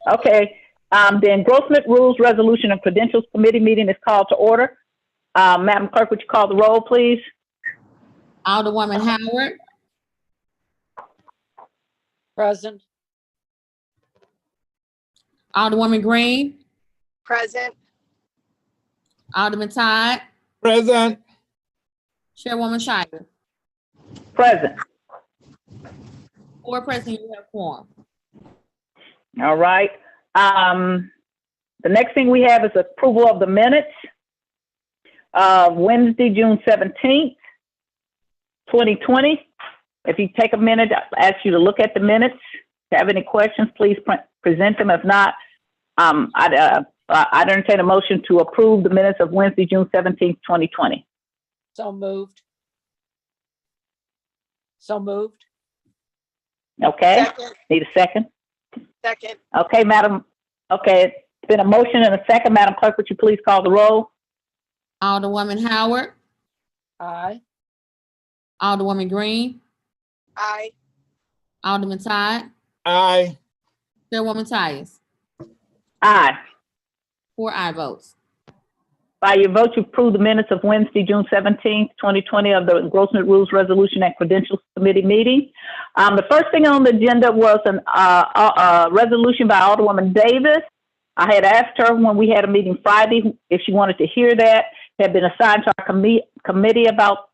Okay. The Engrossment Rules Resolution and Credentials Committee meeting is called to order. Madam Clerk, would you call the roll, please? Alderwoman Howard. Present. Alderwoman Green. Present. Alderman Todd. Present. Chairwoman Shire. Present. 4 present, you have quorum. All right. The next thing we have is approval of the minutes of Wednesday, June 17th, 2020. If you take a minute, I ask you to look at the minutes. If you have any questions, please present them. If not, I'd entertain a motion to approve the minutes of Wednesday, June 17th, 2020. So moved. So moved. Okay. Second. Need a second? Second. Okay, Madam. Okay, it's been a motion and a second. Madam Clerk, would you please call the roll? Alderwoman Howard. Aye. Alderwoman Green. Aye. Alderman Todd. Aye. Chairwoman Tyus. Aye. 4 aye votes. By your vote, you approve the minutes of Wednesday, June 17th, 2020 of the Engrossment Rules Resolution and Credentials Committee meeting. The first thing on the agenda was a resolution by Alderwoman Davis. I had asked her when we had a meeting Friday if she wanted to hear that. It had been assigned to our committee about,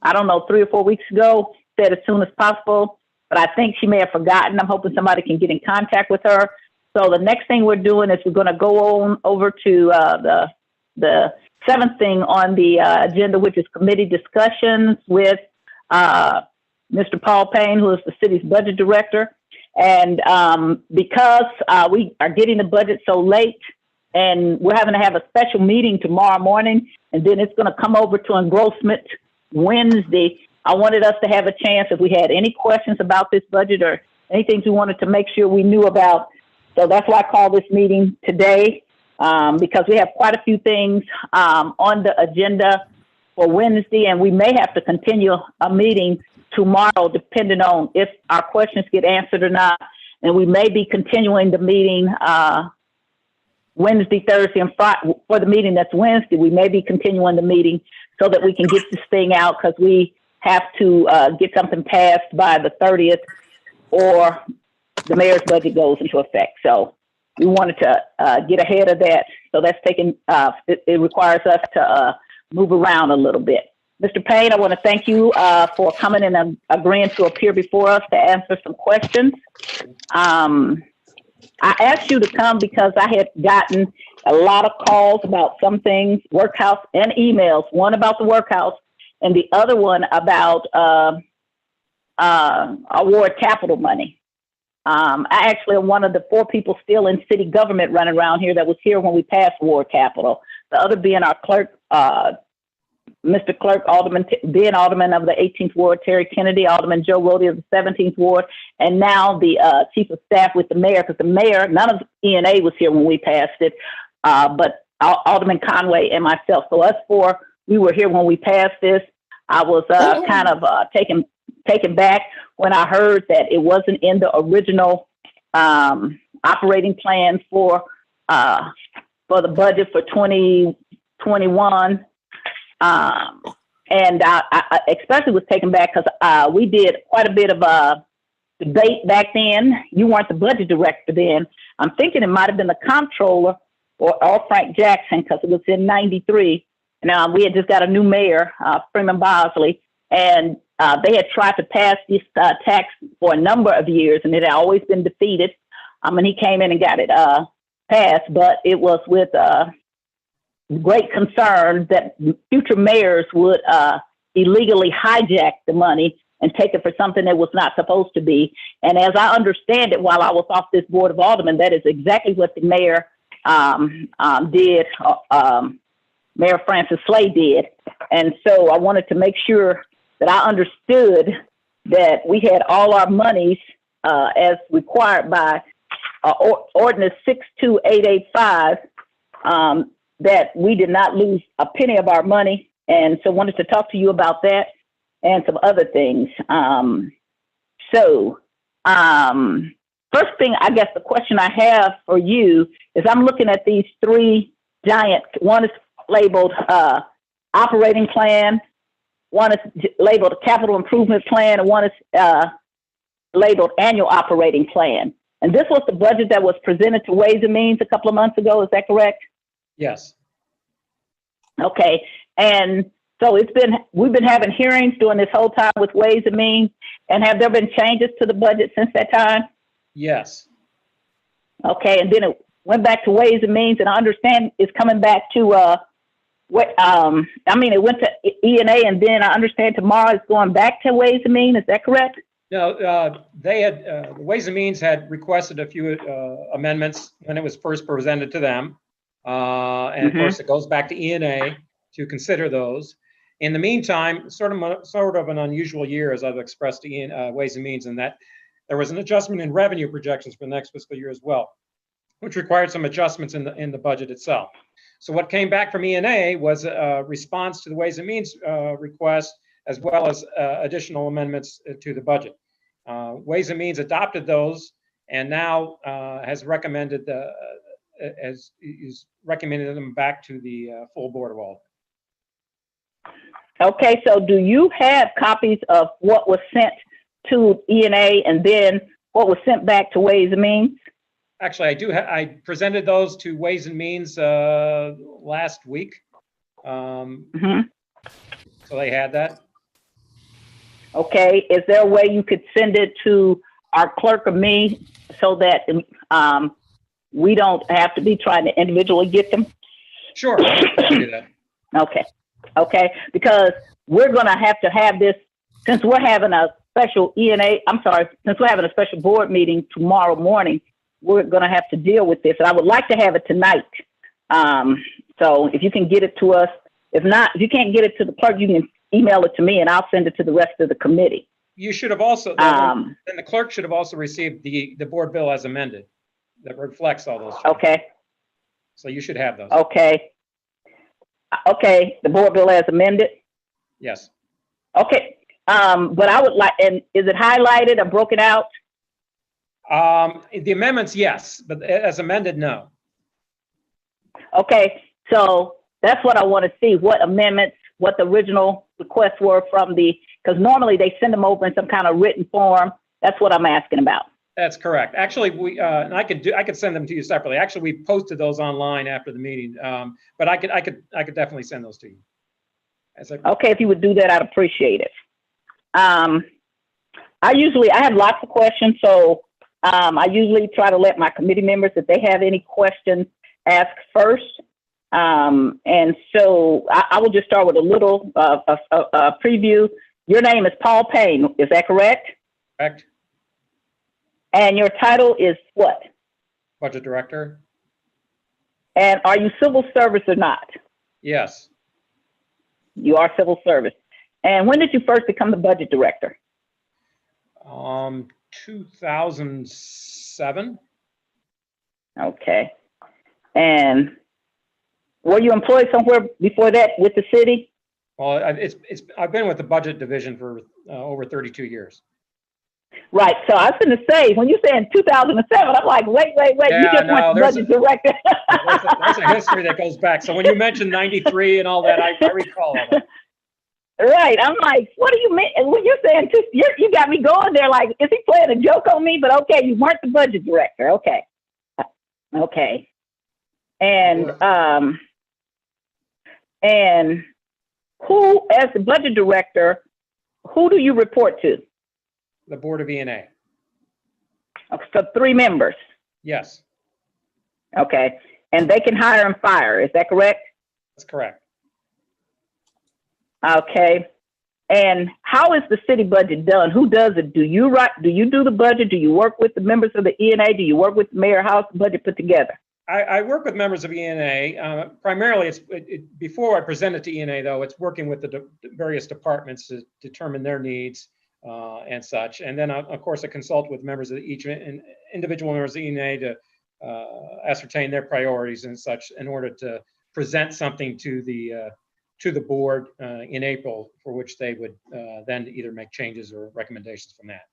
I don't know, 3 or 4 weeks ago, said as soon as possible, but I think she may have forgotten. I'm hoping somebody can get in contact with her. So the next thing we're doing is we're going to go on over to the 7th thing on the agenda, which is committee discussions with Mr. Paul Payne, who is the city's budget director. And because we are getting the budget so late and we're having to have a special meeting tomorrow morning, and then it's going to come over to engrossment Wednesday, I wanted us to have a chance if we had any questions about this budget or anything we wanted to make sure we knew about. So that's why I called this meeting today. Because we have quite a few things on the agenda for Wednesday, and we may have to continue a meeting tomorrow, depending on if our questions get answered or not. And we may be continuing the meeting Wednesday, Thursday, and Friday. For the meeting that's Wednesday, we may be continuing the meeting so that we can get this thing out, because we have to get something passed by the 30th, or the mayor's budget goes into effect. So we wanted to get ahead of that. So that's taking, it requires us to move around a little bit. Mr. Payne, I want to thank you for coming and agreeing to appear before us to answer some questions. I asked you to come because I had gotten a lot of calls about some things, workhouse, and emails, one about the workhouse and the other one about award capital money. I actually am one of the 4 people still in city government running around here that was here when we passed Ward Capital. The other being our clerk, Mr. Clerk, being Alderman of the 18th Ward, Terry Kennedy, Alderman Joe Rody of the 17th Ward, and now the Chief of Staff with the mayor, because the mayor, none of ENA was here when we passed it, but Alderman Conway and myself. So us 4, we were here when we passed this. I was kind of taken back when I heard that it wasn't in the original operating plan for the budget for 2021. And I especially was taken back because we did quite a bit of debate back then. You weren't the budget director then. I'm thinking it might have been the comptroller or Frank Jackson, because it was in '93. And we had just got a new mayor, Freeman Bosley, and they had tried to pass this tax for a number of years, and it had always been defeated. And he came in and got it passed, but it was with great concern that future mayors would illegally hijack the money and take it for something that was not supposed to be. And as I understand it, while I was off this Board of Aldermen, that is exactly what the mayor did. Mayor Francis Slay did. And so I wanted to make sure that I understood that we had all our monies as required by Ordinance 62885, that we did not lose a penny of our money. And so wanted to talk to you about that and some other things. first thing, I guess the question I have for you is I'm looking at these three giant, one is labeled operating plan, one is labeled capital improvement plan, and one is labeled annual operating plan. And this was the budget that was presented to Ways and Means a couple of months ago. Is that correct? Yes. Okay. And so we've been having hearings during this whole time with Ways and Means. And have there been changes to the budget since that time? Yes. Okay. And then it went back to Ways and Means, and I understand it's coming back to it went to E&A, and then I understand tomorrow it's going back to Ways and Means. Is that correct? No, they had, the Ways and Means had requested a few amendments when it was first presented to them. And of course, it goes back to E&A to consider those. In the meantime, sort of an unusual year, as I've expressed to Ways and Means, in that there was an adjustment in revenue projections for the next fiscal year as well, which required some adjustments in the budget itself. So what came back from E&A was a response to the Ways and Means request, as well as additional amendments to the budget. Ways and Means adopted those, and now has recommended is recommending them back to the full Board of Aldermen. Okay, so do you have copies of what was sent to E&A and then what was sent back to Ways and Means? Actually, I do. I presented those to Ways and Means last week, so they had that. Okay, is there a way you could send it to our clerk or me so that we don't have to be trying to individually get them? Sure, I can do that. Okay, because we're going to have this, since we're having a special since we're having a special board meeting tomorrow morning, we're going to have to deal with this. And I would like to have it tonight. So if you can get it to us, if not, if you can't get it to the clerk, you can email it to me and I'll send it to the rest of the committee. You should have also, then the clerk should have also received the board bill as amended that reflects all those changes. Okay. So you should have those. Okay. Okay, the board bill as amended? Yes. Okay, but I would like, and is it highlighted or broken out? The amendments, yes, but as amended, no. Okay, so that's what I want to see, what amendments, what the original requests were from because normally they send them over in some kind of written form. That's what I'm asking about. That's correct. Actually, and I could send them to you separately. Actually, we posted those online after the meeting, but I could definitely send those to you. Okay, if you would do that, I'd appreciate it. I have lots of questions, so I usually try to let my committee members, if they have any questions, ask first. And so I will just start with a little preview. Your name is Paul Payne, is that correct? Correct. And your title is what? Budget Director. And are you civil service or not? Yes. You are civil service. And when did you first become the Budget Director? 2007. Okay. And were you employed somewhere before that with the city? Well, I've been with the Budget Division for over 32 years. Right. So I was going to say, when you say in 2007, I'm like, wait. Yeah, You just went to Budget Director. There's a history that goes back. So when you mentioned 93 and all that, I recall all that. Right. I'm like, what do you mean? And when you're saying, you got me going there like, is he playing a joke on me? But okay, you weren't the Budget Director. Okay. And who, as the Budget Director, who do you report to? The Board of E&A. So 3 members. Yes. Okay. And they can hire and fire. Is that correct? That's correct. Okay. And how is the city budget done? Who does it? Do you do the budget? Do you work with the members of the E&A? Do you work with the mayor? How's the budget put together? I work with members of E&A. Primarily, before I present it to E&A, though, it's working with the various departments to determine their needs and such. And then, of course, I consult with members of each individual members of E&A to ascertain their priorities and such in order to present something to the board in April, for which they would then either make changes or recommendations from that.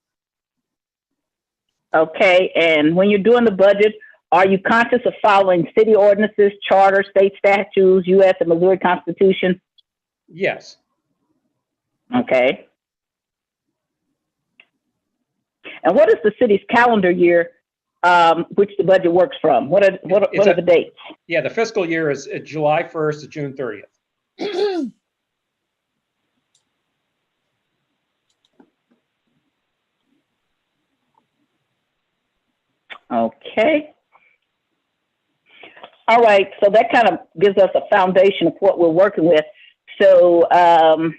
Okay, and when you're doing the budget, are you conscious of following city ordinances, charter, state statutes, U.S. and Missouri Constitution? Yes. Okay. And what is the city's calendar year, which the budget works from? What are the dates? Yeah, the fiscal year is July 1st to June 30th. Okay. All right, so that kind of gives us a foundation of what we're working with. So I'm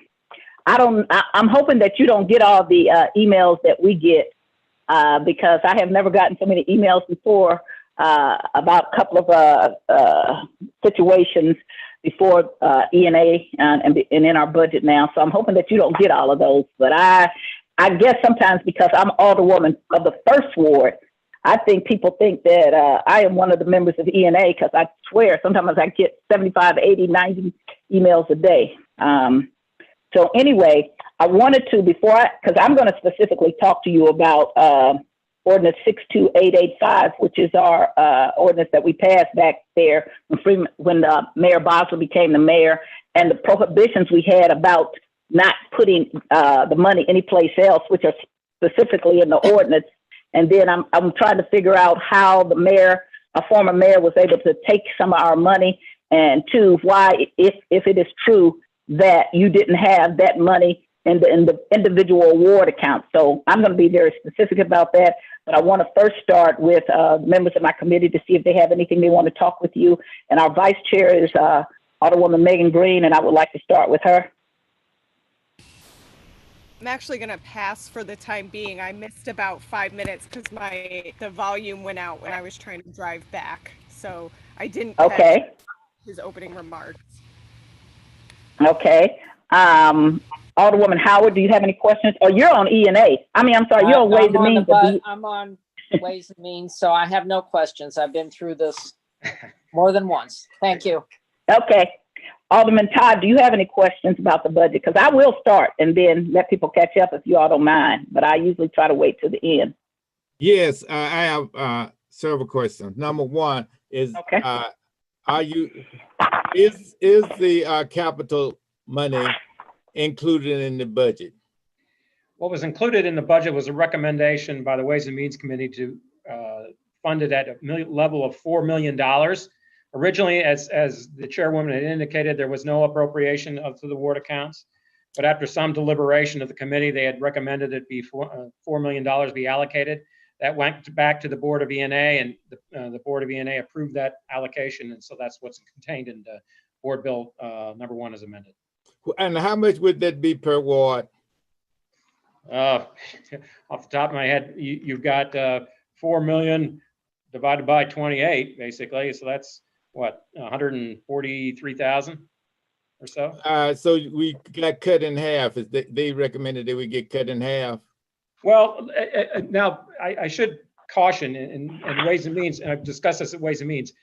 hoping that you don't get all the emails that we get because I have never gotten so many emails before about a couple of situations before E&A and in our budget now. So I'm hoping that you don't get all of those. But I guess sometimes because I'm Alderwoman of the first ward, I think people think that I am one of the members of E&A because I swear sometimes I get 75, 80, 90 emails a day. So anyway, I wanted to, because I'm going to specifically talk to you about Ordinance 62885, which is our ordinance that we passed back there when Mayor Boswell became the mayor, and the prohibitions we had about not putting the money anyplace else, which are specifically in the ordinance. And then I'm trying to figure out how the mayor, a former mayor, was able to take some of our money, and two, why, if it is true that you didn't have that money in the individual award account. So I'm going to be very specific about that. But I want to first start with members of my committee to see if they have anything they want to talk with you. And our vice chair is Alderwoman Megan Green, and I would like to start with her. I'm actually going to pass for the time being. I missed about 5 minutes because the volume went out when I was trying to drive back. So I didn't catch his opening remarks. Okay. Alderwoman Howard, do you have any questions? Or you're on E&A. I'm sorry, you're on Ways and Means. I'm on Ways and Means, so I have no questions. I've been through this more than once. Thank you. Okay. Alderman Todd, do you have any questions about the budget? Because I will start and then let people catch up if you all don't mind, but I usually try to wait to the end. Yes, I have several questions. Number one is, is the capital money included in the budget? What was included in the budget was a recommendation by the Ways and Means Committee to fund it at a level of $4 million. Originally, as the chairwoman had indicated, there was no appropriation to the ward accounts. But after some deliberation of the committee, they had recommended it be $4 million be allocated. That went back to the Board of E&A, and the Board of E&A approved that allocation. And so that's what's contained in the Board Bill number 1 as amended. And how much would that be per ward? Off the top of my head, you've got 4 million divided by 28, basically. So that's what, 143,000 or so? So we got cut in half. They recommended that we get cut in half. Well, now I should caution in Ways and Means, and I've discussed this at Ways and Means,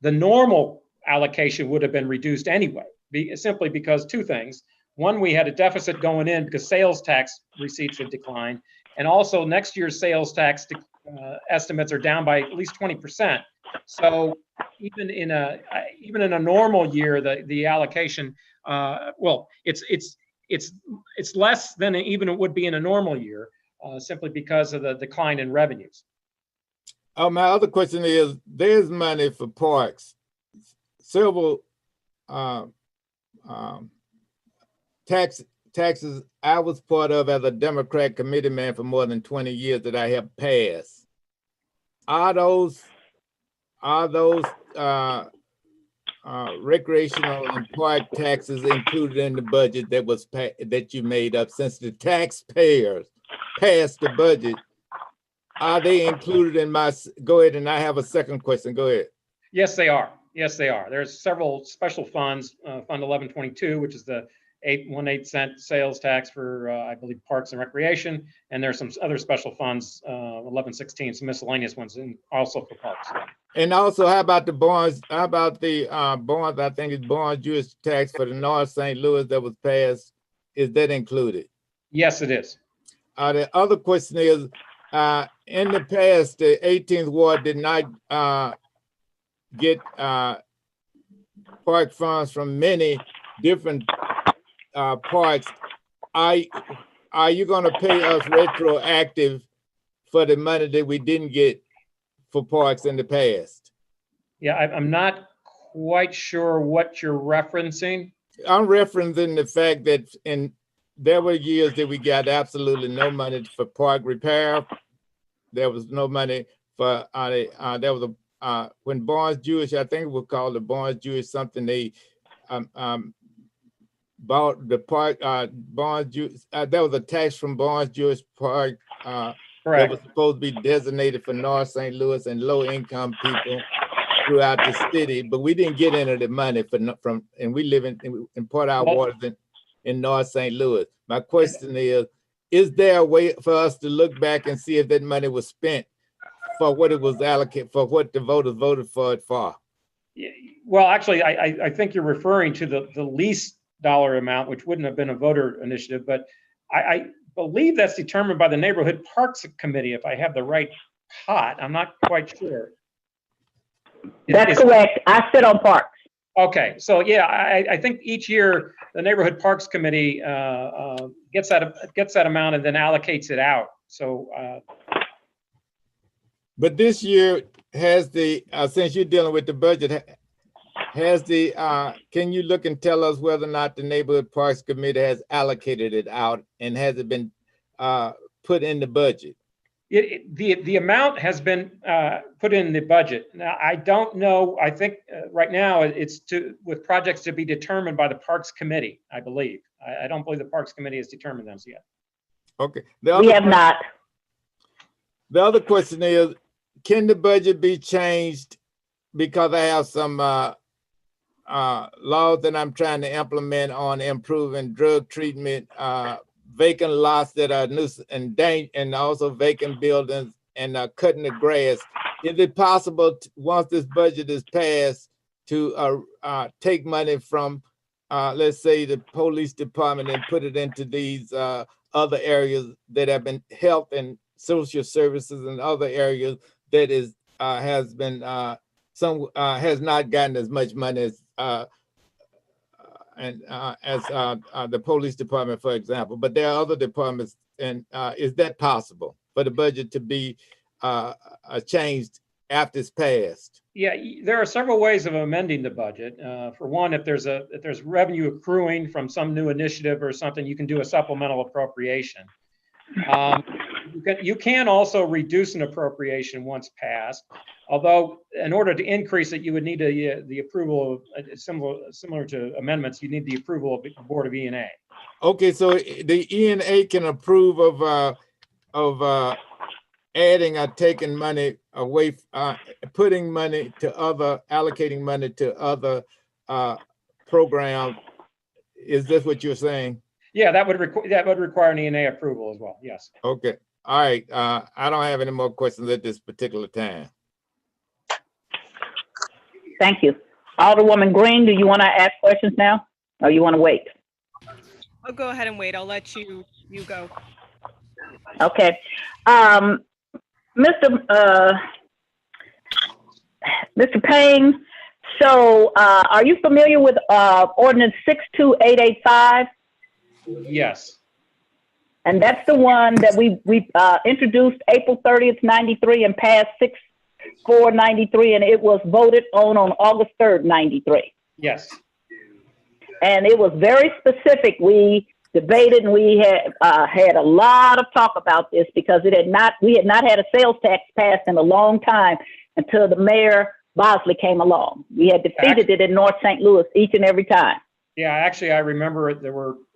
the normal allocation would have been reduced anyway, simply because two things. One, we had a deficit going in because sales tax receipts had declined, and also next year's sales tax estimates are down by at least 20%. So even in a normal year, the allocation, it's less than even it would be in a normal year, simply because of the decline in revenues. My other question is, there's money for parks, several taxes I was part of as a Democrat committee man for more than 20 years that I have passed. Are those recreational and park taxes included in the budget that you made up? Since the taxpayers passed the budget, are they included in my? Go ahead, and I have a second question. Go ahead. Yes, they are. Yes, they are. There's several special funds. Fund 1122, which is the 1/8 cent sales tax for, I believe, parks and recreation. And there's some other special funds, 1116, some miscellaneous ones, and also for parks. And also, how about the bonds? How about the bonds? I think it's bond Jewish tax for the North St. Louis that was passed. Is that included? Yes, it is. The other question is, in the past, the 18th Ward did not get park funds from many different parks. Are you going to pay us retroactive for the money that we didn't get for parks in the past? Yeah, I'm not quite sure what you're referencing. I'm referencing the fact that there were years that we got absolutely no money for park repair. There was no money for there was when Barnes Jewish, I think it was called the Barnes Jewish something. They bought the park. Barnes Jewish. There was a tax from Barnes Jewish Park. That was supposed to be designated for North St. Louis and low-income people throughout the city, but we didn't get any of the money from, and we live in Port our waters in North St. Louis. My question is there a way for us to look back and see if that money was spent for what it was allocated, for what the voters voted for it for? Well, actually, I think you're referring to the least dollar amount, which wouldn't have been a voter initiative, but I believe that's determined by the Neighborhood Parks Committee, if I have the right pot. I'm not quite sure. That's correct. I sit on parks. Okay, so yeah, I think each year the Neighborhood Parks Committee gets that amount and then allocates it out. So, but this year has the since you're dealing with the budget, has the can you look and tell us whether or not the Neighborhood Parks Committee has allocated it out, and has it been put in the budget? The amount has been put in the budget. Now, I don't know. I think right now it's with projects to be determined by the Parks Committee, I believe. I don't believe the Parks Committee has determined them yet. Okay. We have not. The other question is, can the budget be changed? Because I have some laws that I'm trying to implement on improving drug treatment, vacant lots that are nuisance and also vacant buildings, and cutting the grass. Is it possible once this budget is passed to take money from, let's say, the police department and put it into these other areas that have been health and social services and other areas that is has been has not gotten as much money as the police department, for example, but there are other departments, and is that possible for the budget to be changed after it's passed? Yeah, there are several ways of amending the budget. For one, if there's revenue accruing from some new initiative or something, you can do a supplemental appropriation. You can also reduce an appropriation once passed, although in order to increase it, you would need the approval of, similar to amendments, you need the approval of the Board of E&A. Okay, so the E&A can approve of adding or taking money away, putting money to allocating money to other programs. Is this what you're saying? Yeah, that would require an E&A approval as well. Yes. Okay. All right. I don't have any more questions at this particular time. Thank you. Alderwoman Green, do you want to ask questions now, or you want to wait? I'll go ahead and wait. I'll let you go. Okay. Mr. Payne, so are you familiar with ordinance 62885? Yes. And that's the one that we introduced April 30th, 93 and passed 6/4/93, and it was voted on August 3rd, 93. Yes. And it was very specific. We debated and we had a lot of talk about this because we had not had a sales tax passed in a long time until the Mayor Bosley came along. We had defeated it in North St. Louis each and every time. Yeah, actually, I remember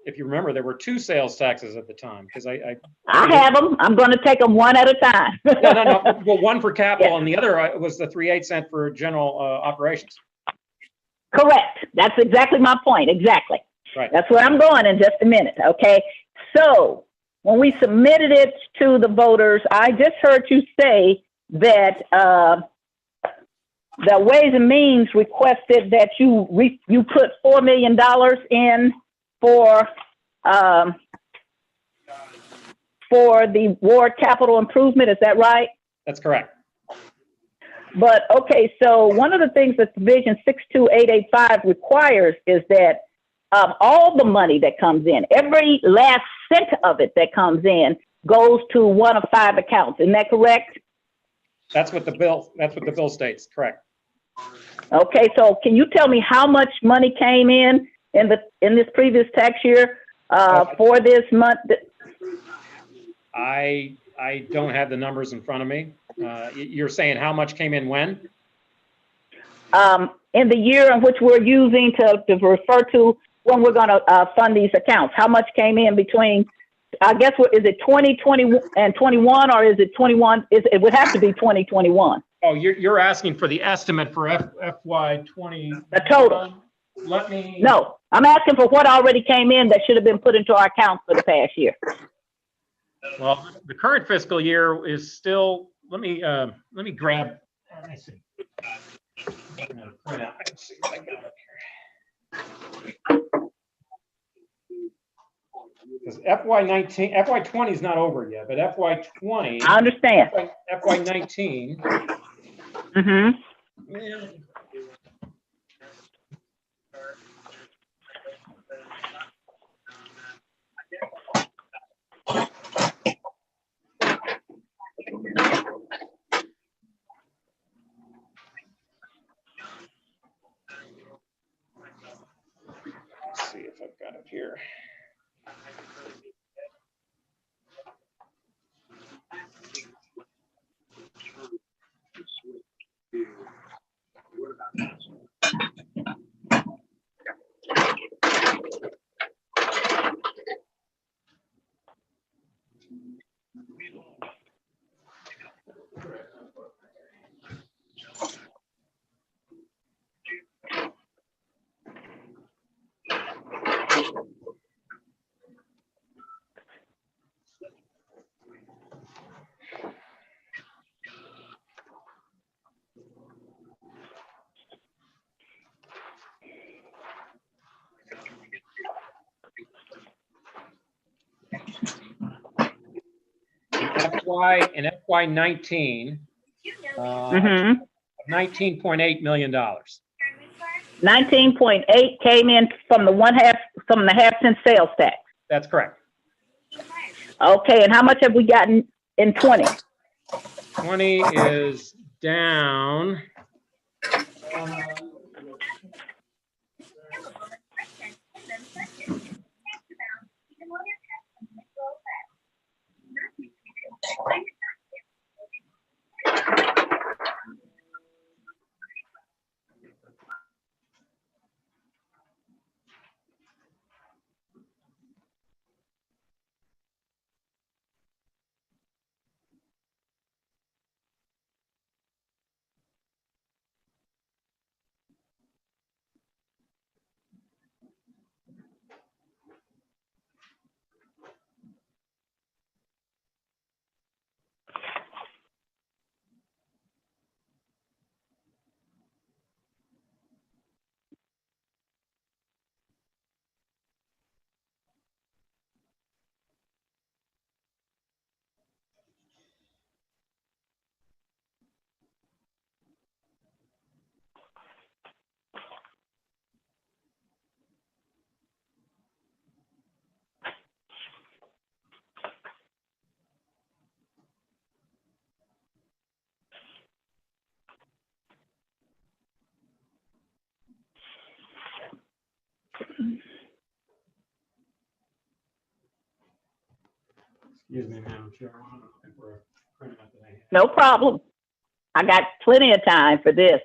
if you remember, there were two sales taxes at the time because I have them. I'm going to take them one at a time. No. Well, one for capital, and the other was the 3/8 cent for general operations. Correct. That's exactly my point. Exactly. Right. That's where I'm going in just a minute. Okay. So when we submitted it to the voters, I just heard you say that the Ways and Means requested that you put $4 million in for for the ward capital improvement, is that right? That's correct. But, okay, so one of the things that Division 62885 requires is that all the money that comes in, every last cent of it that comes in goes to one of 5 accounts. Isn't that correct? That's what the bill states, correct. Okay, so can you tell me how much money came in this previous tax year for this month? I don't have the numbers in front of me. You're saying how much came in when? In the year in which we're using to refer to when we're going to fund these accounts. How much came in between, I guess, is it 2020 and 21, or is it 21? It would have to be 2021. Oh, you're asking for the estimate for FY 20. The total. Let me. No, I'm asking for what already came in that should have been put into our accounts for the past year. Well, the current fiscal year is still. Let me grab. Let me see. Let's see if I got it here. Because FY 20 is not over yet, but FY 20. I understand. FY 19. Mm-hmm. Yeah. Let's see if I've got it here. In FY 19, $19.8 million. 19.8 came in from the half-cent sales tax. That's correct. Okay, and how much have we gotten in 20? 20 is down. Excuse me, Madam Chair. No problem. I got plenty of time for this.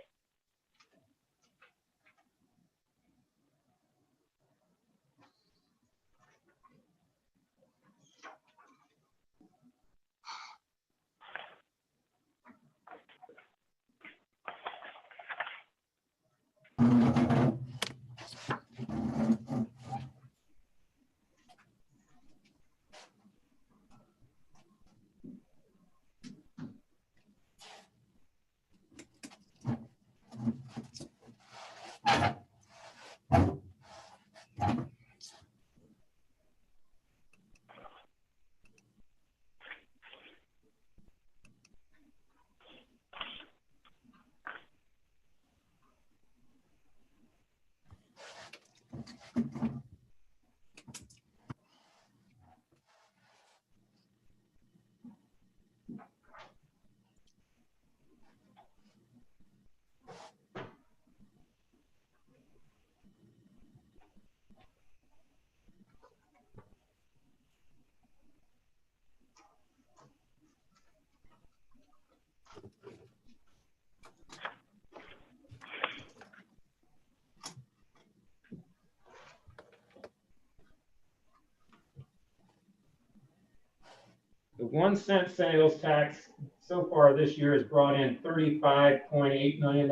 The 1 cent sales tax so far this year has brought in $35.8 million.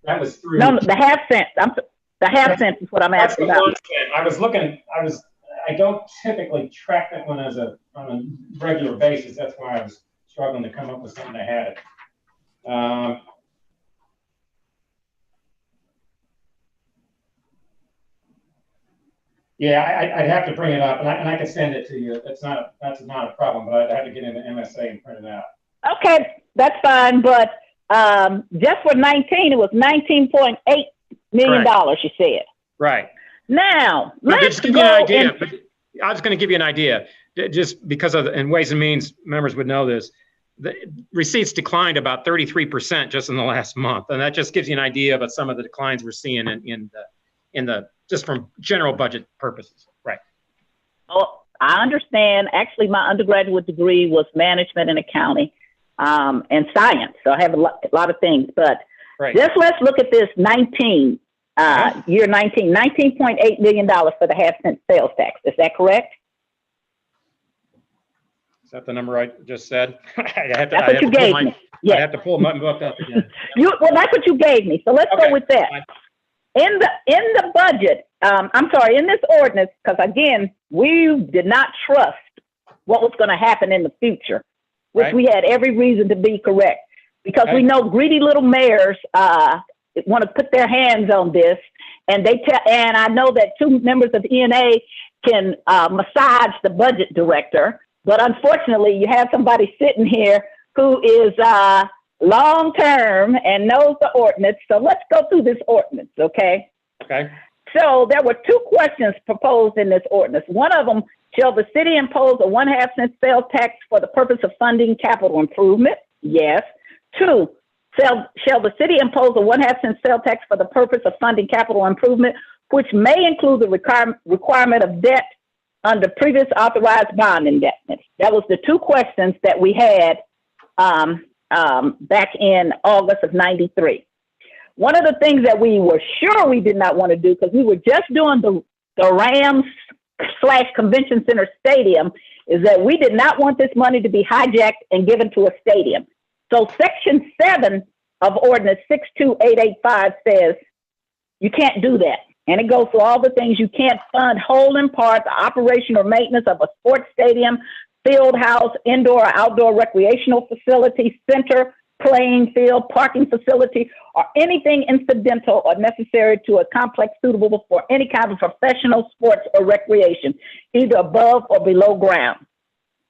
That was through. No, the half cent. The half cent is what I'm That's asking the about. 1 cent. I don't typically track that one on a regular basis. That's why I was struggling to come up with something that had it. Yeah, I'd have to bring it up, and I can send it to you. That's not a problem, but I'd have to get into MSA and print it out. Okay, that's fine, but just for 19, it was $19.8 million, you said. Right. Now, let's give you an idea. But I was going to give you an idea, just because of in Ways and Means members would know this. The receipts declined about 33% just in the last month, and that just gives you an idea about some of the declines we're seeing in the just from general budget purposes. Right. Oh, I understand. Actually, my undergraduate degree was management and accounting and science. So I have a lot of things, but just let's look at this 19, year 19, $19.8 million for the half cent sales tax. Is that correct? Is that the number I just said? That's what you gave me. Yeah. I have to pull my book up again. Well, that's what you gave me. So let's go with that. Fine. In the budget, I'm sorry, in this ordinance, because again, we did not trust what was going to happen in the future, which we had every reason to be correct, because we know greedy little mayors want to put their hands on this, and and I know that 2 members of ENA can massage the budget director, but unfortunately, you have somebody sitting here who is long-term and knows the ordinance. So let's go through this ordinance, okay? Okay. So there were 2 questions proposed in this ordinance. One of them, shall the city impose a 1/2 cent sales tax for the purpose of funding capital improvement? Yes. 2, shall the city impose a 1/2 cent sales tax for the purpose of funding capital improvement, which may include the requirement of debt under previous authorized bond indebtedness? That was the 2 questions that we had back in August of '93. One of the things that we were sure we did not want to do, because we were just doing the Rams/Convention Center Stadium, is that we did not want this money to be hijacked and given to a stadium. So Section 7 of Ordinance 62885 says you can't do that. And it goes through all the things you can't fund whole and part, the operation or maintenance of a sports stadium, field house, indoor or outdoor recreational facility, center, playing field, parking facility, or anything incidental or necessary to a complex suitable for any kind of professional sports or recreation, either above or below ground.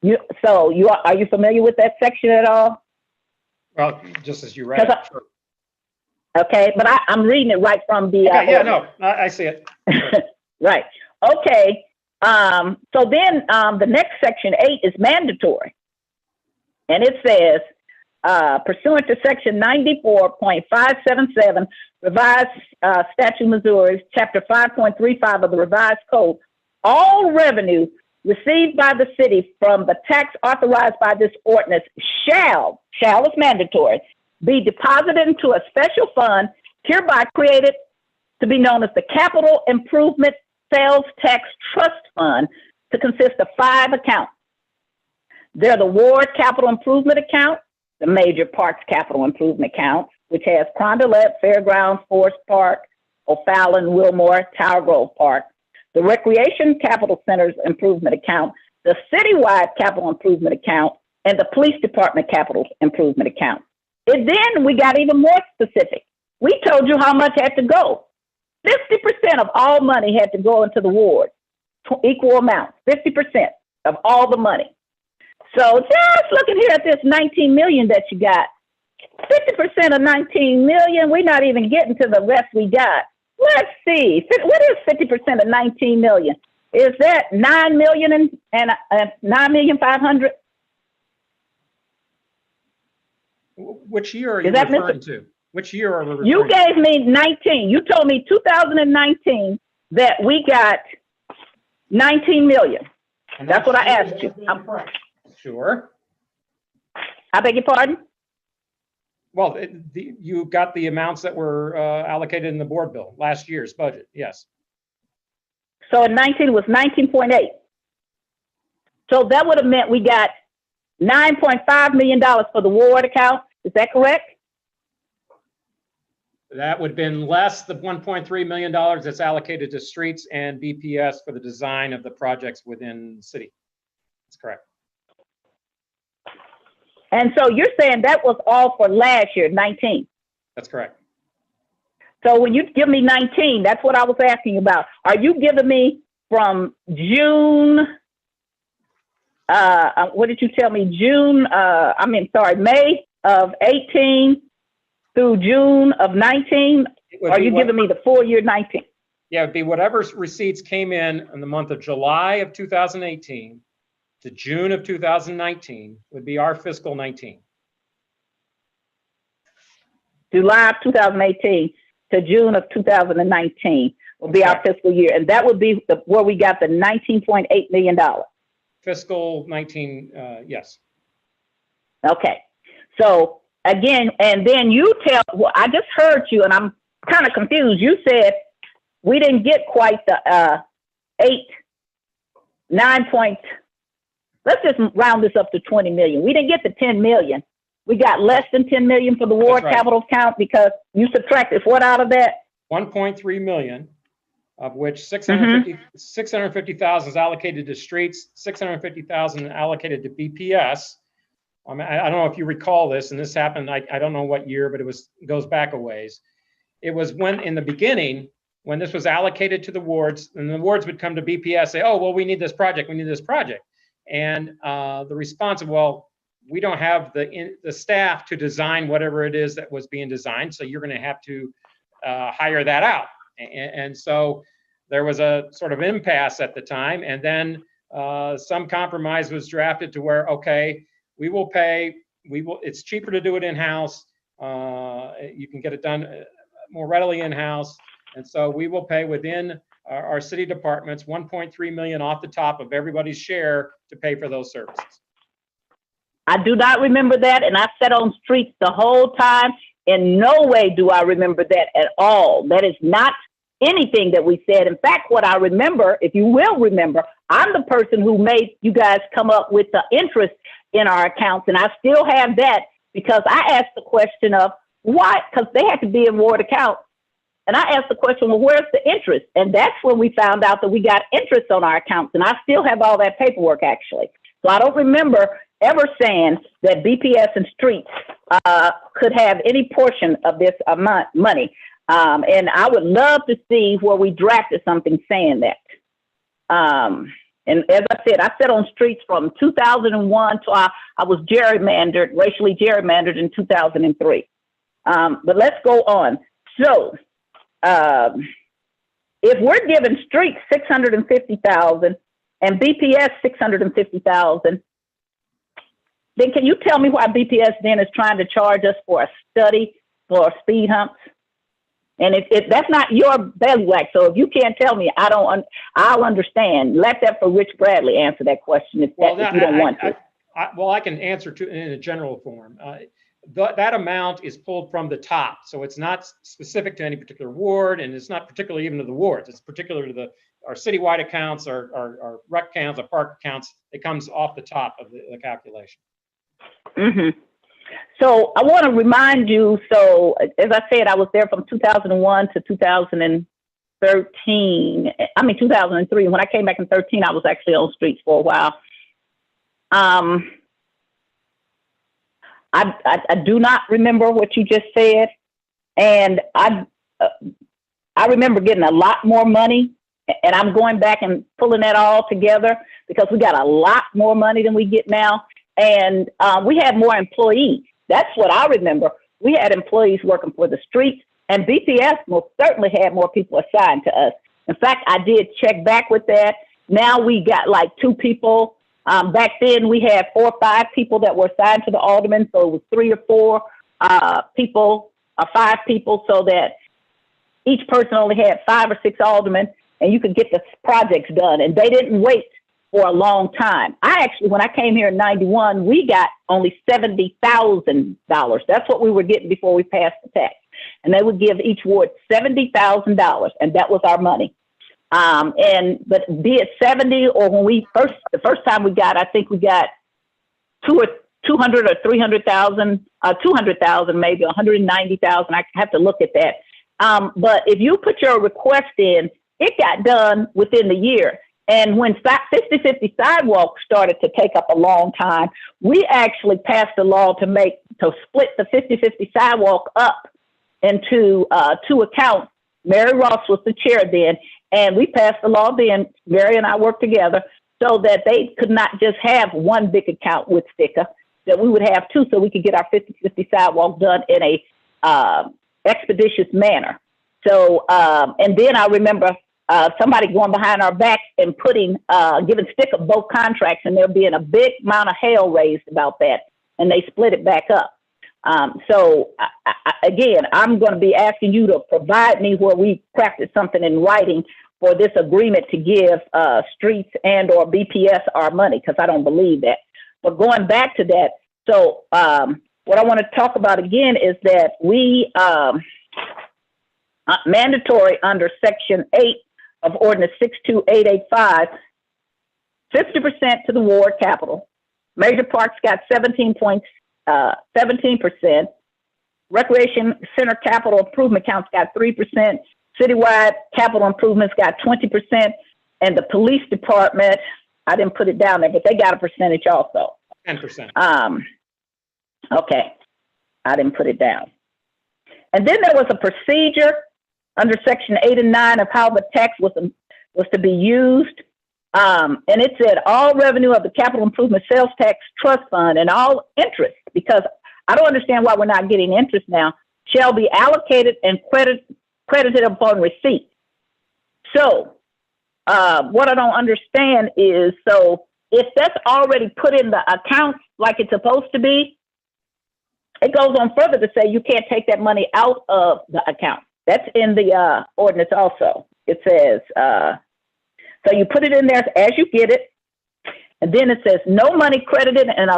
Are you familiar with that section at all? Well, just as you read it. Sure. Okay, but I'm reading it right from the. I see it. Sure. Right. Okay. So then the next section 8 is mandatory. And it says, pursuant to section 94.577, revised statute Missouri, chapter 5.35 of the revised code, all revenue received by the city from the tax authorized by this ordinance shall is mandatory, be deposited into a special fund hereby created to be known as the Capital Improvement Sales Tax Trust Fund, to consist of 5 accounts. They're the Ward Capital Improvement Account, the Major Parks Capital Improvement Account, which has Carondelet, Fairgrounds, Forest Park, O'Fallon, Wilmore, Tower Grove Park, the Recreation Capital Centers Improvement Account, the Citywide Capital Improvement Account, and the Police Department Capital Improvement Account. And then we got even more specific. We told you how much had to go. 50% of all money had to go into the ward, equal amounts, 50% of all the money. So just looking here at this 19 million that you got, 50% of 19 million, we're not even getting to the rest we got. let's see, what is 50% of 19 million? Is that 9 million and 9,500,000? Which year are you Is that referring to? Which year are we referring You to? gave me 19. You told me 2019 that we got 19 million. And That's what I asked you. Sure. I beg your pardon? Well, you got the amounts that were allocated in the board bill, last year's budget, yes. So in 19 was 19.8. So that would have meant we got $9.5 million for the ward account. Is that correct? That would have been less the $1.3 million that's allocated to streets and BPS for the design of the projects within the city. That's correct. And so you're saying that was all for last year, 19. That's correct. So when you give me 19, that's what I was asking about. Are you giving me from June, what did you tell me? May of 18 through June of 19? Or are you giving me the full year 19? Yeah, it'd be whatever receipts came in the month of July of 2018 to June of 2019 would be our fiscal 19. July of 2018 to June of 2019 will be our fiscal year. And that would be where we got the $19.8 million. Fiscal 19, yes. Okay. So again, and then you well, I just heard you and I'm kind of confused. You said we didn't get quite the 9 point, let's just round this up to 20 million. We didn't get the 10 million. We got less than 10 million for the ward capital account because you subtracted what out of that? 1.3 million, of which 650,000 is allocated to streets, 650,000 allocated to BPS. I don't know if you recall this, and this happened, I don't know what year, but it goes back a ways. It was when, in the beginning, when this was allocated to the wards, and the wards would come to BPS, say, oh, well, we need this project, we need this project. And the response of, well, we don't have the staff to design whatever it is that was being designed, so you're going to have to hire that out. And so there was a sort of impasse at the time, and then some compromise was drafted to where, okay, we will pay, it's cheaper to do it in-house, you can get it done more readily in-house, and so we will pay within our city departments 1.3 million off the top of everybody's share to pay for those services. I do not remember that, and I sat on streets the whole time. In no way do I remember that at all. That is not anything that we said. In fact, what I remember, if you will remember, I'm the person who made you guys come up with the interest in our accounts, and I still have that because I asked the question of why, because they had to be in ward accounts. And I asked the question, well, where's the interest? And that's when we found out that we got interest on our accounts. And I still have all that paperwork, actually. So I don't remember ever saying that BPS and streets could have any portion of this money. And I would love to see where we drafted something saying that. And as I said, I sat on streets from 2001 to I was racially gerrymandered in 2003. But let's go on. So if we're giving streets 650,000 and BPS 650,000, then can you tell me why BPS then is trying to charge us for a study for speed humps? And if that's not your bailiwick, so if you can't tell me, I'll understand. Let that for Rich Bradley answer that question if you don't want to. Well, I can answer in a general form. That amount is pulled from the top, so it's not specific to any particular ward, and it's not particularly even to the wards. It's particular to our citywide accounts, our rec accounts, our park accounts. It comes off the top of the calculation. Mm-hmm. So I want to remind you, so as I said, I was there from 2001 to 2003. When I came back in 2013, I was actually on streets for a while. I do not remember what you just said. And I remember getting a lot more money, and I'm going back and pulling that all together because we got a lot more money than we get now. And we had more employees. That's what I remember. We had employees working for the streets. And BPS most certainly had more people assigned to us. In fact, I did check back with that. Now we got like 2 people. Back then we had 4 or 5 people that were assigned to the aldermen. So it was 3 or 4 people, 5 people, so that each person only had 5 or 6 aldermen, and you could get the projects done. And they didn't wait for a long time. When I came here in 91, we got only $70,000. That's what we were getting before we passed the tax. And they would give each ward $70,000, and that was our money. But be it 70 or when the first time we got, I think we got 200 or 300,000, 200,000, maybe 190,000. I have to look at that. But if you put your request in, it got done within the year. And when 50/50 sidewalks started to take up a long time, we actually passed a law to split the 50/50 sidewalk up into 2 accounts. Mary Ross was the chair then, and we passed the law then. Mary and I worked together so that they could not just have one big account with sticker, that we would have 2 so we could get our 50/50 sidewalk done in a expeditious manner. So, and then I remember somebody going behind our back and giving sticker both contracts, and there being a big amount of hell raised about that, and they split it back up. So again, I'm going to be asking you to provide me where we practice something in writing for this agreement to give streets and or BPS our money, because I don't believe that. But going back to that, so what I want to talk about again is that we mandatory under Section 8 of Ordinance 62885, 50% to the ward capital. Major parks got 17%. Recreation center capital improvement accounts got 3%. Citywide capital improvements got 20%. And the police department, I didn't put it down there, but they got a percentage also. 10%. Okay. I didn't put it down. And then there was a procedure under Section 8 and 9 of how the tax was to be used. And it said all revenue of the Capital Improvement Sales Tax Trust Fund and all interest, because I don't understand why we're not getting interest now, shall be allocated and credited upon receipt. So what I don't understand is, so if that's already put in the account like it's supposed to be, it goes on further to say you can't take that money out of the account. That's in the ordinance also. It says, so you put it in there as you get it, and then it says no money credited and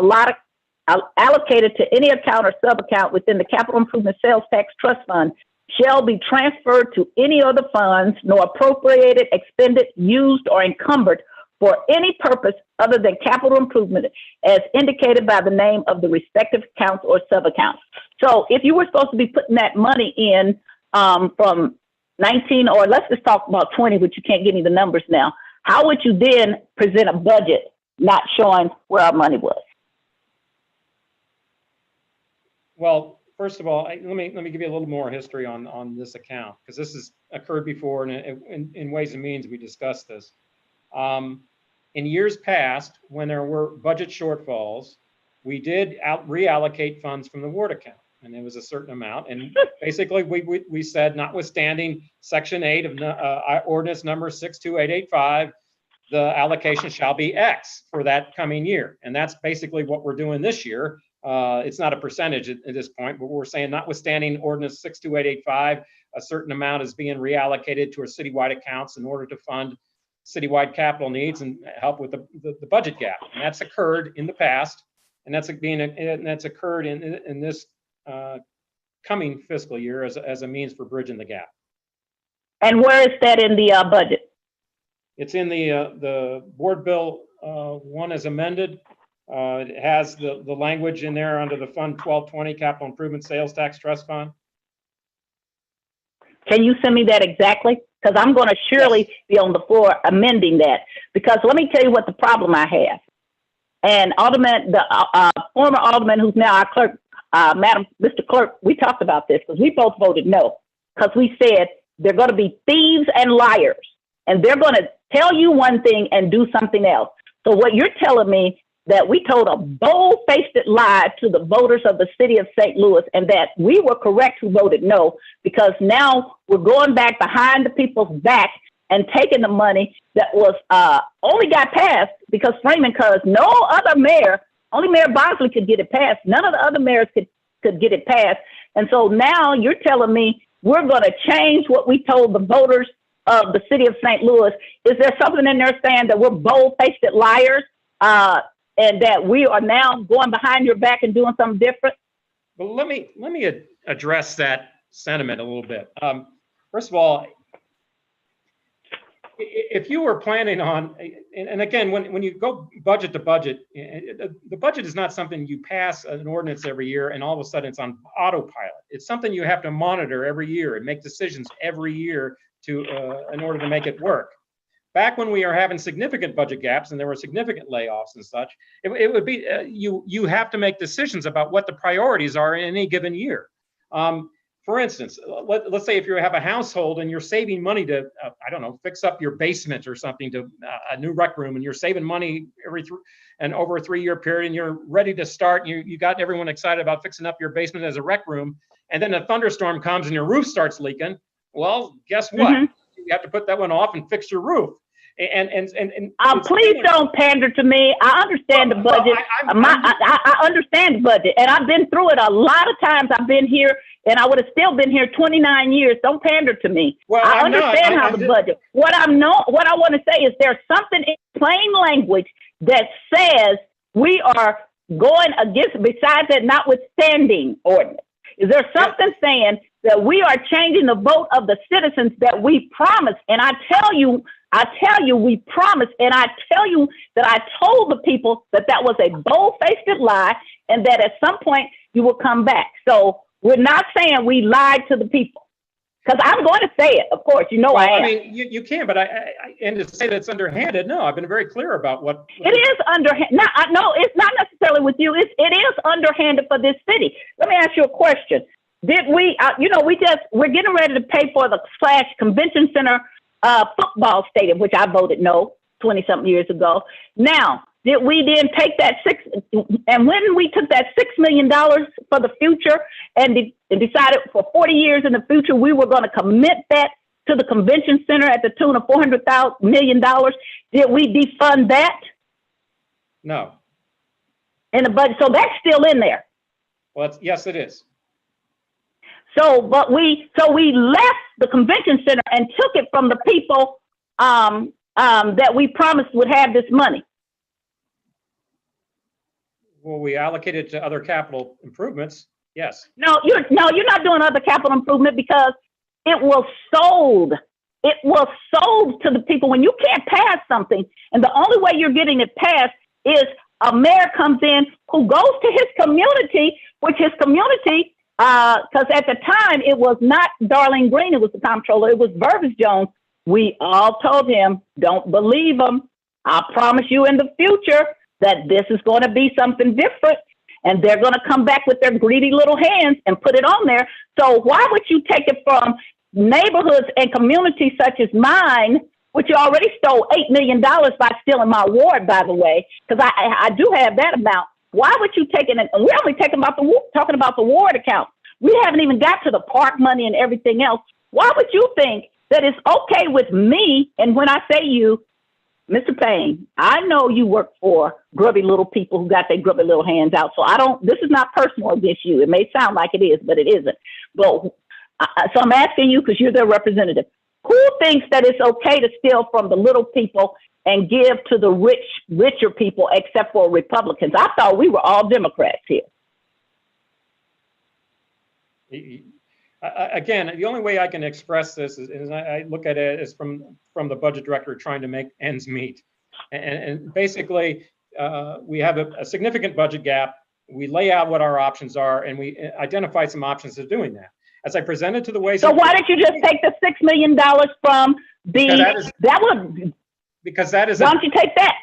allocated to any account or sub-account within the Capital Improvement Sales Tax Trust Fund shall be transferred to any other funds, nor appropriated, expended, used, or encumbered for any purpose other than capital improvement as indicated by the name of the respective accounts or sub-accounts. So if you were supposed to be putting that money in from 19, or let's just talk about 20, but you can't give me the numbers now, how would you then present a budget not showing where our money was? Well, first of all, let me give you a little more history on this account, because this has occurred before, and in Ways and Means we discussed this. In years past, when there were budget shortfalls, we did reallocate funds from the ward account, and it was a certain amount. And basically, we said, notwithstanding Section 8 of Ordinance Number 62885, the allocation shall be X for that coming year, and that's basically what we're doing this year. It's not a percentage at this point, but we're saying, notwithstanding Ordinance 62885, a certain amount is being reallocated to our citywide accounts in order to fund citywide capital needs and help with the budget gap. And that's occurred in the past, and that's occurred in this coming fiscal year as a means for bridging the gap. And where is that in the budget? It's in the board bill 1 as amended. It has the language in there under the Fund 1220 Capital Improvement Sales Tax Trust Fund. Can you send me that exactly? Because I'm going to surely be on the floor amending that. Because let me tell you what the problem I have. And Alderman, the former Alderman who's now our clerk, Mr. Clerk, we talked about this because we both voted no. Because we said they're going to be thieves and liars. And they're going to tell you one thing and do something else. So what you're telling me that we told a bold-faced lie to the voters of the city of St. Louis, and that we were correct who voted no, because now we're going back behind the people's back and taking the money that was only got passed because Freeman, because no other mayor, only Mayor Bosley could get it passed. None of the other mayors could get it passed. And so now you're telling me we're going to change what we told the voters of the city of St. Louis. Is there something in there saying that we're bold-faced liars and that we are now going behind your back and doing something different? Well, let me address that sentiment a little bit. First of all, if you were planning on, and again, when you go budget to budget, the budget is not something you pass an ordinance every year and all of a sudden it's on autopilot. It's something you have to monitor every year and make decisions every year in order to make it work. Back when we are having significant budget gaps and there were significant layoffs and such, it would be you have to make decisions about what the priorities are in any given year. For instance, let's say if you have a household and you're saving money to, I don't know, fix up your basement or something, to a new rec room, and you're saving money over a 3-year period, and you're ready to start, you got everyone excited about fixing up your basement as a rec room, and then a thunderstorm comes and your roof starts leaking. Well, guess what? Mm-hmm. You have to put that one off and fix your roof. And please don't pander to me. I understand the budget. I understand the budget, and I've been through it a lot of times. I've been here, and I would have still been here 29 years. Don't pander to me. Well, I understand how the budget. What I want to say is there's something in plain language that says we are going against, besides that notwithstanding ordinance. Is there something saying that we are changing the vote of the citizens that we promised? And I tell you, we promised, and I tell you that I told the people that that was a bold-faced lie, and that at some point you will come back. So we're not saying we lied to the people, because I'm going to say it. Of course, I am. I mean, you can, but and to say that it's underhanded, no, I've been very clear about what it is underhanded. No, it's not necessarily with you. It is underhanded for this city. Let me ask you a question. Did we, we're getting ready to pay for the / convention center football stadium, which I voted no 20-something years ago. Now, did we then take that and when we took that $6 million for the future and decided for 40 years in the future we were going to commit that to the convention center at the tune of $400 million, did we defund that? No. In the budget, so that's still in there. Well, yes, it is. So we left the convention center and took it from the people that we promised would have this money. Well, we allocated to other capital improvements. Yes. No, you're not doing other capital improvement because it was sold. It was sold to the people. When you can't pass something, and the only way you're getting it passed is a mayor comes in who goes to his community, which his community. Because at the time, it was not Darlene Green, it was the comptroller, it was Vervis Jones. We all told him, don't believe him. I promise you in the future that this is going to be something different, and they're going to come back with their greedy little hands and put it on there. So why would you take it from neighborhoods and communities such as mine, which you already stole $8 million by stealing my ward, by the way, because I do have that amount. Why would you take it? And we're only talking about the ward account. We haven't even got to the park money and everything else. Why would you think that it's okay with me? And when I say you, Mr. Payne, I know you work for grubby little people who got their grubby little hands out. So this is not personal against you. It may sound like it is, but it isn't. But so I'm asking you, because you're their representative, who thinks that it's okay to steal from the little people and give to the richer people, except for Republicans? I thought we were all Democrats here. Again, the only way I can express this is I look at it as from the budget director trying to make ends meet. And basically, we have a significant budget gap. We lay out what our options are, and we identify some options of doing that. As I presented to the Ways. So why did you just take the $6 million from because that is. Why don't you take that?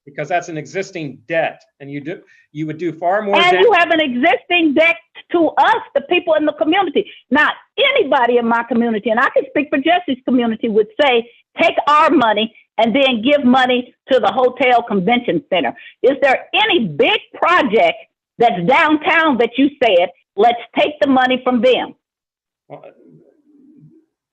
Because that's an existing debt, and you would do far more. And you have an existing debt to us, the people in the community. Not anybody in my community, and I can speak for Jesse's community, would say, take our money and then give money to the hotel convention center. Is there any big project that's downtown that you said, let's take the money from them? Well,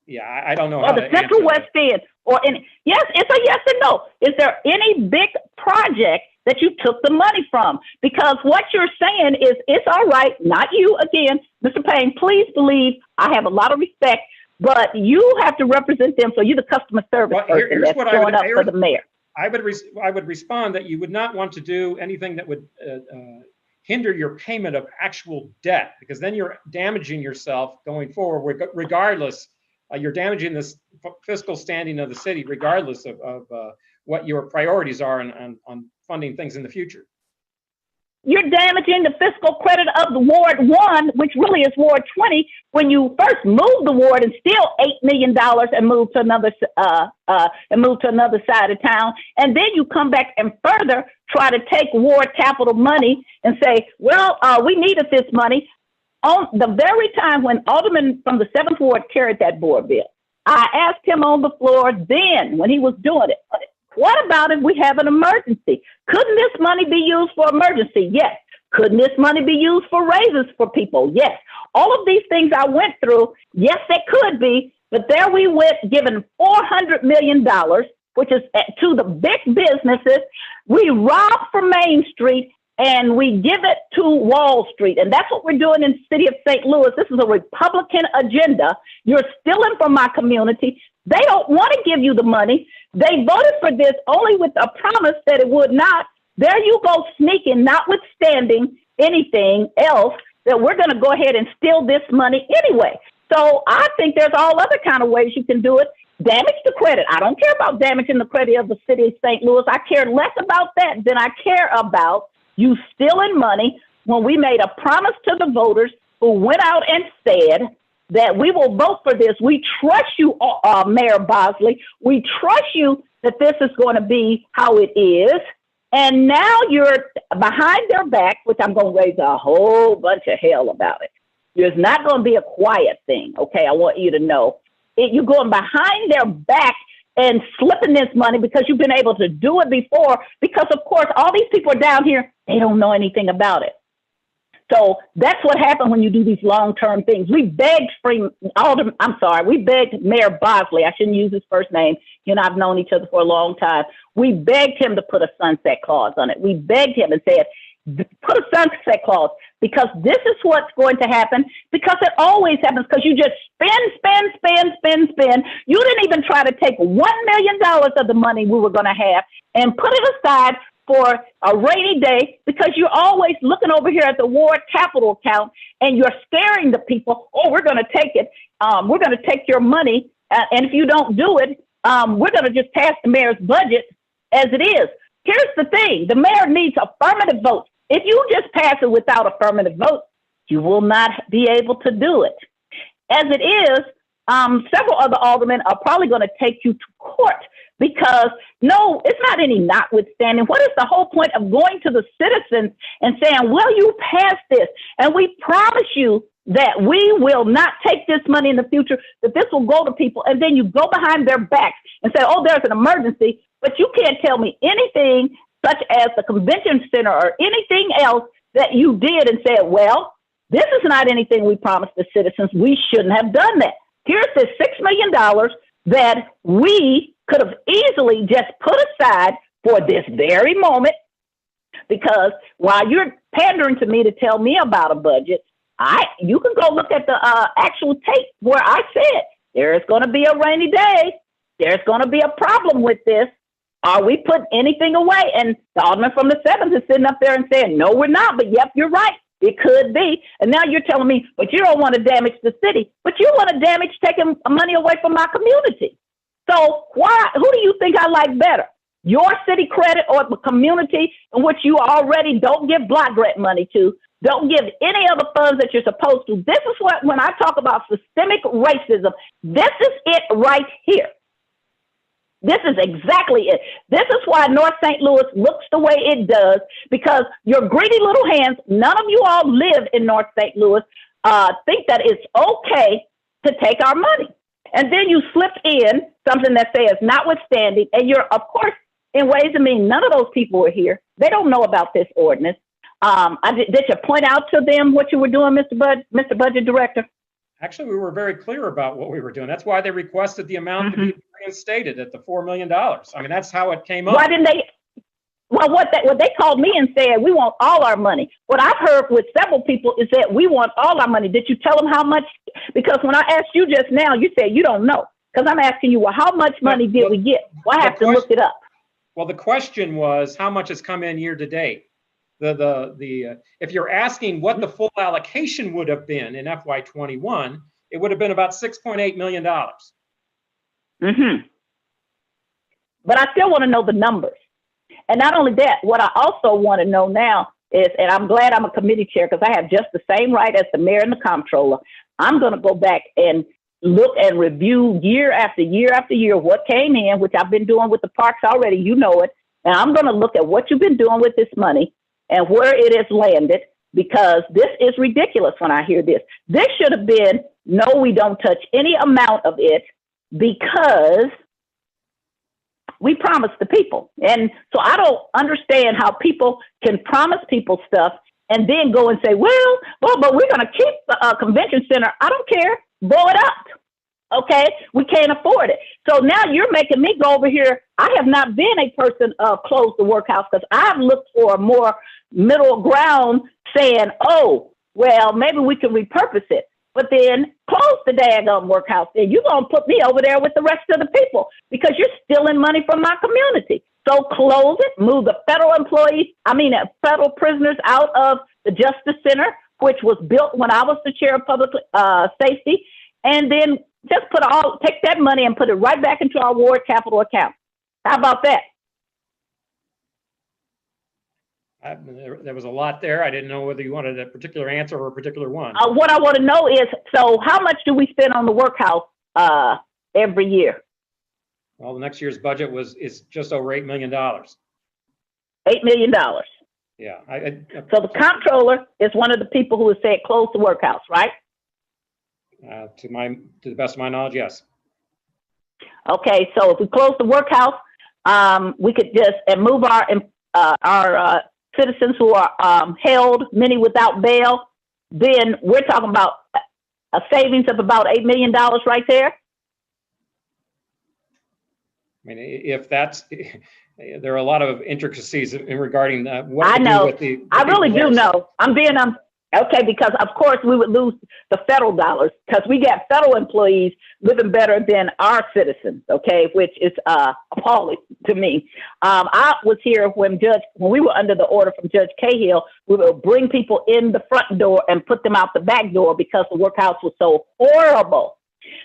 yeah, I don't know or how the to Central answer West End, or any, yes, it's a yes and no. Is there any big project that you took the money from? Because what you're saying is, it's all right, not you again, Mr. Payne, please believe I have a lot of respect, but you have to represent them, so you're the customer service person that's showing up for the mayor. I would respond that you would not want to do anything that would hinder your payment of actual debt, because then you're damaging yourself going forward, regardless. You're damaging this fiscal standing of the city, regardless of what your priorities are on funding things in the future. You're damaging the fiscal credit of the Ward 1, which really is Ward 20, when you first moved the ward and still $8 million and moved to another side of town, and then you come back and further try to take ward capital money and say, well, we needed this money. On the very time when Alderman from the 7th Ward carried that board bill, I asked him on the floor then when he was doing it, what about if we have an emergency? Couldn't this money be used for emergency? Yes. Couldn't this money be used for raises for people? Yes. All of these things I went through, yes, they could be, but there we went giving $400 million, which is to the big businesses. We rob from Main Street and we give it to Wall Street. And that's what we're doing in the city of St. Louis. This is a Republican agenda. You're stealing from my community. They don't want to give you the money. They voted for this only with a promise that it would not. There you go sneaking, notwithstanding anything else, that we're going to go ahead and steal this money anyway. So I think there's all other kind of ways you can do it. Damage the credit. I don't care about damaging the credit of the city of St. Louis. I care less about that than I care about you stealing money when we made a promise to the voters who went out and said that we will vote for this. We trust you, Mayor Bosley. We trust you that this is going to be how it is. And now you're behind their back, which I'm going to raise a whole bunch of hell about it. It's not going to be a quiet thing, okay? I want you to know. You're going behind their back and slipping this money because you've been able to do it before, because, of course, all these people are down here, they don't know anything about it. So that's what happened when you do these long-term things. We begged we begged Mayor Bosley, I shouldn't use his first name, you and I've known each other for a long time. We begged him to put a sunset clause on it. We begged him and said, put a sunset clause, because this is what's going to happen, because it always happens, because you just spend. You didn't even try to take $1 million of the money we were going to have and put it aside for a rainy day, because you're always looking over here at the ward capital account and you're scaring the people. Oh, we're going to take it. We're going to take your money. And if you don't do it, we're going to just pass the mayor's budget as it is. Here's the thing. The mayor needs affirmative votes. If you just pass it without affirmative votes, you will not be able to do it. As it is, several other aldermen are probably going to take you to court, because no, it's not any notwithstanding. What is the whole point of going to the citizens and saying, well, you passed this, and we promise you that we will not take this money in the future, that this will go to people, and then you go behind their backs and say, oh, there's an emergency, but you can't tell me anything such as the convention center or anything else that you did and said, well, this is not anything we promised the citizens. We shouldn't have done that. Here's this $6 million that we could have easily just put aside for this very moment, because while you're pandering to me to tell me about a budget, you can go look at the actual tape where I said there's going to be a rainy day. There's going to be a problem with this. Are we putting anything away? And the alderman from the 7th is sitting up there and saying, no, we're not. But yep, you're right. It could be. And now you're telling me, but you don't want to damage the city, but you want to damage taking money away from my community. So who do you think I like better? Your city credit or the community in which you already don't give block grant money to, don't give any of the funds that you're supposed to. This is what, when I talk about systemic racism, this is it right here. This is exactly it. This is why North St. Louis looks the way it does, because your greedy little hands, none of you all live in North St. Louis, think that it's okay to take our money. And then you slip in something that says notwithstanding, and you're, of course, in Ways and Means, none of those people were here. They don't know about this ordinance. Did you point out to them what you were doing, Mr. Budget Director? Actually, we were very clear about what we were doing. That's why they requested the amount to be reinstated at the $4 million. I mean, that's how it came up. Why didn't they? Well, what they called me and said, we want all our money. What I've heard with several people is that we want all our money. Did you tell them how much? Because when I asked you just now, you said you don't know. Because I'm asking you, well, how much money did we get? Well, I have to look it up. Well, the question was how much has come in year to date. If you're asking what the full allocation would have been in FY21, it would have been about $6.8 million. But I still want to know the numbers. And not only that, what I also want to know now is, and I'm glad I'm a committee chair because I have just the same right as the mayor and the comptroller. I'm going to go back and look and review year after year after year what came in, which I've been doing with the parks already, you know it. And I'm going to look at what you've been doing with this money and where it has landed, because this is ridiculous when I hear this. This should have been, no, we don't touch any amount of it because we promised the people. And so I don't understand how people can promise people stuff and then go and say, well, but we're going to keep the convention center. I don't care. Blow it up. Okay, we can't afford it. So now you're making me go over here. I have not been a person close the workhouse because I've looked for a more middle ground saying, oh, well, maybe we can repurpose it. But then close the daggone workhouse. And you're going to put me over there with the rest of the people because you're stealing money from my community. So close it, move the federal prisoners out of the Justice Center, which was built when I was the chair of public safety, and then just take that money and put it right back into our ward capital account. How about that? There was a lot there. I didn't know whether you wanted a particular answer or a particular one. What I want to know is, so how much do we spend on the workhouse every year? Well, the next year's budget is just over $8 million. $8 million. Yeah. So the comptroller is one of the people who has said close the workhouse, right? To the best of my knowledge, yes. Okay, so if we close the workhouse, we could just move our citizens who are held, many without bail. Then we're talking about a savings of about $8 million right there. I mean, if that's, there are a lot of intricacies in regarding what I know. Do with I really do know. I'm being okay, because of course we would lose the federal dollars because we got federal employees living better than our citizens. Okay, which is appalling to me. I was here when we were under the order from Judge Cahill. We would bring people in the front door and put them out the back door because the workhouse was so horrible.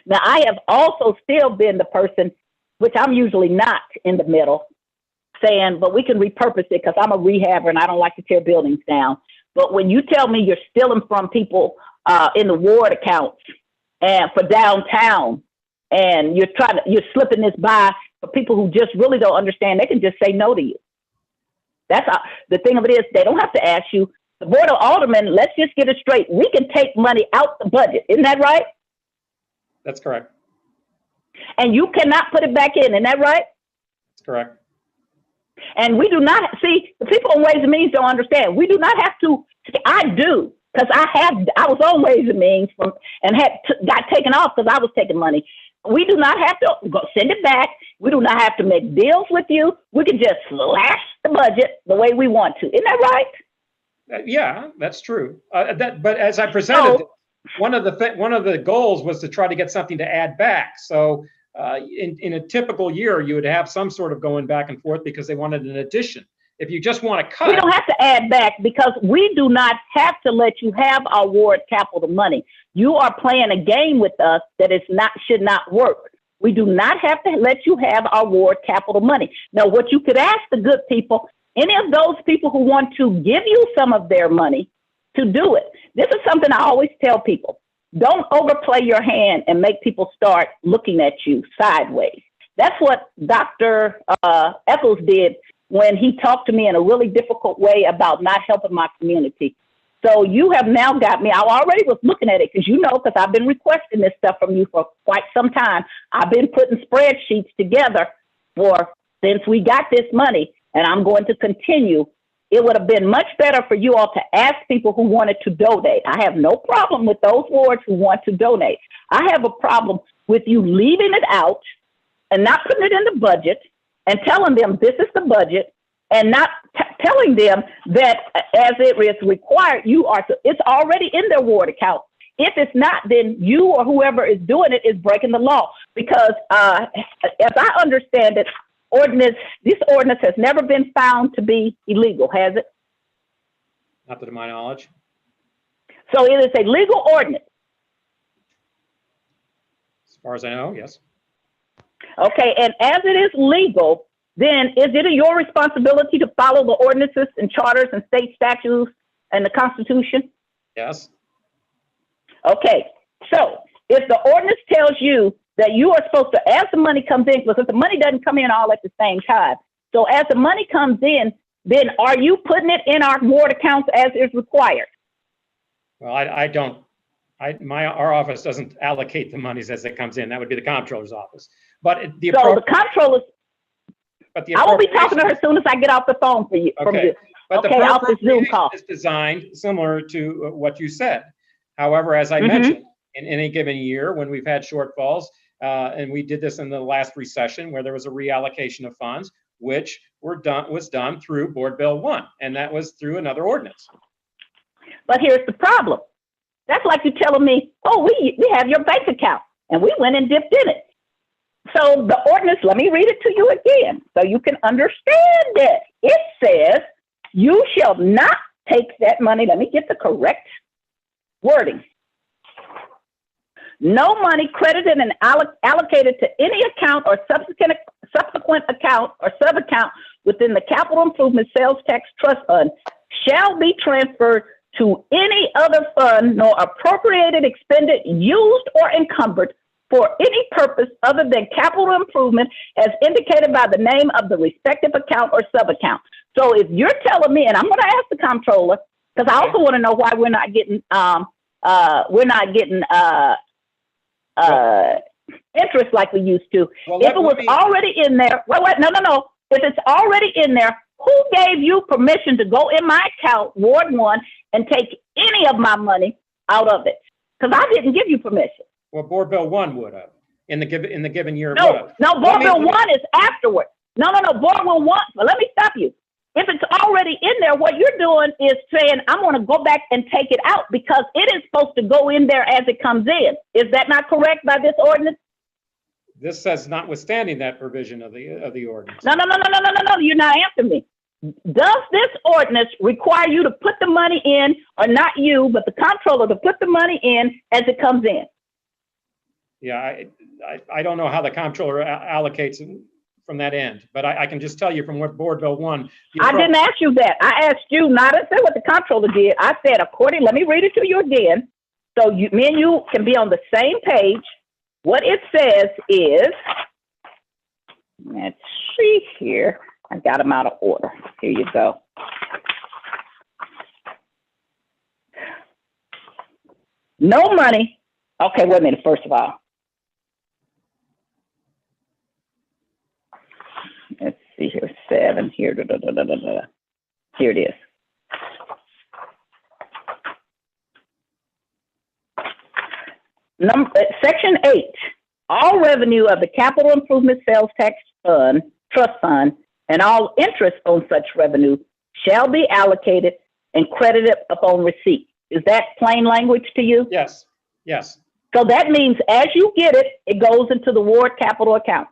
Now I have also still been the person, which I'm usually not in the middle, saying, but we can repurpose it because I'm a rehabber and I don't like to tear buildings down. But when you tell me you're stealing from people in the ward accounts and for downtown, and you're slipping this by for people who just really don't understand, they can just say no to you. That's the thing of it is, they don't have to ask you. The Board of Aldermen, let's just get it straight. We can take money out the budget. Isn't that right? That's correct. And you cannot put it back in. Isn't that right? That's correct. And we do not, see, the people in Ways and Means don't understand. We do not have to, I do, because I was on Ways and Means got taken off because I was taking money. We do not have to send it back. We do not have to make deals with you. We can just slash the budget the way we want to. Isn't that right? Yeah, that's true. But as I presented, one of the goals was to try to get something to add back. So in a typical year, you would have some sort of going back and forth because they wanted an addition. If you just want to cut, we don't have to add back because we do not have to let you have our ward capital money. You are playing a game with us that should not work. We do not have to let you have our ward capital money. Now, what you could ask the good people, any of those people who want to give you some of their money to do it. This is something I always tell people. Don't overplay your hand and make people start looking at you sideways. That's what Dr. Eccles did when he talked to me in a really difficult way about not helping my community. So you have now got me. I already was looking at it because because I've been requesting this stuff from you for quite some time. I've been putting spreadsheets together since we got this money, and I'm going to continue. It would have been much better for you all to ask people who wanted to donate. I have no problem with those wards who want to donate. I have a problem with you leaving it out and not putting it in the budget and telling them this is the budget and not telling them that as it is required, it's already in their ward account. If it's not, then you or whoever is doing it is breaking the law. Because as I understand it, this ordinance has never been found to be illegal, has it? Not to my knowledge. So it is a legal ordinance. As far as I know, yes. Okay, and as it is legal, then is it your responsibility to follow the ordinances and charters and state statutes and the Constitution? Yes. Okay, so if the ordinance tells you that you are supposed to, as the money comes in, because the money doesn't come in all at the same time. So as the money comes in, then are you putting it in our ward accounts as is required? Well, I don't. Our office doesn't allocate the monies as it comes in. That would be the comptroller's office. But the comptroller's. I will be talking to her as soon as I get off the phone for you. Okay. But okay, off the Zoom call. Is designed similar to what you said. However, as I mentioned, in any given year when we've had shortfalls, and we did this in the last recession where there was a reallocation of funds, which was done through Board Bill 1, and that was through another ordinance. But here's the problem. That's like you telling me, oh, we have your bank account, and we went and dipped in it. So the ordinance, let me read it to you again so you can understand it. It says, you shall not take that money. Let me get the correct wording. No money credited and allocated to any account or subsequent account or sub-account within the Capital Improvement Sales Tax Trust Fund shall be transferred to any other fund nor appropriated, expended, used, or encumbered for any purpose other than capital improvement as indicated by the name of the respective account or sub-account. So if you're telling me, and I'm going to ask the comptroller, because I also want to know why we're not getting interest like we used to. Well, if it was already in there, no. If it's already in there, who gave you permission to go in my account, Ward 1, and take any of my money out of it? Because I didn't give you permission. Well, Board Bill 1 would have in the given year. No, Board Bill 1 is afterward. No. Board Bill 1. Well, let me stop you. If it's already in there, what you're doing is saying, I'm going to go back and take it out because it is supposed to go in there as it comes in. Is that not correct by this ordinance? This says notwithstanding that provision of the ordinance. No. You're not answering me. Does this ordinance require you to put the money in, or not you, but the comptroller to put the money in as it comes in? Yeah, I don't know how the comptroller allocates from that end, but I can just tell you from what Board Bill 1. I didn't ask you that. I asked you not to say what the comptroller did. I said, let me read it to you again, so me and you can be on the same page. What it says is, let's see here. I got them out of order. Here you go. No money. Okay, wait a minute, first of all. Let's see here, 7 here. Here it is. Section 8, all revenue of the Capital Improvement Sales Tax Fund, Trust Fund, and all interest on such revenue shall be allocated and credited upon receipt. Is that plain language to you? Yes. So that means as you get it, it goes into the ward capital account.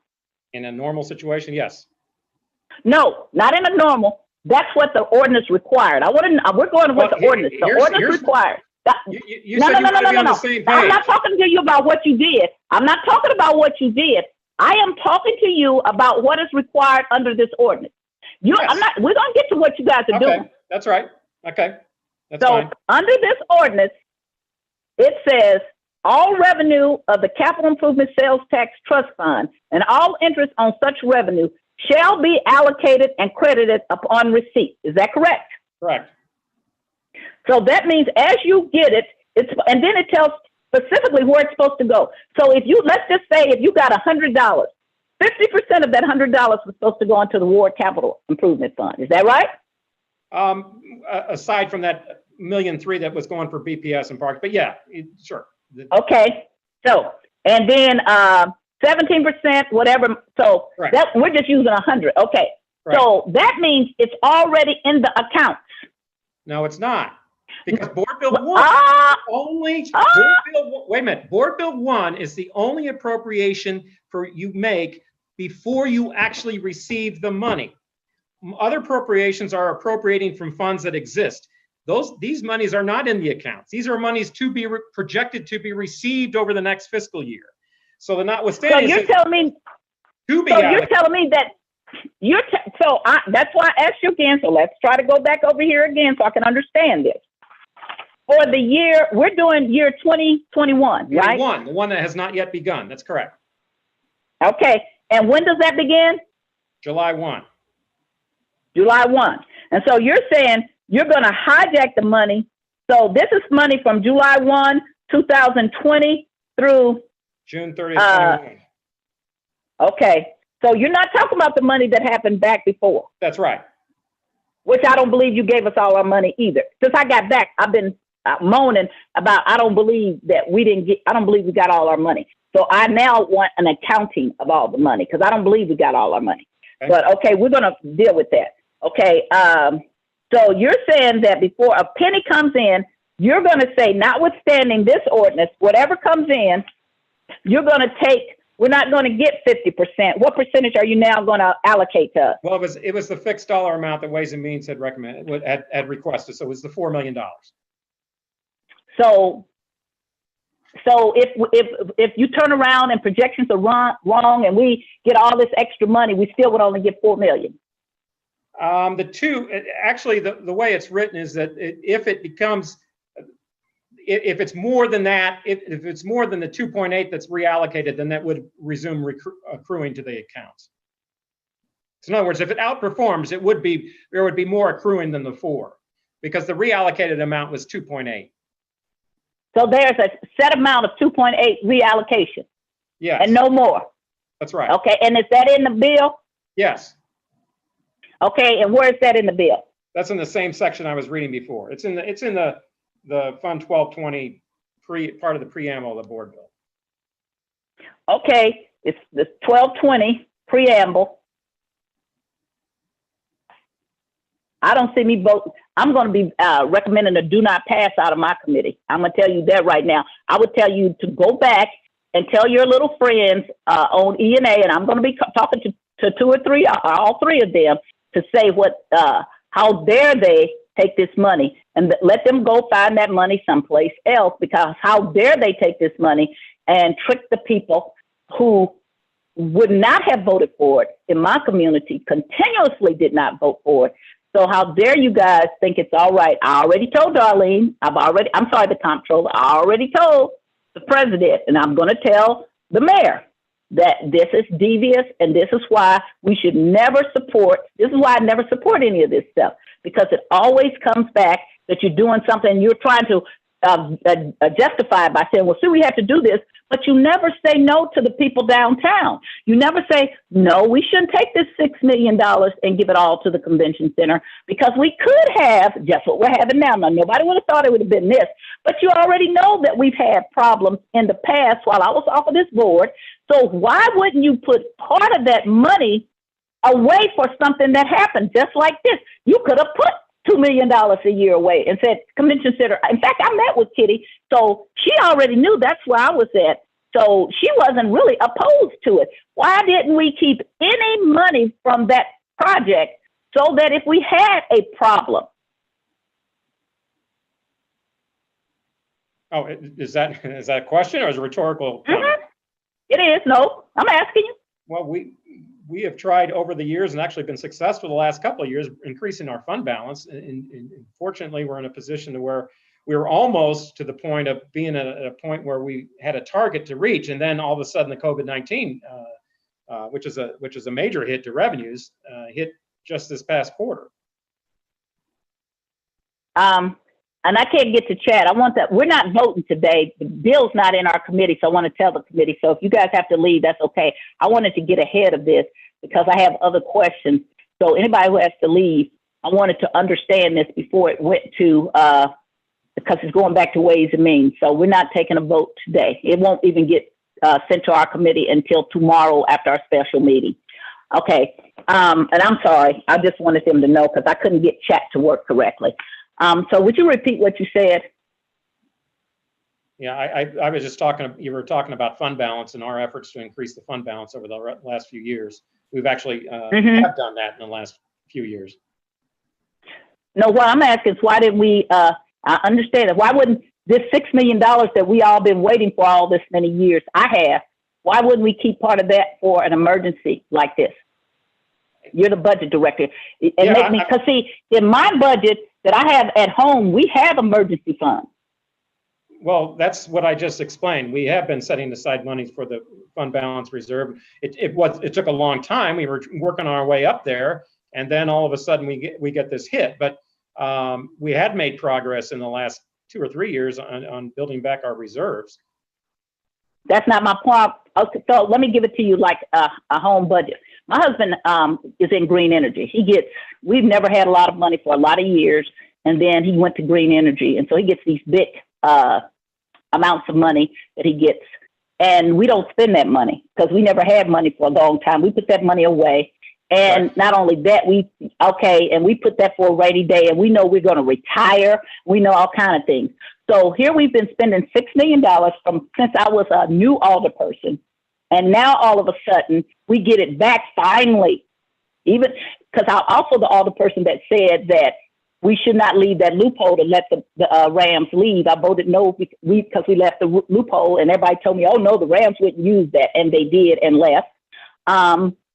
In a normal situation, yes. No, not in a normal. That's what the ordinance required. We're going with the ordinance. The ordinance required. You said you want to be on the same page. I'm not talking to you about what you did. I'm not talking about what you did. I am talking to you about what is required under this ordinance. Yes. We're going to get to what you guys are doing. That's right. Okay. That's so fine. Under this ordinance, it says all revenue of the Capital Improvement Sales Tax Trust Fund and all interest on such revenue shall be allocated and credited upon receipt. Is that correct? Correct. So that means as you get it, and then it tells specifically where it's supposed to go. So if you, let's just say if you got $100, 50% of that $100 was supposed to go into the Ward Capital Improvement Fund. Is that right? Aside from that $1.3 million that was going for BPS and parks, but yeah, sure. Okay. So, and then 17%, whatever. So right. that we're just using 100. Okay. Right. So that means it's already in the accounts. No, it's not. Because Board Bill 1 wait a minute. Board Bill 1 is the only appropriation for you make before you actually receive the money. Other appropriations are appropriating from funds that exist. These monies are not in the accounts. These are monies to be projected to be received over the next fiscal year. So the notwithstanding. So you're telling me. To be so you're telling me that that's why I asked you again. So let's try to go back over here again so I can understand this. For the year, we're doing year 2021, right? The one that has not yet begun. That's correct. Okay. And when does that begin? July 1. July 1. And so you're saying you're going to hijack the money. So this is money from July 1, 2020 through June 30th, 21. Okay. So you're not talking about the money that happened back before. That's right. Which I don't believe you gave us all our money either. Since I got back, I've been moaning about, I don't believe we got all our money. So I now want an accounting of all the money because I don't believe we got all our money. Okay. But okay, we're going to deal with that. Okay. So you're saying that before a penny comes in, you're going to say, notwithstanding this ordinance, whatever comes in, you're going to take, we're not going to get 50%. What percentage are you now going to allocate to us? Well, it was the fixed dollar amount that Ways and Means had recommended, had requested. So it was the $4 million. So if you turn around and projections are wrong and we get all this extra money, we still would only get $4 million. The way it's written is that if it's more than that, if it's more than the 2.8 that's reallocated, then that would resume accruing to the accounts. So in other words, if it outperforms, there would be more accruing than the 4 because the reallocated amount was 2.8. So there's a set amount of 2.8 reallocation. Yes. And no more. That's right. Okay. And is that in the bill? Yes. Okay. And where is that in the bill? That's in the same section I was reading before. It's in the Fund 1220 part of the preamble of the board bill. Okay. It's the 1220 preamble. I don't see me vote. I'm going to be recommending a do not pass out of my committee. I'm going to tell you that right now. I would tell you to go back and tell your little friends on E&A, and I'm going to be talking to 2 or 3, all 3 of them, to say how dare they take this money, and let them go find that money someplace else, because how dare they take this money and trick the people who would not have voted for it in my community, continuously did not vote for it. So how dare you guys think it's all right? I already told Darlene, the comptroller, I already told the president, and I'm going to tell the mayor that this is devious, and this is why we should never support, this is why I never support any of this stuff, because it always comes back that you're doing something, you're trying to justify it by saying, well, see, we have to do this, but you never say no to the people downtown. You never say, no, we shouldn't take this $6 million and give it all to the convention center, because we could have just what we're having now. Now, nobody would have thought it would have been this, but you already know that we've had problems in the past while I was off of this board. So why wouldn't you put part of that money away for something that happened just like this? You could have put $2 million a year away and said, convention center. In fact, I met with Kitty, so she already knew that's where I was at. So she wasn't really opposed to it. Why didn't we keep any money from that project so that if we had a problem? Oh, is that a question or is it rhetorical? Mm-hmm. It is. No, I'm asking you. Well, we have tried over the years and actually been successful the last couple of years increasing our fund balance. And fortunately, we're in a position to where we were almost to the point of being at a point where we had a target to reach. And then all of a sudden the COVID-19, which is a major hit to revenues, hit just this past quarter. and I can't get to chat. I want that. We're not voting today. The bill's not in our committee, so I want to tell the committee. So if you guys have to leave, that's okay. I wanted to get ahead of this because I have other questions. So anybody who has to leave, I wanted to understand this before it went to, because it's going back to Ways and Means. So we're not taking a vote today. It won't even get sent to our committee until tomorrow after our special meeting. Okay. And I'm sorry. I just wanted them to know because I couldn't get chat to work correctly. So would you repeat what you said? Yeah, I was just talking, you were talking about fund balance and our efforts to increase the fund balance over the last few years. We've actually have done that in the last few years. No, what I'm asking is why didn't we, I understand it. Why wouldn't this $6 million that we all been waiting for all this many years, why wouldn't we keep part of that for an emergency like this? You're the budget director. Because see, in my budget that I have at home, we have emergency funds. Well, that's what I just explained. We have been setting aside money for the fund balance reserve. It took a long time. We were working our way up there, and then all of a sudden we get this hit. But we had made progress in the last 2 or 3 years on building back our reserves. That's not my point. Okay, so let me give it to you like a home budget. My husband is in green energy. We've never had a lot of money for a lot of years, and then he went to green energy, and so he gets these big amounts of money that he gets, and we don't spend that money because we never had money for a long time. We put that money away, and not only that, we put that for a rainy day, and we know we're going to retire. We know all kind of things. So here we've been spending $6 million since I was a new alderperson, and now all of a sudden we get it back finally. Even because I'm also the alderperson that said that we should not leave that loophole to let the Rams leave. I voted no because we left the loophole, and everybody told me, oh no, the Rams wouldn't use that, and they did and left.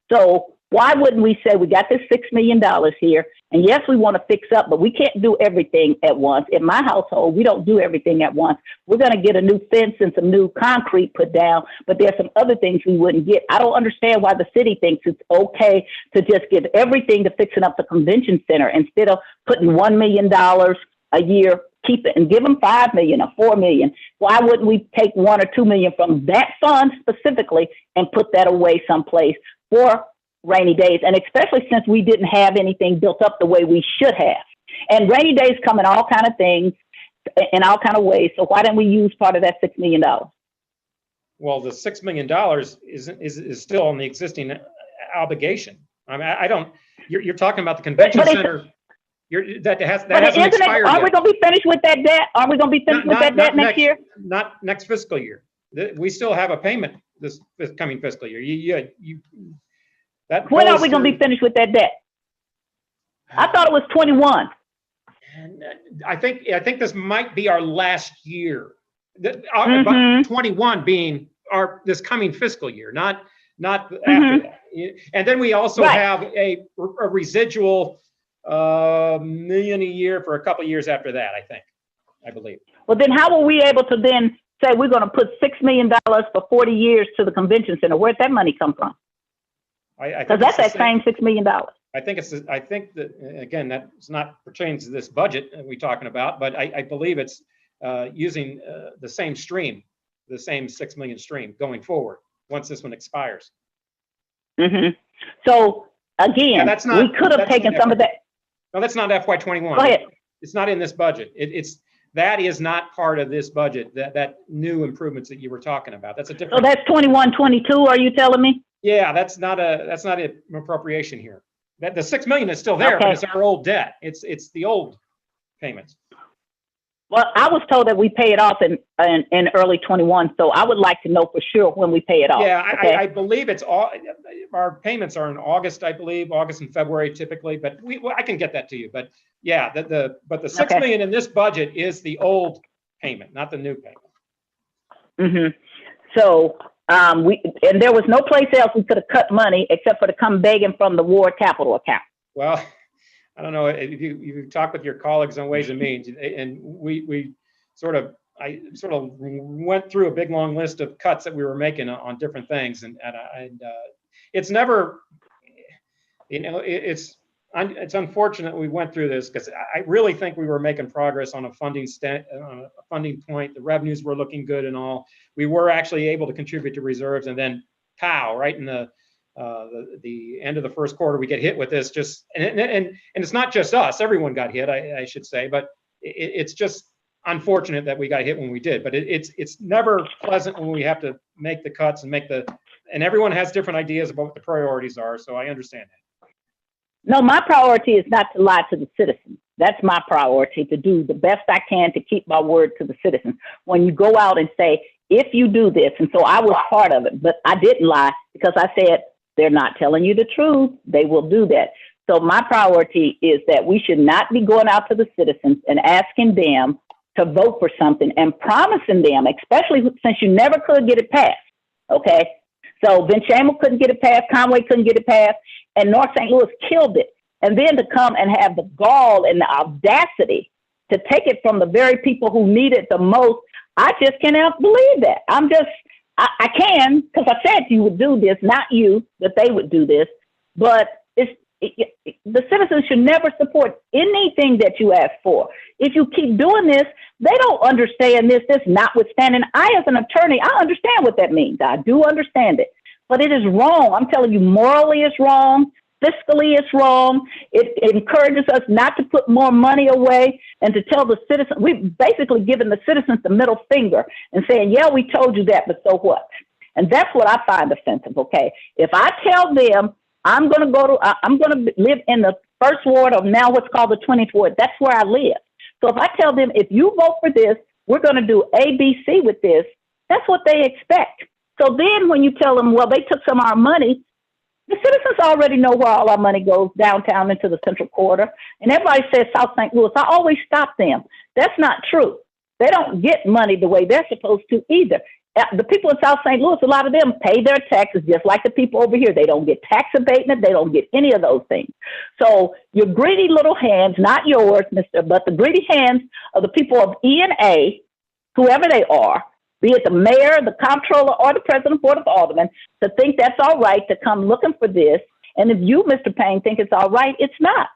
So why wouldn't we say we got this $6 million here, and yes, we want to fix up, but we can't do everything at once. In my household, we don't do everything at once. We're going to get a new fence and some new concrete put down, but there's some other things we wouldn't get. I don't understand why the city thinks it's okay to just give everything to fixing up the convention center instead of putting $1 million a year, keep it and give them $5 million or $4 million. Why wouldn't we take $1 or $2 million from that fund specifically and put that away someplace for rainy days, and especially since we didn't have anything built up the way we should have. And rainy days come in all kind of things, in all kind of ways. So why didn't we use part of that $6 million? Well, the $6 million is still on the existing obligation. I mean, I don't. You're talking about the convention center. That hasn't expired. Are we going to be finished with that debt? Are we going to be finished with that debt next year? Not next fiscal year. We still have a payment this coming fiscal year. When are we going to be finished with that debt? I thought it was 21. I think this might be our last year. 21 being this coming fiscal year, not after that. And then we also have a residual million a year for a couple of years after that. I believe. Well, then how were we able to then say we're going to put $6 million for 40 years to the convention center? Where'd that money come from? Because that's that same $6 million. I think that, again, that's not pertains to this budget we're talking about, but I believe it's using the same stream, the same 6 million stream going forward once this one expires. So again, we could have taken some of that. No, that's not FY21. Go ahead. It's not in this budget. That is not part of this budget. That new improvements that you were talking about. That's a different. So that's 21, 22. Are you telling me? Yeah, that's not an appropriation here. That the $6 million is still there, but it's our old debt. It's the old payments. Well, I was told that we pay it off in early 21, so I would like to know for sure when we pay it off. Yeah, I believe it's all. Our payments are in August, I believe, August and February typically. But I can get that to you. But yeah, but the $6 million in this budget is the old payment, not the new payment. So. And there was no place else we could have cut money except for to come begging from the ward capital account. Well, I don't know if you talk with your colleagues on Ways and Means, and I sort of went through a big long list of cuts that we were making on different things, and it's never, it's it's unfortunate we went through this because I really think we were making progress on a funding point. The revenues were looking good and all. We were actually able to contribute to reserves, and then pow, right in the end of the first quarter, we get hit with this. And it's not just us. Everyone got hit, I should say, but it's just unfortunate that we got hit when we did. But it's never pleasant when we have to make the cuts and everyone has different ideas about what the priorities are. So I understand that. No, my priority is not to lie to the citizens. That's my priority, to do the best I can to keep my word to the citizens. When you go out and say, if you do this, and so I was part of it, but I didn't lie because I said, they're not telling you the truth, they will do that. So my priority is that we should not be going out to the citizens and asking them to vote for something and promising them, especially since you never could get it passed, okay? So Ben Shamel couldn't get it passed, Conway couldn't get it passed, and North St. Louis killed it. And then to come and have the gall and the audacity to take it from the very people who need it the most, I just cannot believe that. I can, because I said you would do this, not you, that they would do this, but the citizens should never support anything that you ask for. If you keep doing this, they don't understand this notwithstanding. I, as an attorney, I understand what that means. I do understand it, but it is wrong. I'm telling you, morally it's wrong. Fiscally it's wrong. It encourages us not to put more money away and to tell the citizens. We've basically given the citizens the middle finger and saying, yeah, we told you that, but so what? And that's what I find offensive, okay? If I tell them I'm going to live in the first ward of now what's called the 20th ward, that's where I live. So if I tell them, if you vote for this, we're going to do A, B, C with this, that's what they expect. So then when you tell them, well, they took some of our money, the citizens already know where all our money goes, downtown into the central quarter. And everybody says South St. Louis. I always stop them. That's not true. They don't get money the way they're supposed to either. The people in South St. Louis, a lot of them pay their taxes just like the people over here. They don't get tax abatement. They don't get any of those things. So your greedy little hands, not yours, mister, but the greedy hands of the people of E&A, whoever they are, be it the mayor, the comptroller, or the president of the Board of Aldermen, to think that's all right to come looking for this. And if you, Mr. Payne, think it's all right, it's not.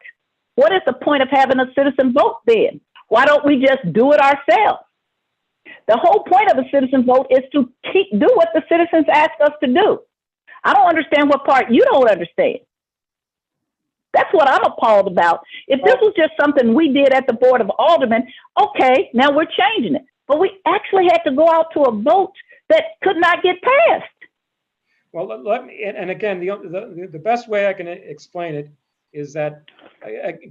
What is the point of having a citizen vote then? Why don't we just do it ourselves? The whole point of a citizen vote is to do what the citizens ask us to do. I don't understand what part you don't understand. That's what I'm appalled about. If this was just something we did at the Board of Aldermen, okay, now we're changing it. But we actually had to go out to a vote that could not get passed. Well, let me, and again, the best way I can explain it is that,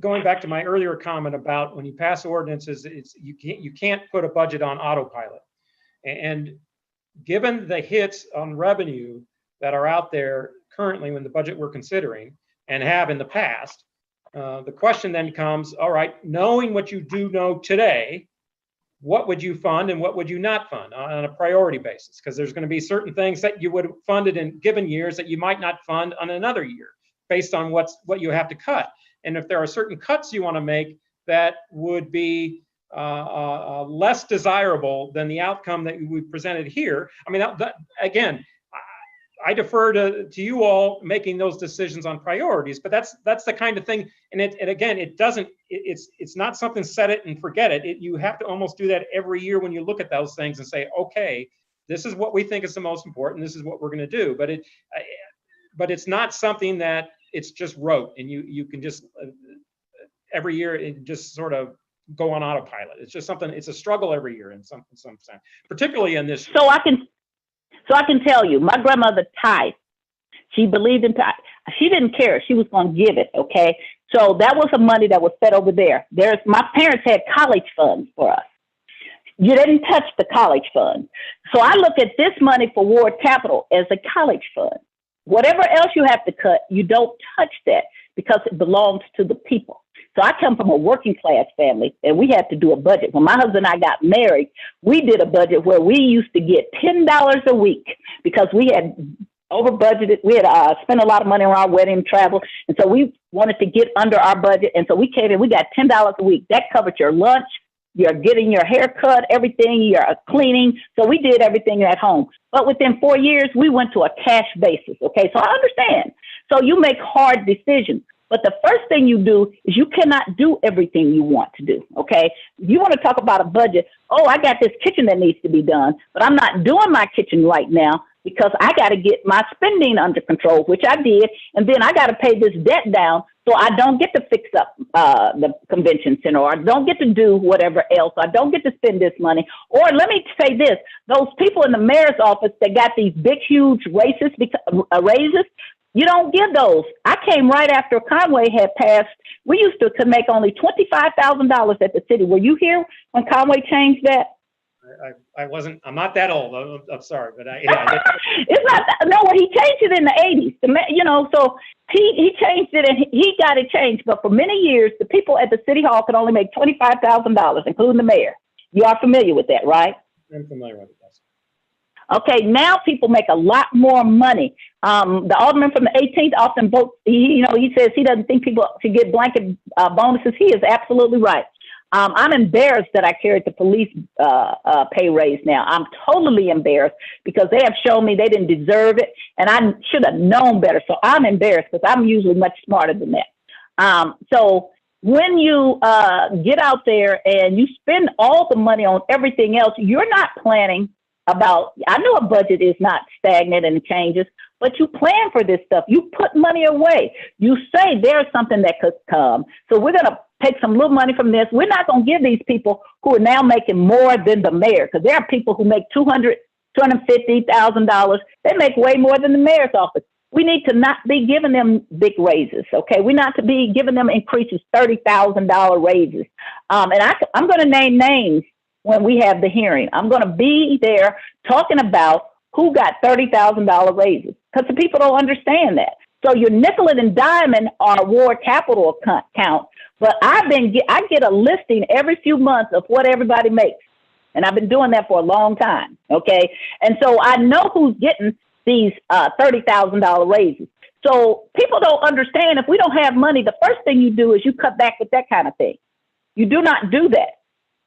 going back to my earlier comment about when you pass ordinances, you can't put a budget on autopilot. And given the hits on revenue that are out there currently in the budget we're considering and have in the past, the question then comes, all right, knowing what you do know today, what would you fund and what would you not fund on a priority basis? Because there's going to be certain things that you would have funded in given years that you might not fund on another year based on what you have to cut. And if there are certain cuts you want to make that would be less desirable than the outcome that we presented here, I mean, again, I defer to you all making those decisions on priorities, but that's the kind of thing. And again, it's not something set it and forget it. You have to almost do that every year when you look at those things and say, okay, this is what we think is the most important. This is what we're going to do. But it's not something that it's just rote and you can just every year it just sort of go on autopilot. It's just something. It's a struggle every year in some sense, particularly in this. So I can tell you, my grandmother tithed. She believed in tithe. She didn't care. She was going to give it, okay? So that was the money that was set over there. My parents had college funds for us. You didn't touch the college fund. So I look at this money for ward capital as a college fund. Whatever else you have to cut, you don't touch that because it belongs to the people. So I come from a working class family, and we had to do a budget. When my husband and I got married, we did a budget where we used to get $10 a week because we had over budgeted. We had spent a lot of money on our wedding travel, and so we wanted to get under our budget. And so we came in, we got $10 a week. That covered your lunch, you're getting your hair cut, everything, you're cleaning. So we did everything at home. But within 4 years, we went to a cash basis, okay? So I understand. So you make hard decisions. But the first thing you do is you cannot do everything you want to do, okay? You want to talk about a budget. Oh, I got this kitchen that needs to be done, but I'm not doing my kitchen right now because I got to get my spending under control, which I did, and then I got to pay this debt down so I don't get to fix up the convention center, or I don't get to do whatever else. I don't get to spend this money. Or let me say this, those people in the mayor's office that got these big, huge raises, you don't give those. I came right after Conway had passed. We used to make only $25,000 at the city. Were you here when Conway changed that? I wasn't, I'm not that old. I'm sorry, but It's not, no, well, he changed it in the 80s, so he changed it and he got it changed. But for many years, the people at the city hall could only make $25,000, including the mayor. You are familiar with that, right? I'm familiar with it. Okay, now people make a lot more money. The alderman from the 18th often votes, he says he doesn't think people should get blanket bonuses. He is absolutely right. I'm embarrassed that I carried the police pay raise now. I'm totally embarrassed because they have shown me they didn't deserve it, and I should have known better. So I'm embarrassed because I'm usually much smarter than that. So when you get out there and you spend all the money on everything else, you're not planning about, I know a budget is not stagnant and it changes, but you plan for this stuff. You put money away. You say there's something that could come. So we're going to take some little money from this. We're not going to give these people who are now making more than the mayor, because there are people who make $250,000. They make way more than the mayor's office. We need to not be giving them big raises, okay? We're not to be giving them increases, $30,000 raises. And I'm going to name names when we have the hearing. I'm going to be there talking about who got $30,000 raises, because the people don't understand that. So your nickel and diamond are ward capital account, but I get a listing every few months of what everybody makes. And I've been doing that for a long time, okay? And so I know who's getting these $30,000 raises. So people don't understand, if we don't have money, the first thing you do is you cut back with that kind of thing. You do not do that.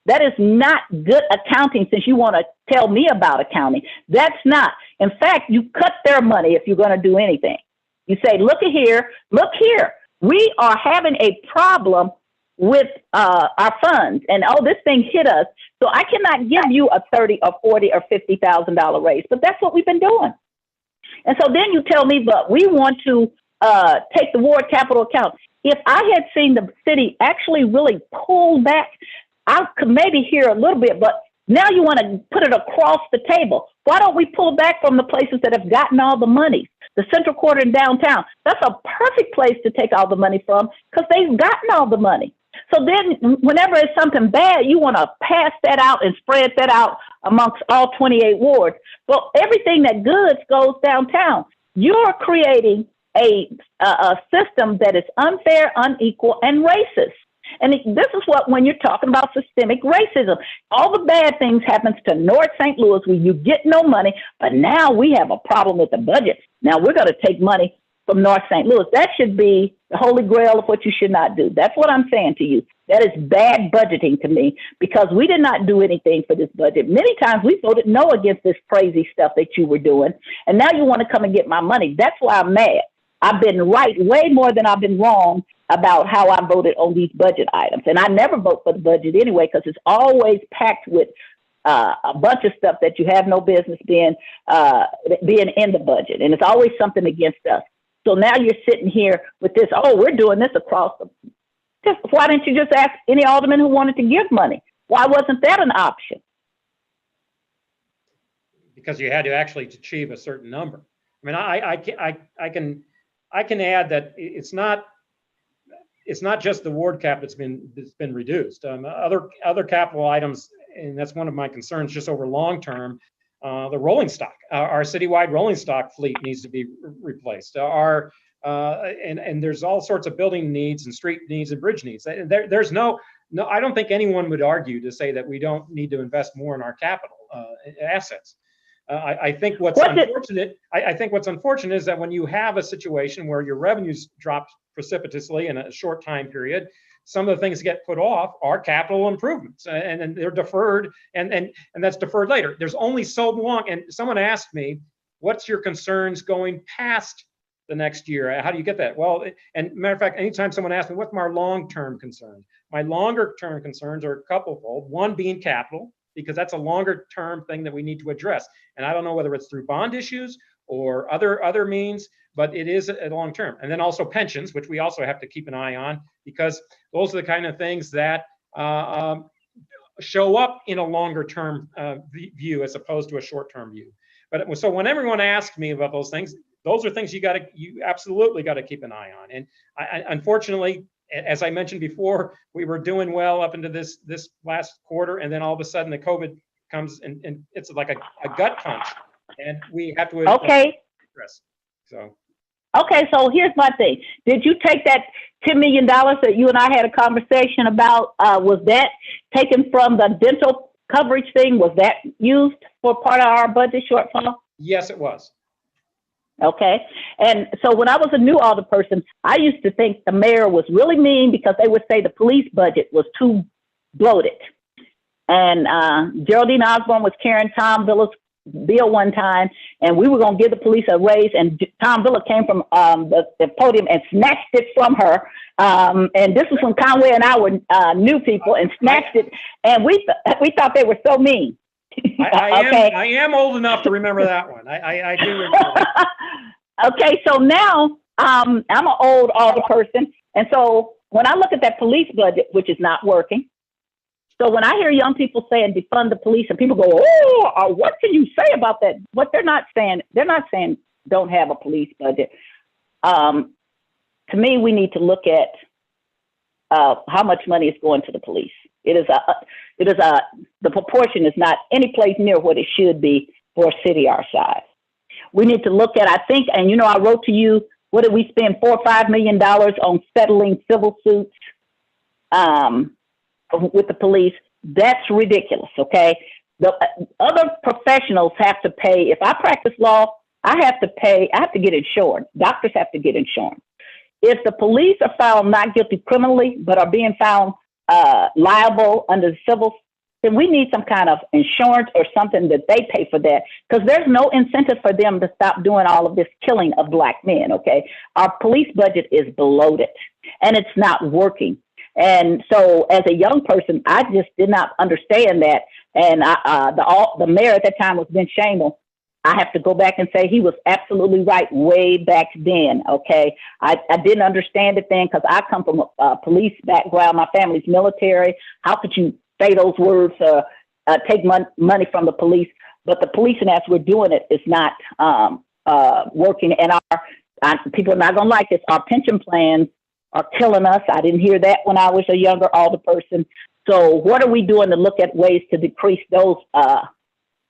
That is not good accounting, since you want to tell me about accounting. That's not. In fact, you cut their money if you're going to do anything. You say, look here, we are having a problem with our funds, and this thing hit us, so I cannot give you a $30 or $40 or $50,000 raise. But that's what we've been doing. And so then you tell me, but we want to take the ward capital account. If I had seen the city actually really pull back, I could maybe hear a little bit, but now you want to put it across the table. Why don't we pull back from the places that have gotten all the money? The Central Quarter in downtown, that's a perfect place to take all the money from, because they've gotten all the money. So then whenever it's something bad, you want to pass that out and spread that out amongst all 28 wards. Well, everything that goods goes downtown. You're creating a system that is unfair, unequal, and racist. And this is when you're talking about systemic racism. All the bad things happens to North St. Louis where you get no money, but now we have a problem with the budget. Now we're going to take money from North St. Louis. That should be the holy grail of what you should not do. That's what I'm saying to you. That is bad budgeting to me, because we did not do anything for this budget. Many times we voted no against this crazy stuff that you were doing, and now you want to come and get my money. That's why I'm mad. I've been right way more than I've been wrong about how I voted on these budget items. And I never vote for the budget anyway, because it's always packed with a bunch of stuff that you have no business being in the budget. And it's always something against us. So now you're sitting here with this, we're doing this across why didn't you just ask any alderman who wanted to give money? Why wasn't that an option? Because you had to actually achieve a certain number. I mean, I can add that it's not just the ward cap that's been reduced. Other capital items, and that's one of my concerns just over long term. The rolling stock, our citywide rolling stock fleet needs to be replaced. And there's all sorts of building needs and street needs and bridge needs. There's no, I don't think anyone would argue to say that we don't need to invest more in our capital assets. I think what's unfortunate is that when you have a situation where your revenues drop precipitously in a short time period, some of the things that get put off are capital improvements, and they're deferred, and that's deferred later. There's only so long. And someone asked me, what's your concerns going past the next year. How do you get that? Well, and matter of fact, anytime someone asks me, what's my long-term concerns? My longer-term concerns are a couple-fold. One being capital, because that's a longer-term thing that we need to address. And I don't know whether it's through bond issues or other means, but it is a long-term. And then also pensions, which we also have to keep an eye on, because those are the kind of things that show up in a longer-term view as opposed to a short-term view. But so when everyone asks me about those are things you absolutely got to keep an eye on. And I unfortunately, as I mentioned before, we were doing well up into this last quarter, and then all of a sudden the COVID comes and it's like a gut punch, and we have to address. Okay, so here's my thing. Did you take that $10 million that you and I had a conversation about? Was that taken from the dental coverage thing? Was that used for part of our budget shortfall? Yes, it was. Okay. And so when I was a new alderperson, I used to think the mayor was really mean because they would say the police budget was too bloated. And Geraldine Osborne was carrying Tom Villa's bill one time, and we were going to give the police a raise, and Tom Villa came from the podium and snatched it from her. And this was when Conway and I were new people, and snatched it, and we thought they were so mean. I am old enough to remember that one. I do remember that. Okay, so now I'm an old alderperson, and so when I look at that police budget, which is not working, so when I hear young people saying defund the police, and people go, oh, what can you say about that? What they're not saying don't have a police budget. To me, we need to look at how much money is going to the police. The proportion is not any place near what it should be for a city our size. We need to look at, I think, and I wrote to you, what did we spend $4 or $5 million on settling civil suits with the police? That's ridiculous, okay? The other professionals have to pay. If I practice law, I have to get insured. Doctors have to get insurance. If the police are found not guilty criminally, but are being found liable under the civil, then we need some kind of insurance or something that they pay for that, because there's no incentive for them to stop doing all of this killing of Black men, okay? Our police budget is bloated, and it's not working. And so as a young person, I just did not understand that. And the mayor at that time was Ben Shamel. I have to go back and say he was absolutely right way back then, okay? I didn't understand it then because I come from a police background. My family's military. How could you say those words, take money from the police? But the policing as we're doing it is not working. And people are not going to like this. Our pension plans are killing us. I didn't hear that when I was a younger alderperson. So what are we doing to look at ways to decrease those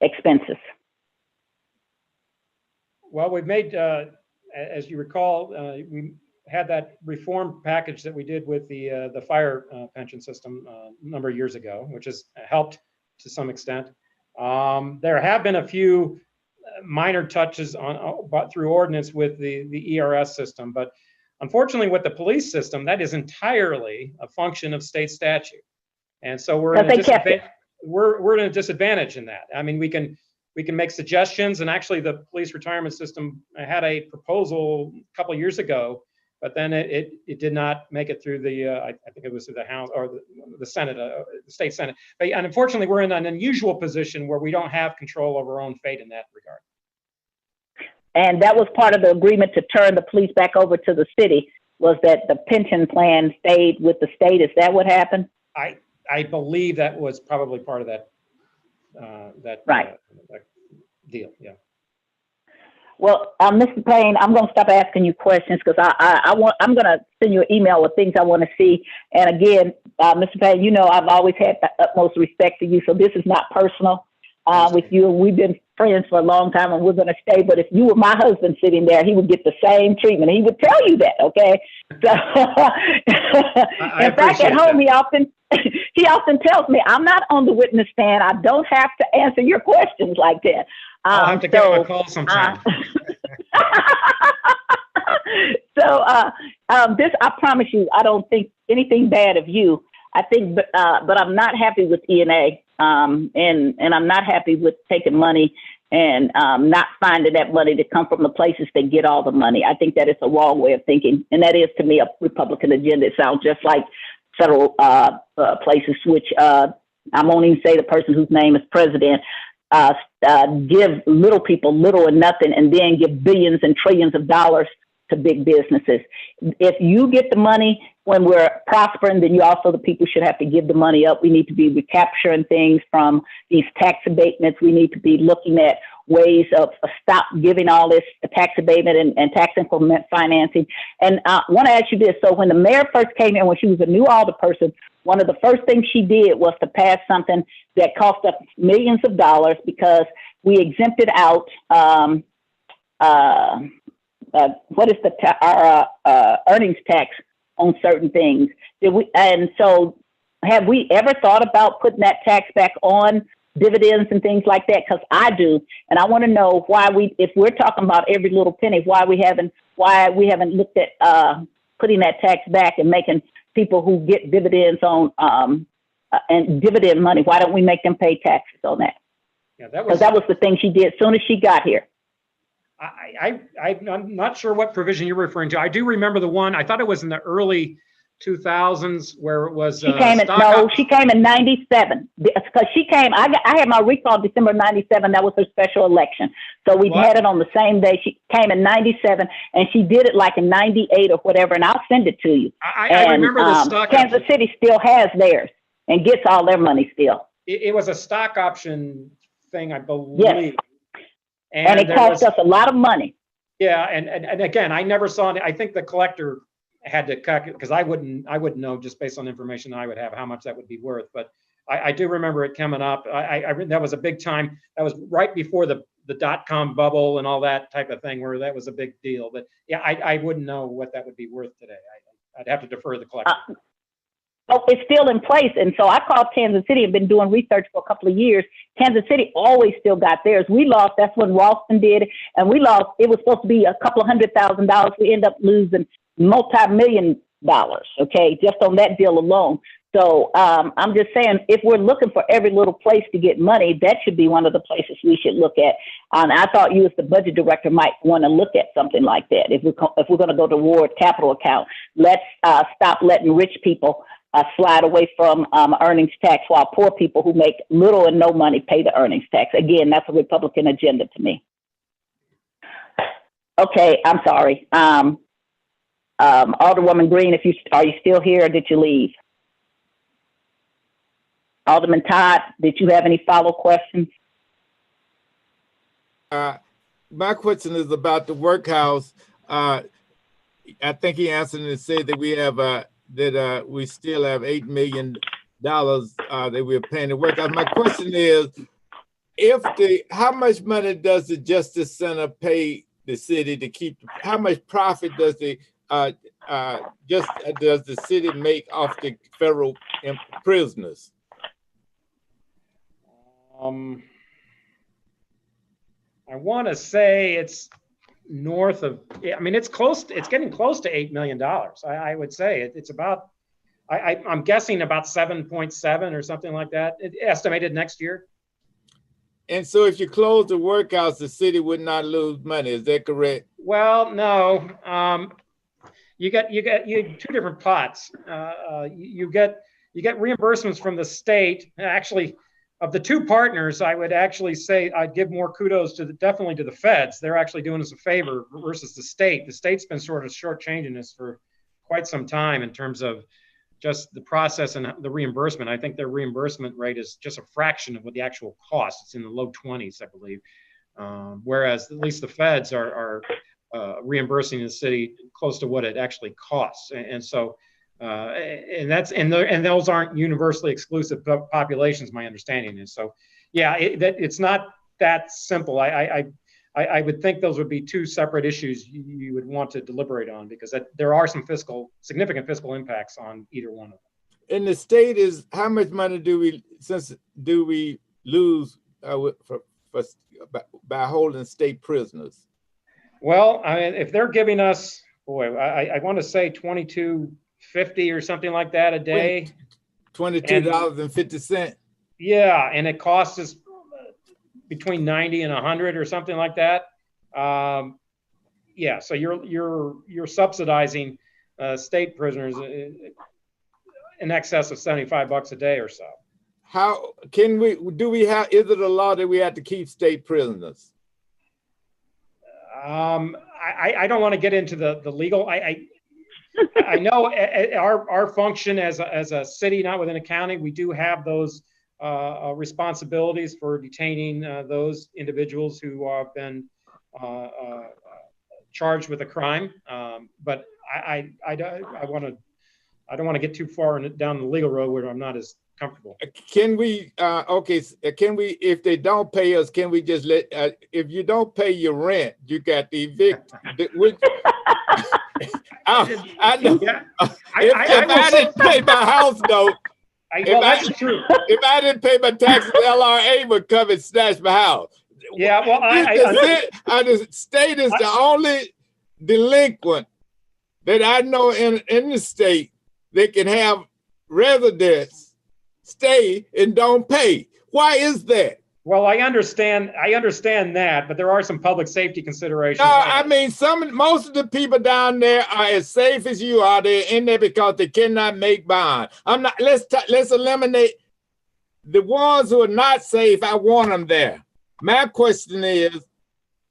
expenses? Well, we've made, as you recall, we had that reform package that we did with the fire pension system a number of years ago, which has helped to some extent. There have been a few minor touches through ordinance with the ERS system, but unfortunately with the police system, that is entirely a function of state statute. And so we're in a disadvantage in that. I mean, we can make suggestions, and actually the police retirement system had a proposal a couple of years ago, but then it did not make it through I think it was through the House or the Senate, the state Senate. And unfortunately, we're in an unusual position where we don't have control over our own fate in that regard. And that was part of the agreement to turn the police back over to the city, was that the pension plan stayed with the state. Is that what happened? I believe that was probably part of that right. That deal. Yeah. Well, Mr. Payne, I'm going to stop asking you questions because I'm going to send you an email with things I want to see. And again, Mr. Payne, I've always had the utmost respect for you, so this is not personal with you. We've been friends for a long time, and we're going to stay. But if you were my husband sitting there, he would get the same treatment. He would tell you that, okay? So, in fact, at home, he often tells me, I'm not on the witness stand. I don't have to answer your questions like that. I'll have to give him a call sometime. This, I promise you, I don't think anything bad of you. I think, but I'm not happy with ENA, and I'm not happy with taking money and not finding that money to come from the places that get all the money. I think that is a wrong way of thinking, and that is to me a Republican agenda. It sounds just like federal places, which I won't even say the person whose name is president, give little people little or nothing, and then give billions and trillions of dollars to big businesses. If you get the money when we're prospering, then you also, the people should have to give the money up. We need to be recapturing things from these tax abatements. We need to be looking at ways of stop giving all this tax abatement and tax increment financing. And I want to ask you this. So when the mayor first came in, when she was a new alderperson, one of the first things she did was to pass something that cost us millions of dollars because we exempted out what is our earnings tax on certain things. And so have we ever thought about putting that tax back on dividends and things like that? Because I do, and I want to know why if we're talking about every little penny, why we haven't looked at putting that tax back and making people who get dividends on and dividend money, why don't we make them pay taxes on that? Yeah, because that was the thing she did as soon as she got here. I'm not sure what provision you're referring to. I do remember the one, I thought it was in the early 2000s where it was. She came in 97 because she came, I had my recall December 97. That was her special election. So we had it on the same day. She came in 97 and she did it like in 98 or whatever. And I'll send it to you. I remember the stock Kansas City still has theirs and gets all their money still. It was a stock option thing, I believe. Yes. And it cost us a lot of money. Yeah, and again, I never saw it. I think the collector had to cut it because I wouldn't know just based on information I would have how much that would be worth. But I do remember it coming up. That was a big time. That was right before the .com bubble and all that type of thing, where that was a big deal. But yeah, I wouldn't know what that would be worth today. I'd have to defer to the collector. Oh, it's still in place. And so I called Kansas City and been doing research for a couple of years. Kansas City always still got theirs. We lost, that's when Ralston did it. And we lost, it was supposed to be a couple of $100,000. We end up losing multi-million dollars, okay, just on that deal alone. So I'm just saying, if we're looking for every little place to get money, that should be one of the places we should look at. And I thought you as the budget director might want to look at something like that. If we're going to go toward capital account, let's stop letting rich people slide away from earnings tax while poor people who make little and no money pay the earnings tax. Again, that's a Republican agenda to me. Okay, I'm sorry. Alderwoman Green, are you still here or did you leave? Alderman Todd, did you have any follow questions? My question is about the workhouse. I think he answered and said that we have that we still have $8 million that we're paying the workhouse. My question is, how much money does the Justice Center pay the city to keep? How much profit does the city make off the federal prisoners? I want to say it's north of, I mean, it's getting close to $8 million. I would say it's about, I'm guessing about 7.7 or something like that, estimated next year. And so if you close the workhouse, the city would not lose money. Is that correct? Well, no. You have two different pots. You get reimbursements from the state. Actually, of the two partners, I would actually say I'd give more kudos definitely to the feds. They're actually doing us a favor versus the state. The state's been sort of shortchanging us for quite some time in terms of just the process and the reimbursement. I think their reimbursement rate is just a fraction of what the actual cost. It's in the low 20s, I believe. Whereas at least the feds are reimbursing the city close to what it actually costs. And so, and those aren't universally exclusive populations, my understanding is. So, yeah, it's not that simple. I would think those would be two separate issues you would want to deliberate on, because there are some significant fiscal impacts on either one of them. And the state is, how much money do we lose by holding state prisoners? Well, I mean, if they're giving us, I want to say $22.50 or something like that a day. $22.50. Yeah, and it costs us between 90 and 100 or something like that. Yeah, so you're subsidizing state prisoners in excess of $75 a day or so. How can we, is it a law that we have to keep state prisoners? I don't want to get into the legal. I know our function as a city, not within a county, we do have those responsibilities for detaining those individuals who have been charged with a crime. But I don't want to get too far down the legal road where I'm not as comfortable. Can we, can we, if they don't pay us, can we just let, if you don't pay your rent, you got to evict? I know. Yeah. If I didn't pay my house note, that's true. if I didn't pay my taxes, LRA would come and snatch my house. Yeah, well, the state is the only delinquent that I know in the state that can have residents stay and don't pay. Why is that? Well, I understand that, but there are some public safety considerations. No, I mean, most of the people down there are as safe as you are. They're in there because they cannot make bond. Let's eliminate the ones who are not safe. I want them there. My question is,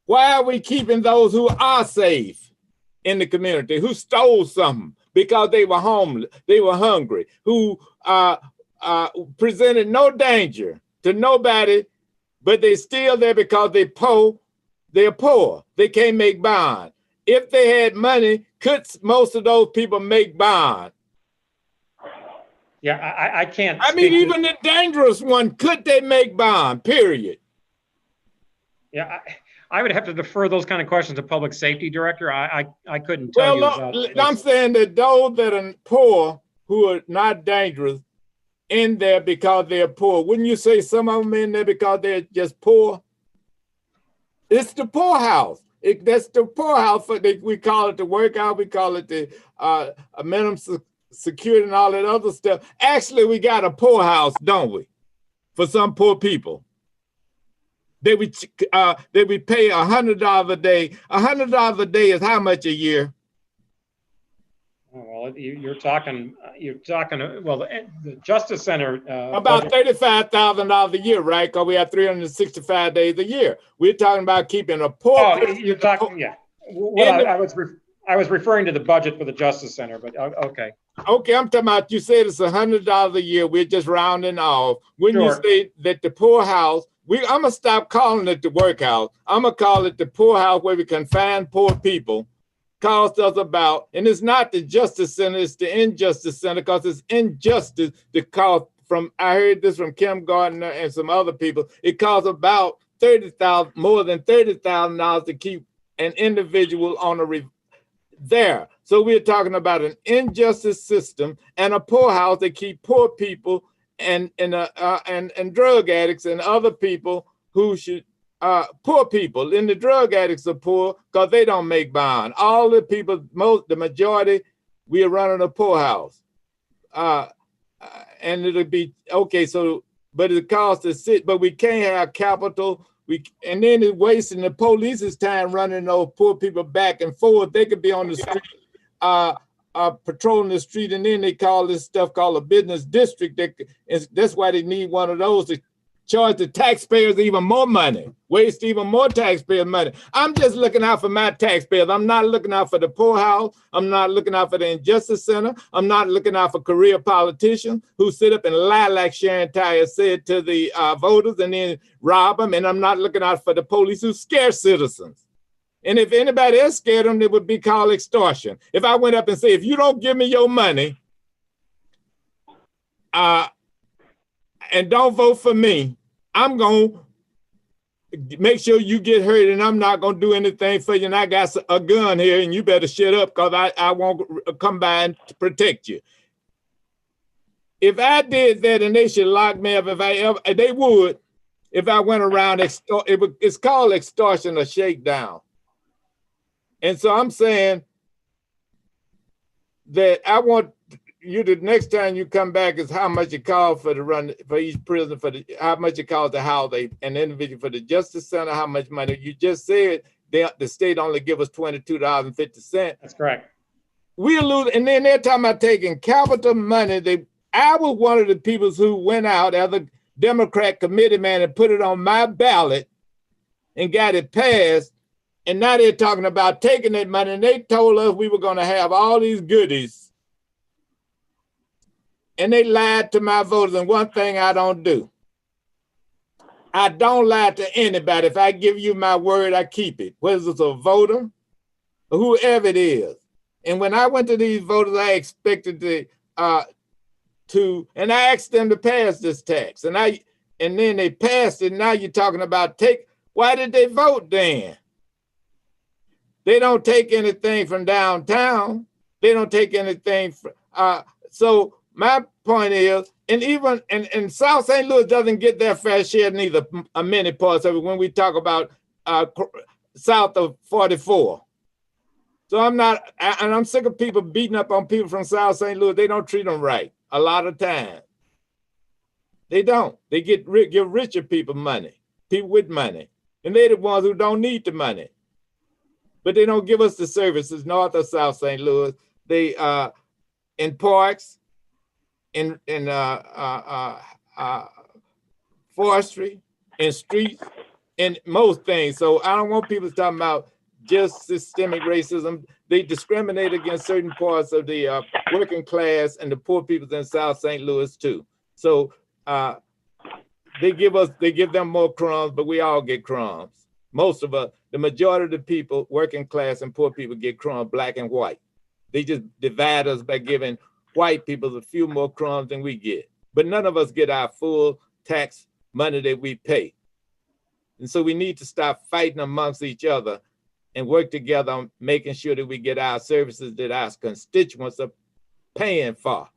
why are we keeping those who are safe in the community, who stole something because they were homeless, they were hungry, who presented no danger to nobody, but they still there because they're poor. They can't make bond. If they had money, could most of those people make bond? Yeah, I can't. I mean, even the dangerous one, could they make bond? Period. Yeah, I would have to defer those kind of questions to public safety director. I couldn't tell you about. I'm saying that those that are poor, who are not dangerous, in there because they're poor. Wouldn't you say some of them in there because they're just poor? It's the poorhouse. That's the poorhouse. We call it the workout. We call it the minimum security and all that other stuff. Actually, we got a poorhouse, don't we? For some poor people. That we pay $100 a day. $100 a day is how much a year? Well, you're talking. Well, the Justice Center about $35,000 a year, right? Because we have 365 days a year. We're talking about keeping a poor. Oh, you're talking. Yeah. Well, I was referring to the budget for the Justice Center, but okay. Okay, I'm talking about. You said it's $100 a year. We're just rounding off. When you say that the poorhouse, I'm gonna stop calling it the workhouse. I'm gonna call it the poorhouse where we confine poor people. Cost us about, and it's not the Justice Center, it's the Injustice Center, because it's injustice that cost from, I heard this from Kim Gardner and some other people, it costs about more than $30,000 to keep an individual on there. So we're talking about an injustice system and a poorhouse that keep poor people and drug addicts and other people who should, poor people, and the drug addicts are poor because they don't make bond. All the people, the majority, we are running a poorhouse. And it'll be, okay, so, but it costs us, but we can't have capital. And then it's wasting the police's time running those poor people back and forth. They could be on the street, patrolling the street, and then they call this stuff called a business district. That's why they need one of those to charge the taxpayers even more money, waste even more taxpayer money. I'm just looking out for my taxpayers. I'm not looking out for the poorhouse. I'm not looking out for the Injustice Center. I'm not looking out for career politicians who sit up and lie like Sharon Tyre said to the voters and then rob them. And I'm not looking out for the police who scare citizens. And if anybody else scared them, it would be called extortion. If I went up and say, if you don't give me your money, and don't vote for me, I'm going to make sure you get hurt, and I'm not going to do anything for you. And I got a gun here, and you better shut up because I won't come by and protect you. If I did that and they should lock me up, they would, if I went around, it's called extortion or shakedown. And so I'm saying that I want, the next time you come back is how much it costs for the run for each prison, how much it costs to house an individual for the Justice Center, how much money. You just said the state only give us $22.50. That's correct. We lose, and then they're talking about taking capital money. I was one of the people who went out as a Democrat committee man and put it on my ballot and got it passed. And now they're talking about taking that money, and they told us we were going to have all these goodies. And they lied to my voters. And one thing I don't do, I don't lie to anybody. If I give you my word, I keep it, whether it's a voter or whoever it is. And when I went to these voters, I expected and I asked them to pass this tax. And then they passed it. Now you're talking about why did they vote then? They don't take anything from downtown. They don't take anything from, so my point is, and even and South St. Louis doesn't get their fair share neither, many parts of it when we talk about south of 44. So I'm sick of people beating up on people from South St. Louis. They don't treat them right a lot of times. They don't. They give richer people money, people with money. And they're the ones who don't need the money. But they don't give us the services north or South St. Louis. They in parks, in forestry, in streets, in most things. So I don't want people talking about just systemic racism. They discriminate against certain parts of the working class and the poor people in South St. Louis too. So they give them more crumbs, but we all get crumbs. Most of us, the majority of the people, working class and poor people, get crumbs, black and white. They just divide us by giving white people a few more crumbs than we get. But none of us get our full tax money that we pay. And so we need to stop fighting amongst each other and work together on making sure that we get our services that our constituents are paying for.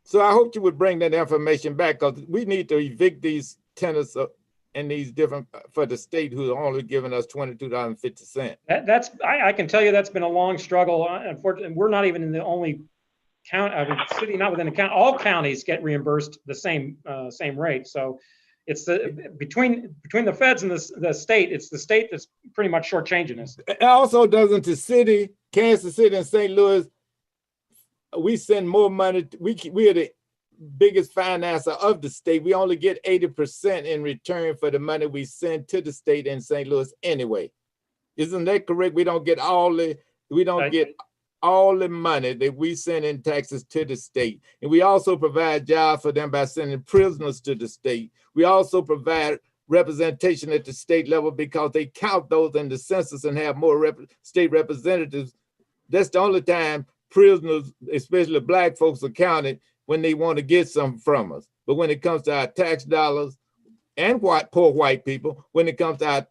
So I hope you would bring that information back, because we need to evict these tenants and these different for the state who are only giving us $22.50. I can tell you that's been a long struggle. Unfortunately, we're not even in the only city not within the county. All counties get reimbursed the same rate. So it's between the feds and the state. It's the state that's pretty much shortchanging us. It also doesn't the city, Kansas City and St. Louis. We send more money. We are the biggest financer of the state. We only get 80% in return for the money we send to the state in St. Louis anyway. Isn't that correct? We don't get all the money that we send in taxes to the state. And we also provide jobs for them by sending prisoners to the state. We also provide representation at the state level because they count those in the census and have more state representatives. That's the only time prisoners, especially black folks, are counted when they want to get something from us. But when it comes to our tax dollars and poor white people, when it comes to our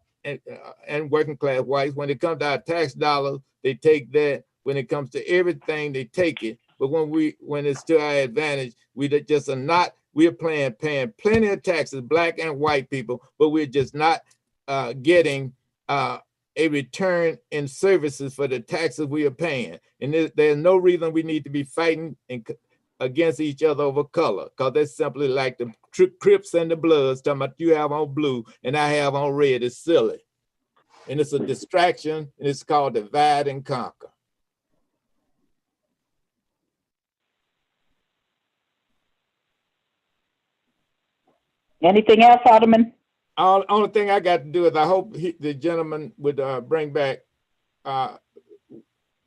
and working class whites, when it comes to our tax dollars, they take that. When it comes to everything, they take it. But when it's to our advantage, we just are not. We're paying plenty of taxes, black and white people, but we're just not getting a return in services for the taxes we are paying. And there's no reason we need to be fighting against each other over color, because that's simply like the Crips and the Bloods talking about you have on blue and I have on red. It's silly. And it's a distraction, and it's called divide and conquer. Anything else, Alderman? Only thing I got to do is I hope the gentleman would bring back,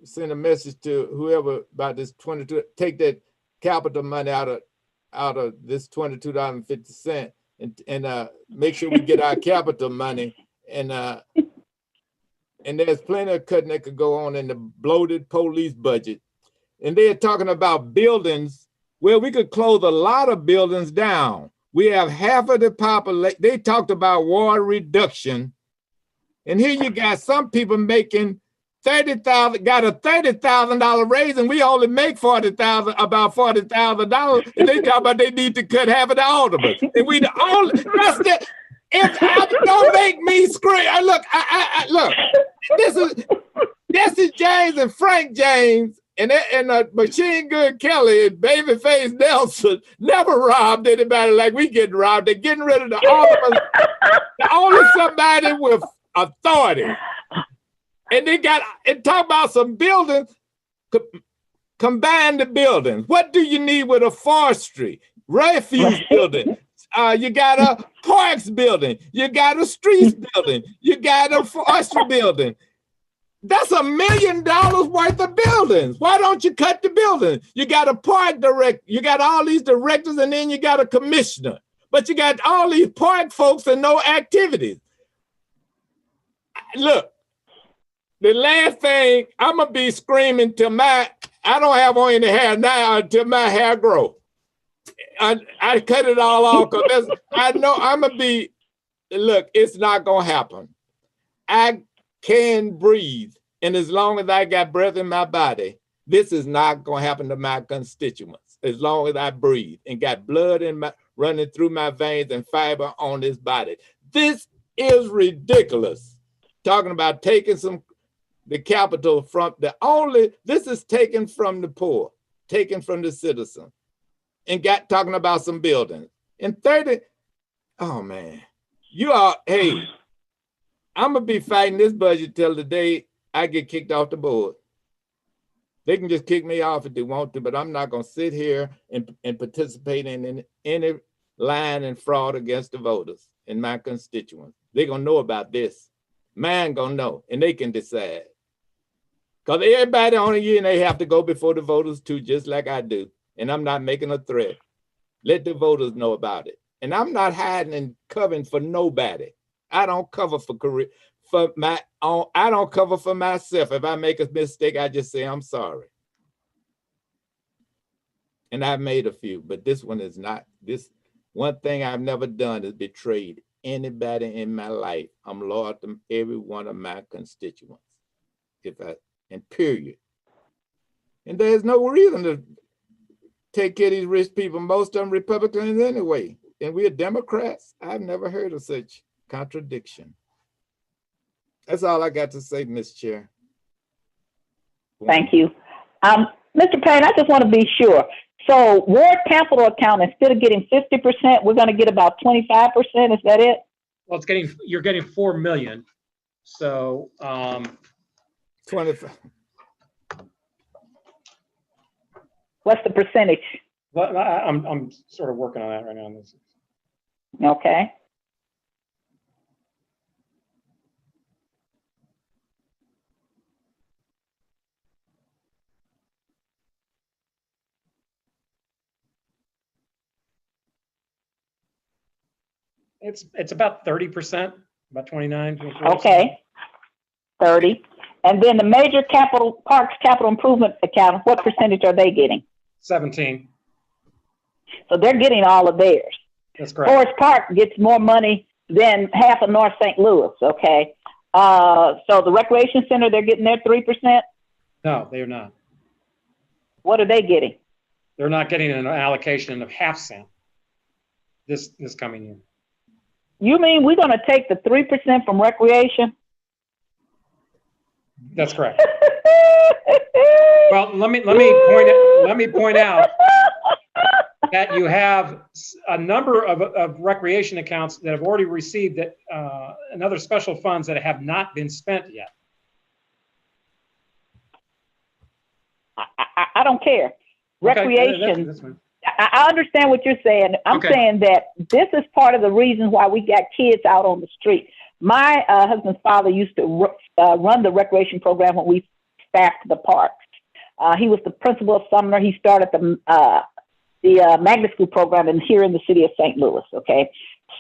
send a message to whoever about this 22, take that capital money out of this $22.50 and make sure we get our capital money. And there's plenty of cutting that could go on in the bloated police budget. And they're talking about buildings where we could close a lot of buildings down. We have half of the population. They talked about ward reduction. And here you got some people making $30,000, got a $30,000 raise, and we only make $40,000, about $40,000. And they talk about they need to cut half of the aldermen. And we the only, Don't make me scream. Look, look. This is James and Frank James and Machine Gun Kelly and Babyface Nelson never robbed anybody like we getting robbed. They're getting rid of the aldermen. Only somebody with authority. And they talk about some buildings, combine the buildings. What do you need with a forestry, refuge building? You got a parks building. You got a streets building. You got a forestry building. That's $1 million worth of buildings. Why don't you cut the building? You got a park director. You got all these directors, and then you got a commissioner. But you got all these park folks and no activities. Look, the last thing, I'm going to be screaming till I don't have on any hair now until my hair grows. I cut it all off because I know I'm going to be, look, it's not going to happen. I can breathe. And as long as I got breath in my body, this is not going to happen to my constituents. As long as I breathe and got blood running through my veins and fiber on this body. This is ridiculous. Talking about taking the capital from this is taken from the poor, taken from the citizen, and talking about some buildings. And 30, oh man, hey, I'm gonna be fighting this budget till the day I get kicked off the board. They can just kick me off if they want to, but I'm not gonna sit here and participate in any lying and fraud against the voters and my constituents. They're gonna know about this. Man gonna know, and they can decide. Because everybody on a year, and they have to go before the voters too, just like I do. And I'm not making a threat. Let the voters know about it. And I'm not hiding and covering for nobody. I don't cover for career, I don't cover for myself. If I make a mistake, I just say, I'm sorry. And I've made a few, but this one is not. This one thing I've never done is betrayed anybody in my life. I'm loyal to every one of my constituents. And period. And there's no reason to take care of these rich people. Most of them Republicans anyway. And we're Democrats. I've never heard of such contradiction. That's all I got to say, Ms. Chair. Thank you. Mr. Payne, I just want to be sure. So ward capital account, instead of getting 50%, we're going to get about 25%. Is that it? Well, you're getting 4 million. So 25. What's the percentage? Well, I'm sort of working on that right now. Okay. It's about 30%, about 29. 24%. Okay. 30. And then the major parks capital improvement account, what percentage are they getting? 17. So they're getting all of theirs. That's correct. Forest Park gets more money than half of North St. Louis, okay? So the recreation center, they're getting their 3%? No, they're not. What are they getting? They're not getting an allocation of half cent this coming year. You mean we're going to take the 3% from recreation? That's correct. Well, let me point out that you have a number of recreation accounts that have already received and other special funds that have not been spent yet. I don't care. Recreation. That's fine. I understand what you're saying. I'm saying that this is part of the reason why we got kids out on the street. My husband's father used to run the recreation program when we staffed the parks. He was the principal of Sumner. He started the magnet school program here in the city of St. Louis. Okay,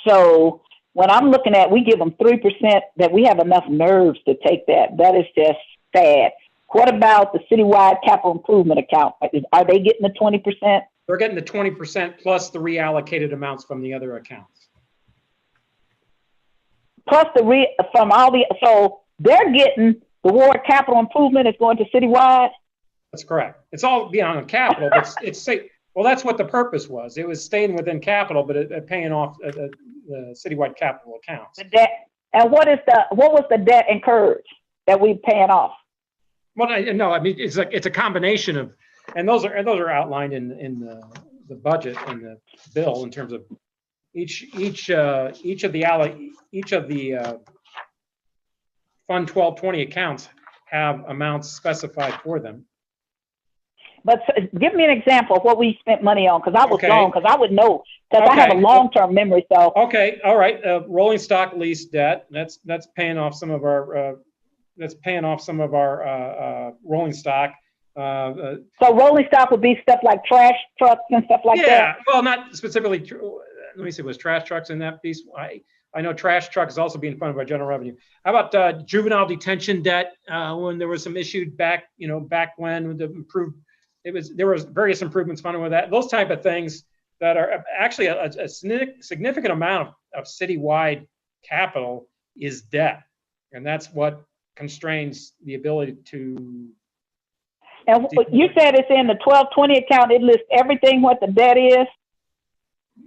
so when I'm looking at, we give them 3%. That we have enough nerves to take that. That is just sad. What about the citywide capital improvement account? Are they getting the 20%? They're getting the 20% plus the reallocated amounts from the other accounts. Plus so they're getting the ward capital improvement is going to citywide? That's correct. It's all beyond capital, but well, that's what the purpose was. It was staying within capital, but it paying off the citywide capital accounts. The debt, and what was the debt incurred that we paying off? Well, no, I mean, it's a combination of, and those are outlined in the budget and the bill in terms of each of the Fund 1220 accounts have amounts specified for them. But give me an example of what we spent money on, because I was Okay. wrong, because I would know, because I have a Okay. long-term memory, so. Okay, all right. Rolling stock lease debt. That's paying off some of our rolling stock. So rolling stock would be stuff like trash trucks and stuff like Yeah, that? well, not specifically. Let me see. Was trash trucks in that piece? I know trash truck is also being funded by general revenue. How about juvenile detention debt? When there was some issued back when with the improved, there was various improvements funded with that. Those type of things that are actually a significant amount of citywide capital is debt, and that's what constrains the ability to. And you said it's in the 1220 account, it lists everything what the debt is?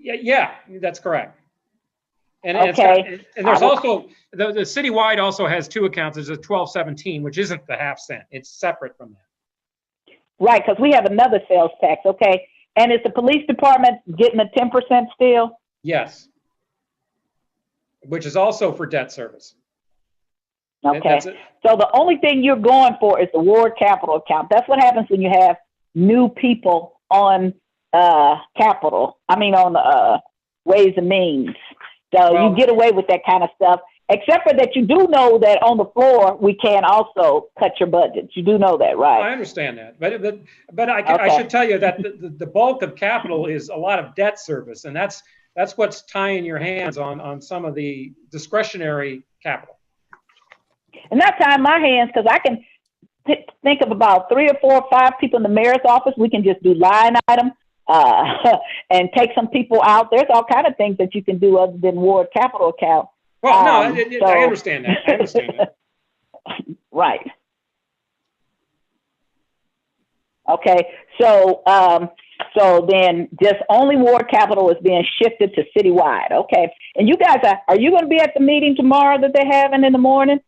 Yeah, that's correct. And Okay. and there's also the citywide also has two accounts. There's a 1217, which isn't the half cent. It's separate from that. Right, because we have another sales tax, okay? And is the police department getting a 10% still? Yes. Which is also for debt service. Okay, That's it. so the only thing you're going for is the ward capital account. That's what happens when you have new people on on Ways and Means. So Well, you get away with that kind of stuff, except for that you do know that on the floor, we can also cut your budgets. You do know that, I right? understand that, but I Okay. should tell you that the bulk of capital is a lot of debt service, and that's what's tying your hands on some of the discretionary capital. And not tying my hands, because I can think of about 3 or 4 or 5 people in the mayor's office. We can just do line item and take some people out. There's all kind of things that you can do other than ward capital account. Well, no, So- I understand that. I understand that. Right. Okay, so then just only ward capital is being shifted to citywide. Okay, and you guys are you going to be at the meeting tomorrow that they're having in the morning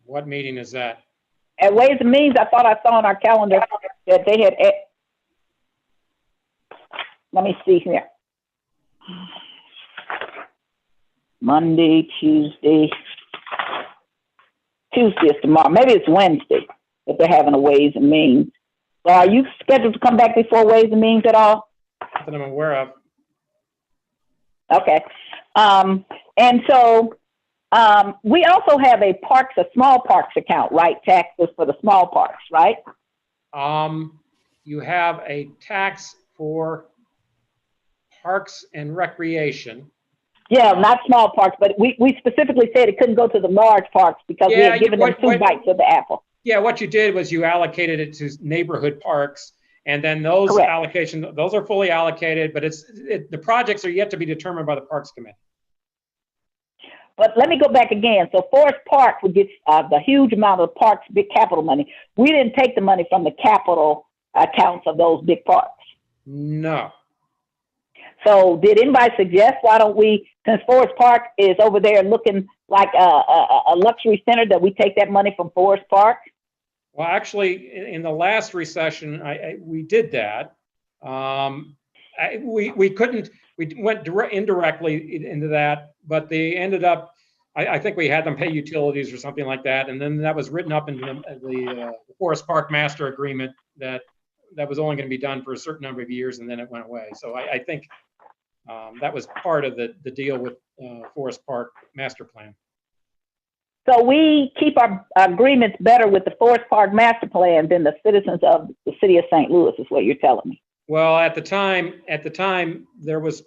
What meeting is that? at Ways and Means? I thought I saw on our calendar that they had. Let me see here. Monday, Tuesday is tomorrow. Maybe it's Wednesday that they're having a Ways and Means. So are you scheduled to come back before Ways and Means at all? Not that I'm aware of. Okay. And so we also have a small parks account, right? Taxes for the small parks, right? You have a tax for parks and recreation. Yeah, not small parks, but we specifically said it couldn't go to the large parks because we Yeah, had given them 2 bites of the apple. Yeah, what you did was you allocated it to neighborhood parks, and then those Correct. allocations, those are fully allocated, but the projects are yet to be determined by the Parks Committee. But let me go back again. So Forest Park would get the huge amount of parks, big capital money. We didn't take the money from the capital accounts of those big parks. No. So did anybody suggest, why don't we, since Forest Park is over there looking like a luxury center, that we take that money from Forest Park? Well, actually, in the last recession, we did that. We couldn't, we went indirectly into that, but they ended up, I think we had them pay utilities or something like that. And then that was written up into the Forest Park Master Agreement that was only going to be done for a certain number of years, and then it went away. So I think that was part of the deal with Forest Park Master Plan. So we keep our agreements better with the Forest Park Master Plan than the citizens of the city of St. Louis, is what you're telling me. Well, at the time, there was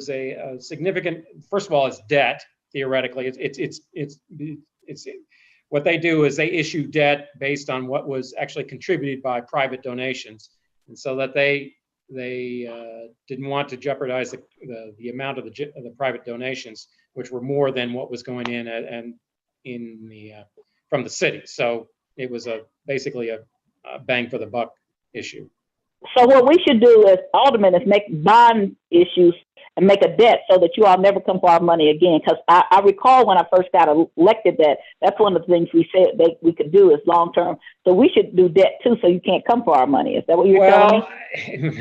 a significant. First of all, it's debt. Theoretically, it's what they do is they issue debt based on what was actually contributed by private donations, and so that they didn't want to jeopardize the amount of the private donations, which were more than what was going in and from the city. So it was basically a bang for the buck issue. So what we should do as aldermen is make bond issues and make a debt so that you all never come for our money again. Because I recall when I first got elected that that's one of the things we said that we could do is long term. So we should do debt too, so you can't come for our money. Is that what you're telling me?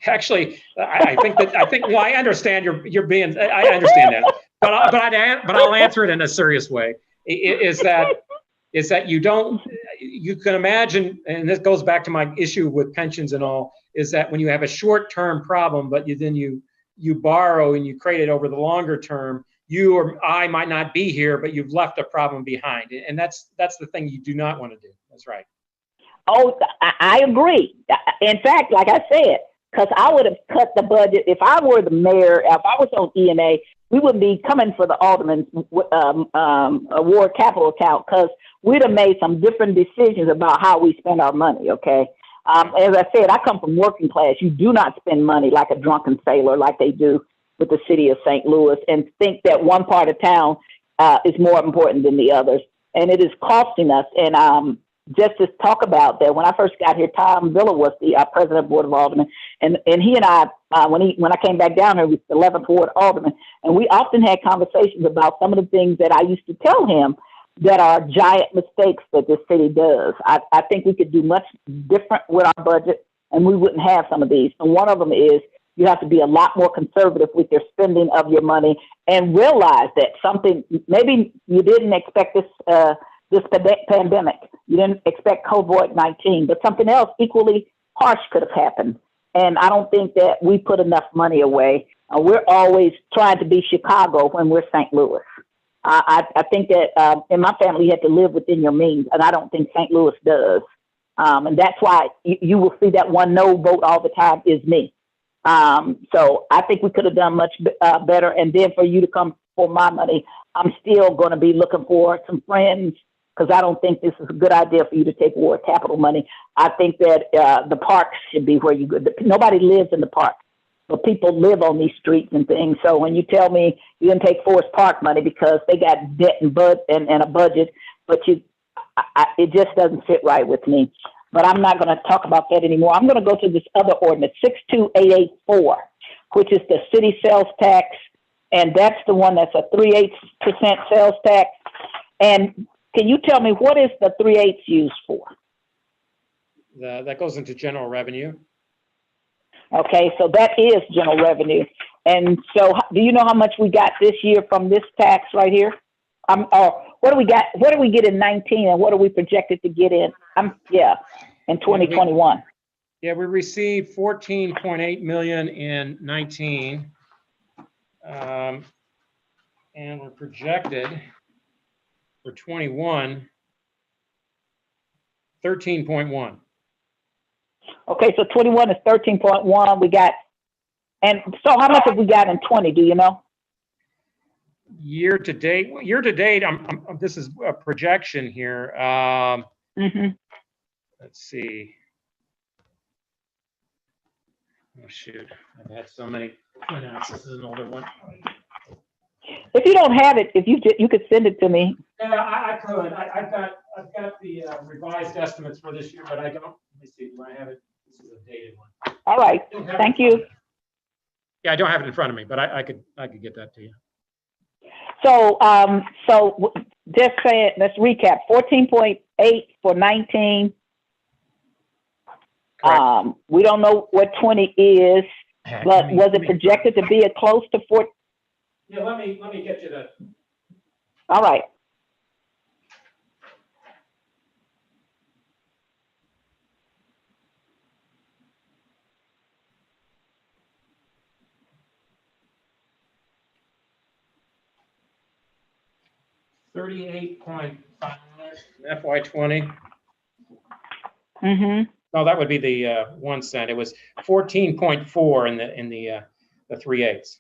Actually, I think well, I understand you're being. I understand that, but I'll answer it in a serious way. Is that you can imagine, and this goes back to my issue with pensions and all, is that when you have a short-term problem, but you borrow and you create it over the longer term, you or I might not be here, but you've left a problem behind. And that's the thing you do not want to do. That's right. Oh, I agree. In fact, like I said, because I would have cut the budget, if I were the mayor, if I was on ENA, we would be coming for the Alderman's award capital account, because we'd have made some different decisions about how we spend our money, okay? As I said, I come from working class. You do not spend money like a drunken sailor like they do with the city of St. Louis and think that one part of town is more important than the others. And it is costing us. And just to talk about that, when I first got here, Tom Villa was the president of the Board of Aldermen. And he and I, when I came back down here, he was the 11th Ward Alderman. And we often had conversations about some of the things that I used to tell him that are giant mistakes that this city does. I think we could do much different with our budget, and we wouldn't have some of these. And one of them is you have to be a lot more conservative with your spending of your money and realize that something, maybe you didn't expect this pandemic. You didn't expect COVID-19, but something else equally harsh could have happened. And I don't think that we put enough money away. We're always trying to be Chicago when we're St. Louis. I think that in my family, you have to live within your means, and I don't think St. Louis does. And that's why you will see that one no vote all the time is me. So I think we could have done much better. And then for you to come for my money, I'm still going to be looking for some friends, because I don't think this is a good idea for you to take award capital money. I think that the parks should be where you go. Nobody lives in the park. But people live on these streets and things. So when you tell me you didn't take Forest Park money because they got debt and a budget, but it just doesn't fit right with me. But I'm not going to talk about that anymore. I'm going to go to this other ordinance, 62884, which is the city sales tax. And that's the one that's a 3/8% sales tax. And can you tell me what is the 3/8 used for? That goes into general revenue. Okay, so that is general revenue. And so do you know how much we got this year from this tax right here? Or what do we got? What do we get in 19 and what are we projected to get in? In 2021. Yeah, we received 14.8 million in 19. And we're projected for 21, 13.1. Okay, so 21 is 13.1. We got, and so how much have we got in 20? Do you know? Year to date, this is a projection here. Let's see. Oh shoot, I've had so many printouts. This is an older one. If you don't have it, if you could send it to me. Yeah, I could. I've got the revised estimates for this year, but I don't. Let me see. Do I have it? This is a dated one. All right. Thank you. Yeah, I don't have it in front of me, but I could get that to you. So just say it. Let's recap. 14.8 for 19. Correct. We don't know what 20 is, but was it projected to be close to 4? Yeah, let me get you that. All right. $38.5 FY20. Mm-hmm. No, that would be the 1 cent. It was 14.4 in the 3/8.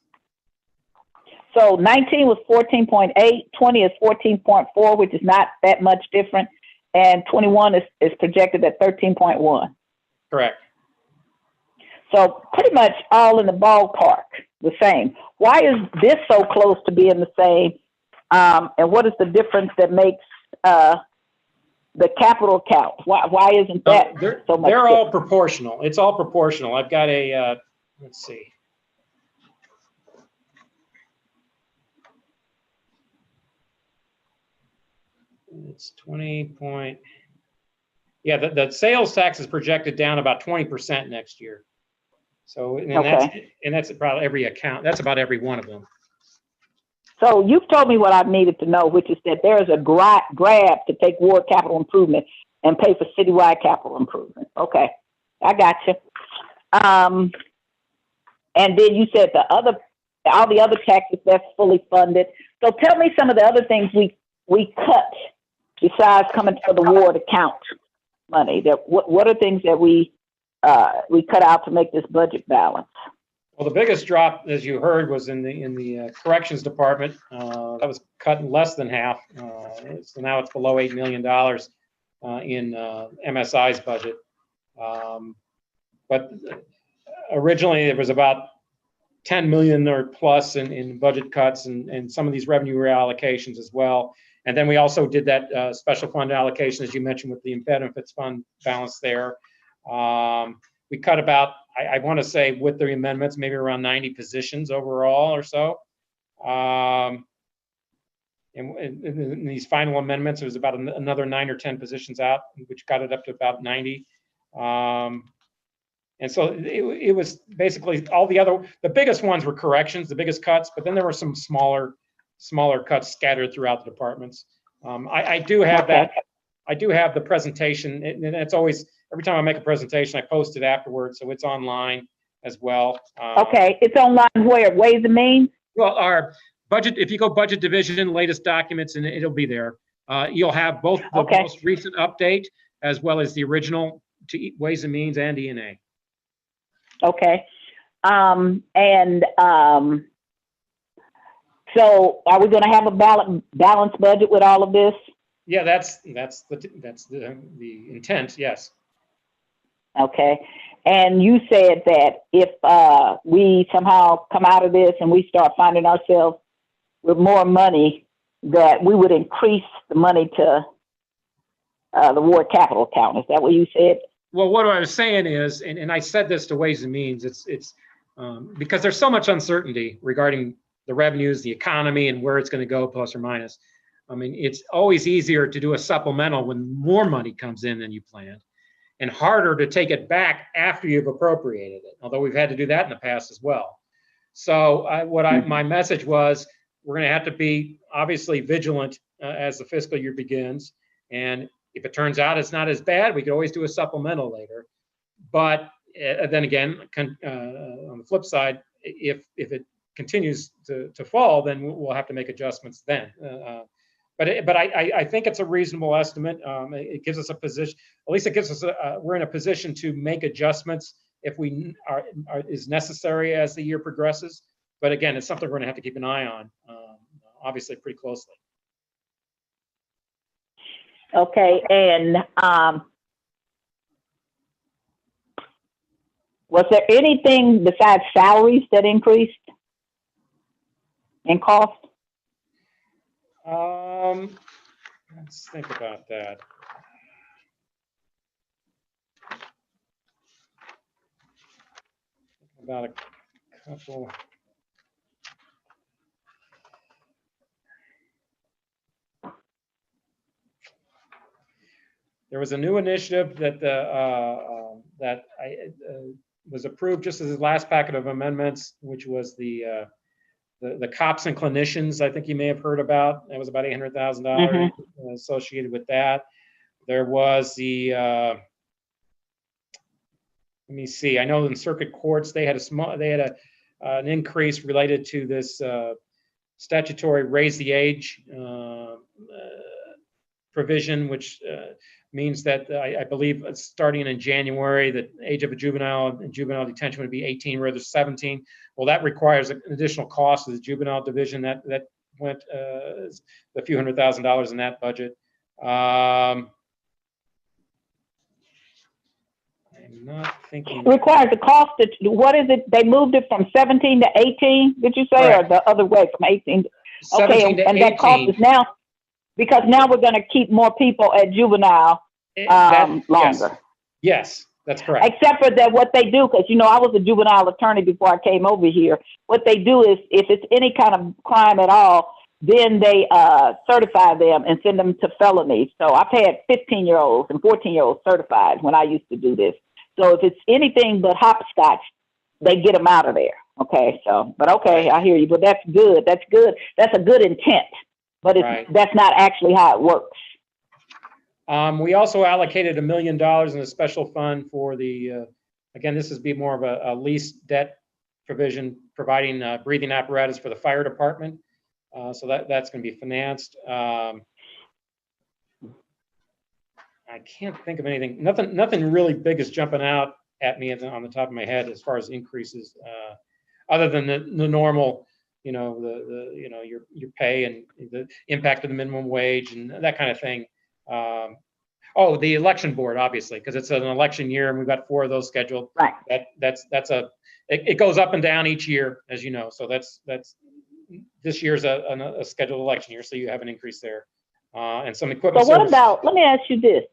So 19 was 14.8, 20 is 14.4, which is not that much different, and 21 is projected at 13.1. Correct. So pretty much all in the ballpark, the same. Why is this so close to being the same? And what is the difference that makes the capital count? Why isn't that so much? They're all proportional. It's all proportional. I've got a, let's see. it's 20 point. Yeah, the sales tax is projected down about 20% next year. So, and that's probably every account. That's about every one of them. So you've told me what I needed to know, which is that there is a grab to take ward capital improvement and pay for citywide capital improvement. Okay, I got you. And then you said all the other taxes, that's fully funded. So tell me some of the other things we cut besides coming to the ward account money. What are things that we cut out to make this budget balance? Well, the biggest drop, as you heard, was in the corrections department. That was cut less than half. So now it's below $8 million in MSI's budget. But originally it was about 10 million or plus in budget cuts and some of these revenue reallocations as well. And then we also did that special fund allocation, as you mentioned, with the benefits fund balance there. We cut about, I want to say, with the amendments, maybe around 90 positions overall or so. And in these final amendments, it was about another 9 or 10 positions out, which got it up to about 90. And so it was basically all the biggest ones were corrections, the biggest cuts, but then there were some smaller cuts scattered throughout the departments. I do have that. I do have the presentation, and it's always, every time I make a presentation, I post it afterwards, so it's online as well. Okay, it's online where? Ways and Means? Well, our budget, if you go budget division, latest documents, and it'll be there. You'll have both the most recent update as well as the original to Ways and Means and E&A. Okay. So are we going to have a balanced budget with all of this? Yeah, that's the intent. Yes. Okay. And you said that if we somehow come out of this and we start finding ourselves with more money, that we would increase the money to the ward capital account. Is that what you said? Well, what I was saying is, and I said this to Ways and Means, it's because there's so much uncertainty regarding the revenues, the economy, and where it's going to go, plus or minus. I mean, it's always easier to do a supplemental when more money comes in than you planned, and harder to take it back after you've appropriated it, although we've had to do that in the past as well. So my message was, we're going to have to be obviously vigilant as the fiscal year begins. And if it turns out it's not as bad, we could always do a supplemental later. But then again, on the flip side, if it continues to fall, then we'll have to make adjustments then. But I think it's a reasonable estimate. It gives us a position, at least it gives us we're in a position to make adjustments if we is necessary as the year progresses. But again, it's something we're going to have to keep an eye on, obviously pretty closely. Okay, and was there anything besides salaries that increased in cost? Let's think about that. About a couple. There was a new initiative that was approved just as the last packet of amendments, which was the cops and clinicians. I think you may have heard about. That was about $800,000 associated with that. There was the let me see. I know in circuit courts they had an increase related to this statutory raise the age provision, which means that I believe starting in January, the age of a juvenile in juvenile detention would be 18 rather than 17. Well, that requires an additional cost of the juvenile division that went a few $100,000 in that budget. I'm not thinking. Requires the cost. What is it? They moved it from 17 to 18. Did you say, Correct. or the other way from 18? 17 Okay, to and 18. that cost is now because now we're going to keep more people at juvenile longer. Yes, that's correct. Except for that, what they do, because I was a juvenile attorney before I came over here. What they do is, if it's any kind of crime at all, then they certify them and send them to felonies. So I've had 15-year-olds and 14-year-olds certified when I used to do this. So if it's anything but hopscotch, they get them out of there. Okay, so, but okay, I hear you. But that's good. That's good. That's a good intent. But that's not actually how it works. We also allocated $1 million in a special fund for the, again, this is be more of a lease debt provision, providing breathing apparatus for the fire department. So that's going to be financed. I can't think of anything. Nothing really big is jumping out at me on the top of my head as far as increases, other than the normal, your pay and the impact of the minimum wage and that kind of thing. Oh, the election board, obviously, because it's an election year and we've got 4 of those scheduled. Right. It goes up and down each year, as you know. So that's this year's a scheduled election year, so you have an increase there. And some equipment. So what about? Let me ask you this.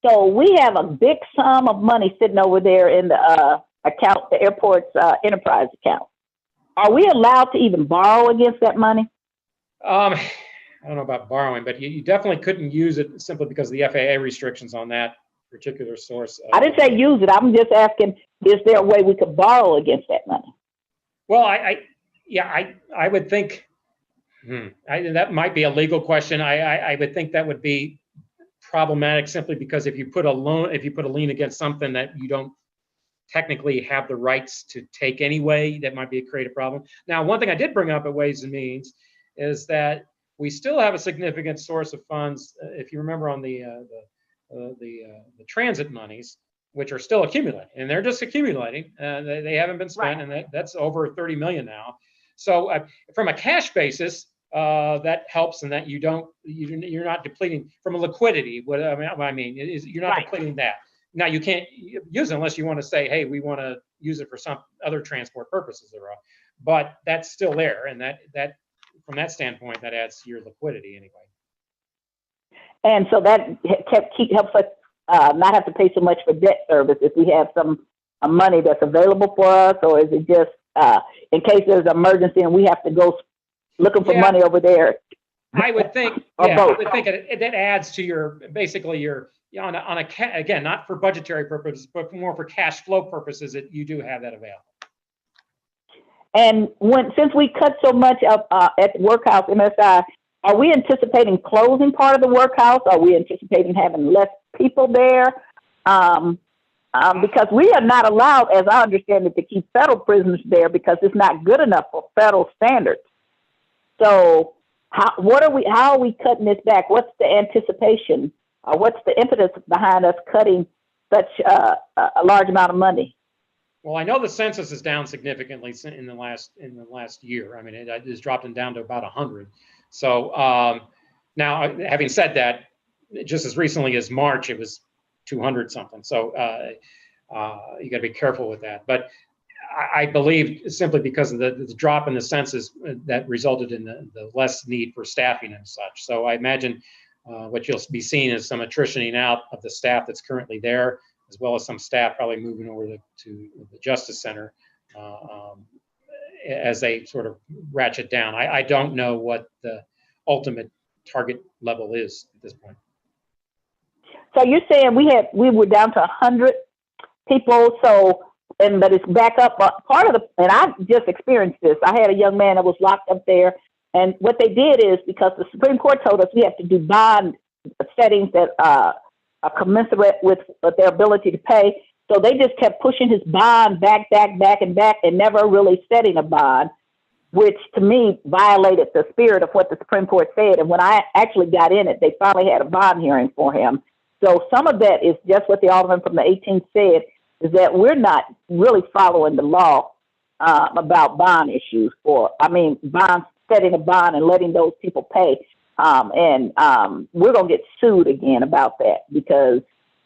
So we have a big sum of money sitting over there in the account, the airport's enterprise account. Are we allowed to even borrow against that money? I don't know about borrowing, but you definitely couldn't use it simply because of the FAA restrictions on that particular source. I didn't say use it. I'm just asking, is there a way we could borrow against that money? Well, I would think that might be a legal question. I would think that would be problematic simply because if you put a lien against something that you don't technically have the rights to take anyway, that might create a problem. Now, one thing I did bring up at Ways and Means is that we still have a significant source of funds. If you remember on the transit monies, which are still accumulating, and they're just accumulating. They haven't been spent, right. And that's over 30 million now. So from a cash basis, that helps, in that you're not depleting from a liquidity. What I mean is you're not right. Depleting that. Now you can't use it unless you want to say, hey, we want to use it for some other transport purposes, but that's still there, and that from that standpoint, that adds to your liquidity anyway. And so that helps us not have to pay so much for debt service if we have some money that's available for us, or is it just in case there's an emergency and we have to go looking for money over there? I would think, I would think it adds to your again, not for budgetary purposes, but more for cash flow purposes, that you do have that available. And since we cut so much up at the workhouse MSI, are we anticipating closing part of the workhouse? Are we anticipating having less people there? Because we are not allowed, as I understand it, to keep federal prisoners there because it's not good enough for federal standards. So how are we cutting this back? What's the anticipation? What's the impetus behind us cutting such a large amount of money? Well, I know the census is down significantly in the last year. I mean, it has dropped down to about 100. So now, having said that, just as recently as March, it was 200 something. So you got to be careful with that. But I believe simply because of the drop in the census that resulted in the less need for staffing and such. So I imagine what you'll be seeing is some attritioning out of the staff that's currently there, as well as some staff probably moving over to the Justice Center as they sort of ratchet down. I don't know what the ultimate target level is at this point. So you're saying we were down to 100 people, but it's back up. And I just experienced this. I had a young man that was locked up there, and what they did is, because the Supreme Court told us we have to do bond settings that are commensurate with their ability to pay. So they just kept pushing his bond back, and never really setting a bond, which to me violated the spirit of what the Supreme Court said. And when I actually got in it, they finally had a bond hearing for him. So some of that is just what the alderman from the 18th said, is that we're not really following the law about bond issues setting a bond and letting those people pay. And we're going to get sued again about that, because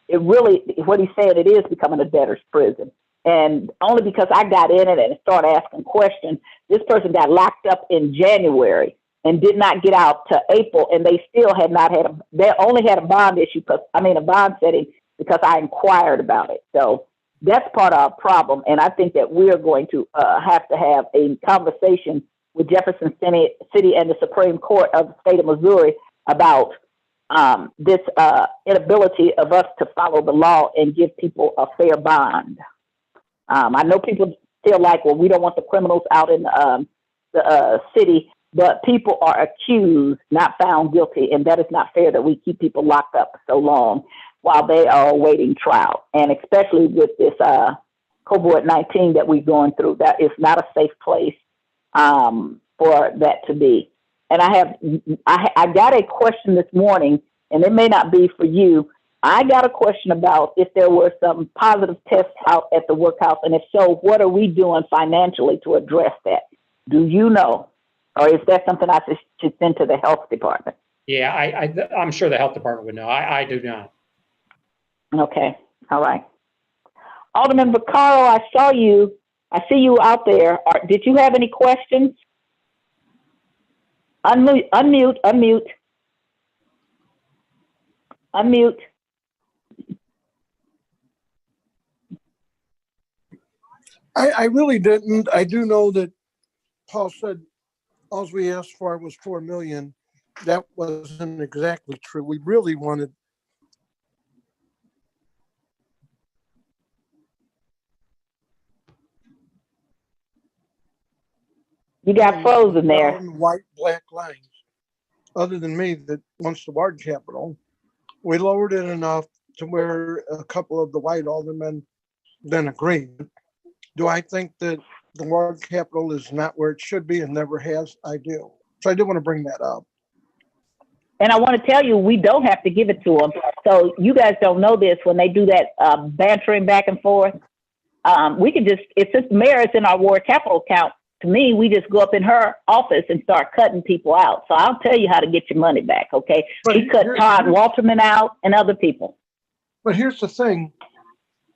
it really, what he said, it is becoming a debtor's prison. And only because I got in it and started asking questions, this person got locked up in January and did not get out to April, and they still had not they only had a bond issue, a bond setting, because I inquired about it. So that's part of our problem. And I think that we're going to have a conversation with Jefferson City and the Supreme Court of the state of Missouri about this inability of us to follow the law and give people a fair bond. I know people feel like, well, we don't want the criminals out in the city, but people are accused, not found guilty, and that is not fair that we keep people locked up so long while they are awaiting trial. And especially with this COVID-19 that we're going through, that is not a safe place for that to be. And I got a question this morning, and it may not be for you. I got a question about if there were some positive tests out at the workhouse, and if so, what are we doing financially to address that? Do you know? Or is that something I should send to the health department? Yeah, I'm sure the health department would know. I do not. Okay, all right. Alderman Vaccaro, I see you out there. Did you have any questions? Unmute. I really didn't. I do know that Paul said all we asked for was 4 million. That wasn't exactly true. We really wanted. You got frozen there. White, black lines. Other than me that wants the ward capital, we lowered it enough to where a couple of the white aldermen then agreed. Do I think that the ward capital is not where it should be and never has? I do. So I do want to bring that up. And I want to tell you, we don't have to give it to them. So you guys don't know this, when they do that bantering back and forth, we can just, if this mayor is in our ward capital account, to me, we just go up in her office and start cutting people out. So I'll tell you how to get your money back, okay? But we cut Todd Walterman out and other people. But here's the thing,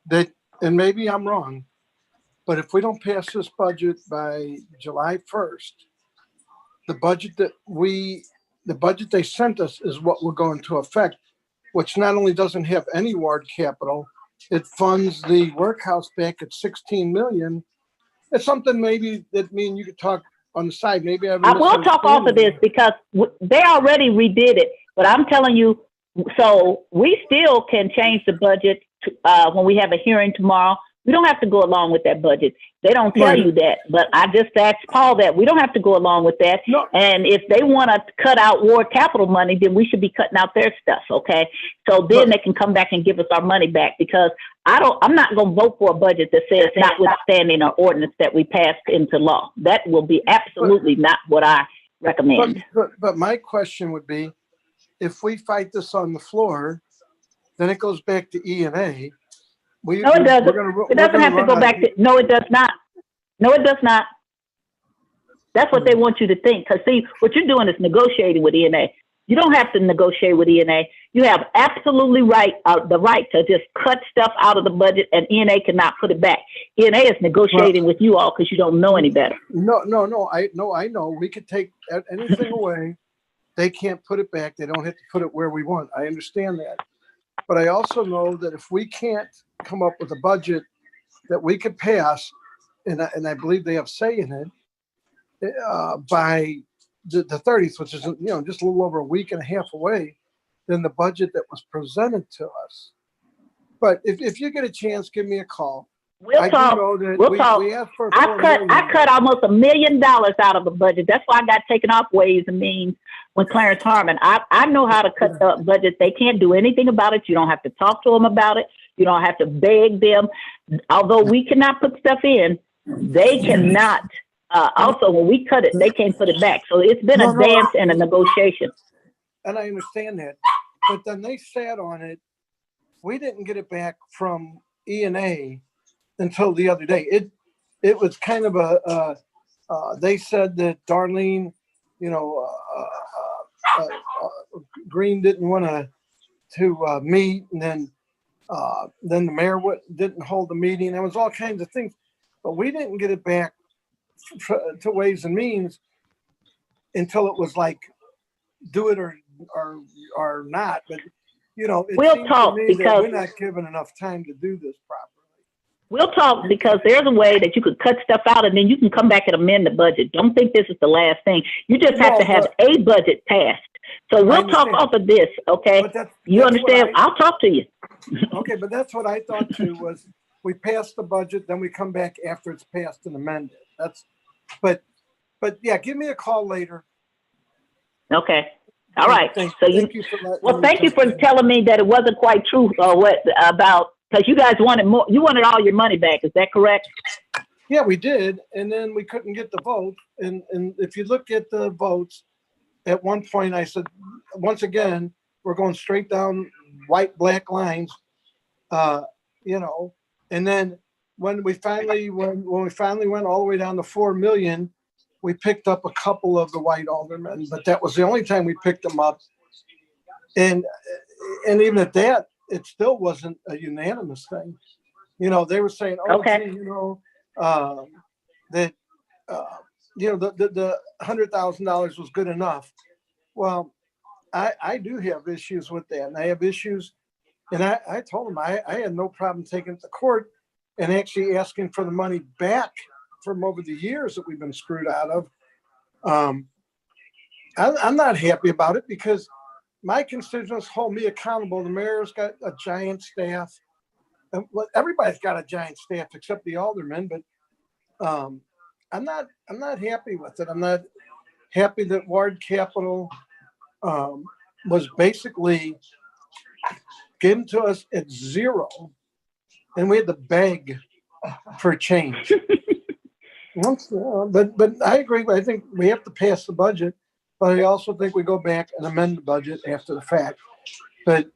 that, and maybe I'm wrong, but if we don't pass this budget by July 1st, the budget they sent us is what will go into effect, which not only doesn't have any ward capital, it funds the workhouse back at 16 million. It's something maybe that me and you could talk on the side. Maybe I will talk off of this because they already redid it. But I'm telling you, so we still can change the budget when we have a hearing tomorrow. We don't have to go along with that budget. They don't tell you that, but I just asked Paul that. We don't have to go along with that. No. And if they want to cut out ward capital money, then we should be cutting out their stuff, okay? So then they can come back and give us our money back, because I'm not going to vote for a budget that says notwithstanding an ordinance that we passed into law. That will be absolutely not what I recommend. But my question would be, if we fight this on the floor, then it goes back to E&A. No, it doesn't. It doesn't have to go back to. No, it does not. No, it does not. That's what they want you to think. Because see, what you're doing is negotiating with E&A. You don't have to negotiate with E&A. You have absolutely the right to just cut stuff out of the budget, and E&A cannot put it back. E&A is negotiating with you all because you don't know any better. No. I know. We could take anything away. They can't put it back. They don't have to put it where we want. I understand that. But I also know that if we can't come up with a budget that we could pass, and I believe they have say in it, by the 30th, which is just a little over a week and a half away, than the budget that was presented to us. But if you get a chance, give me a call. We'll talk. We'll talk. I cut almost $1 million out of the budget. That's why I got taken off Ways and Means when Clarence Harmon. I know how to cut the budget. They can't do anything about it. You don't have to talk to them about it. You don't have to beg them. Although we cannot put stuff in, they cannot. Also, when we cut it, they can't put it back. So it's been a dance and a negotiation. And I understand that. But then they sat on it. We didn't get it back from E&A until the other day. It was kind of they said that Darlene, Green didn't want to meet, and then the mayor didn't hold the meeting. There was all kinds of things, but we didn't get it back to Ways and Means until it was like, do it or not. But it we'll seems talk to me because that we're not given enough time to do this properly. We'll talk because there's a way that you could cut stuff out and then you can come back and amend the budget. Don't think this is the last thing. You just have to have a budget passed. So we'll talk off of this, okay? You understand? I'll talk to you. Okay, but that's what I thought too, was we pass the budget, then we come back after it's passed and amend it. But yeah, give me a call later. Okay. All right. Thank So you thank you for telling me that it wasn't quite true because you guys wanted more. You wanted all your money back. Is that correct? Yeah, we did. And then we couldn't get the vote. And if you look at the votes, at one point I said, once again, we're going straight down white, black lines, you know, and then when we finally went all the way down to 4 million, we picked up a couple of the white aldermen, but that was the only time we picked them up. And even at that, it still wasn't a unanimous thing. You know, they were saying, oh, okay, gee, you know, that, you know, the $100,000 was good enough. Well, I do have issues with that. And I have issues. And I told them I had no problem taking it to court and actually asking for the money back from over the years that we've been screwed out of. I'm not happy about it because my constituents hold me accountable. The mayor's got a giant staff. And everybody's got a giant staff except the aldermen, but I'm not happy with it. I'm not happy that Ward Capital was basically given to us at zero, and we had to beg for change. But I agree. I think we have to pass the budget, but I also think we go back and amend the budget after the fact. But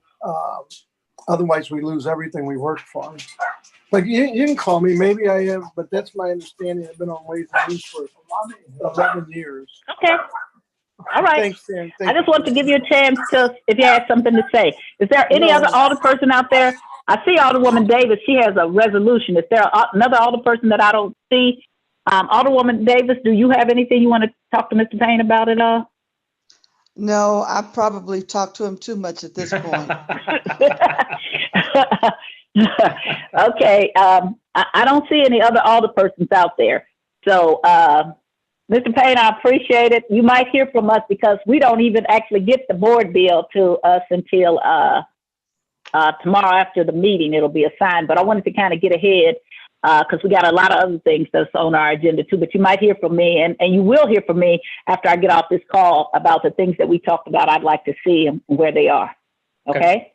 otherwise, we lose everything we worked for. But you can call me. Maybe I have, but that's my understanding. I've been on Ways and Means for 11 years. Okay. All right. Thanks, Sam. I just want to give you a chance to, if you had something to say. Is there any other alderperson out there? I see Alderwoman Davis. She has a resolution. Is there another alderperson that I don't see? Alderwoman Davis, do you have anything you want to talk to Mr. Payne about at all? No, I probably talked to him too much at this point. Okay. I don't see any other alderpersons out there. So, Mr. Payne, I appreciate it. You might hear from us because we don't even actually get the board bill to us until tomorrow after the meeting. It'll be assigned, but I wanted to kind of get ahead because we got a lot of other things that's on our agenda too. But you might hear from me, and you will hear from me after I get off this call about the things that we talked about. I'd like to see and where they are. Okay.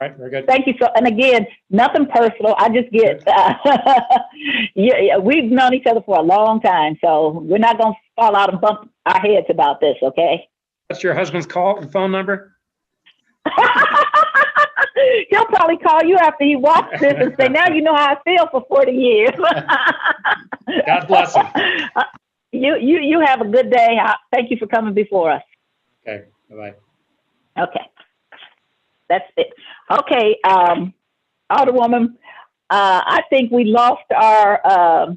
All right, very good. Thank you. So, and again, nothing personal. I just get, we've known each other for a long time, so we're not going to fall out and bump our heads about this, okay? What's your husband's phone number? He'll probably call you after he watches this and say, now you know how I feel for 40 years. God bless him. You have a good day. Thank you for coming before us. Okay, bye-bye. Okay. That's it. Okay, Alderwoman, I think we lost our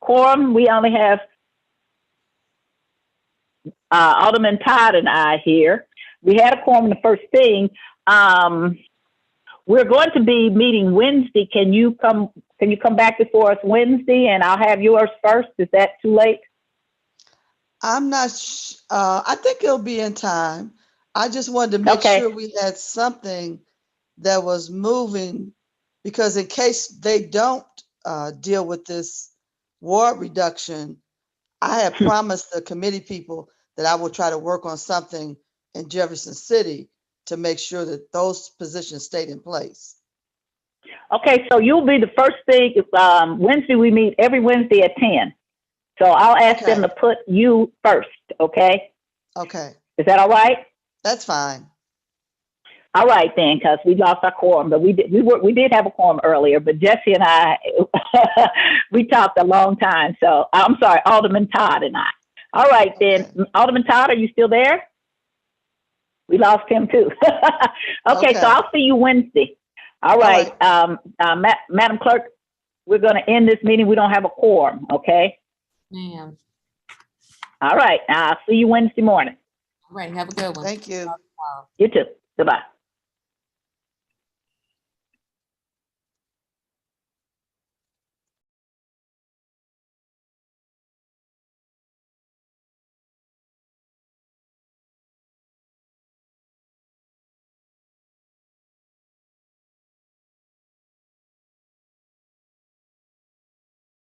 quorum. We only have Alderman Todd and I here. We had a quorum the first thing. We're going to be meeting Wednesday. Can you come back before us Wednesday, and I'll have yours first? Is that too late? I'm not. I think it'll be in time. I just wanted to make sure we had something that was moving, because in case they don't deal with this ward reduction, I had promised the committee people that I will try to work on something in Jefferson City to make sure that those positions stayed in place. Okay, so you'll be the first thing. Wednesday, we meet every Wednesday at 10. So I'll ask them to put you first, okay? Okay. Is that all right? That's fine. All right then, because we lost our quorum, but we did have a quorum earlier. But Jesse and I, we talked a long time. So I'm sorry, Alderman Todd and I. All right then, Alderman Todd, are you still there? We lost him too. Okay, so I'll see you Wednesday. All right, Madam Clerk, we're going to end this meeting. We don't have a quorum, okay? Ma'am. All right, I'll see you Wednesday morning. All right, have a good one. Thank you. You too. Goodbye.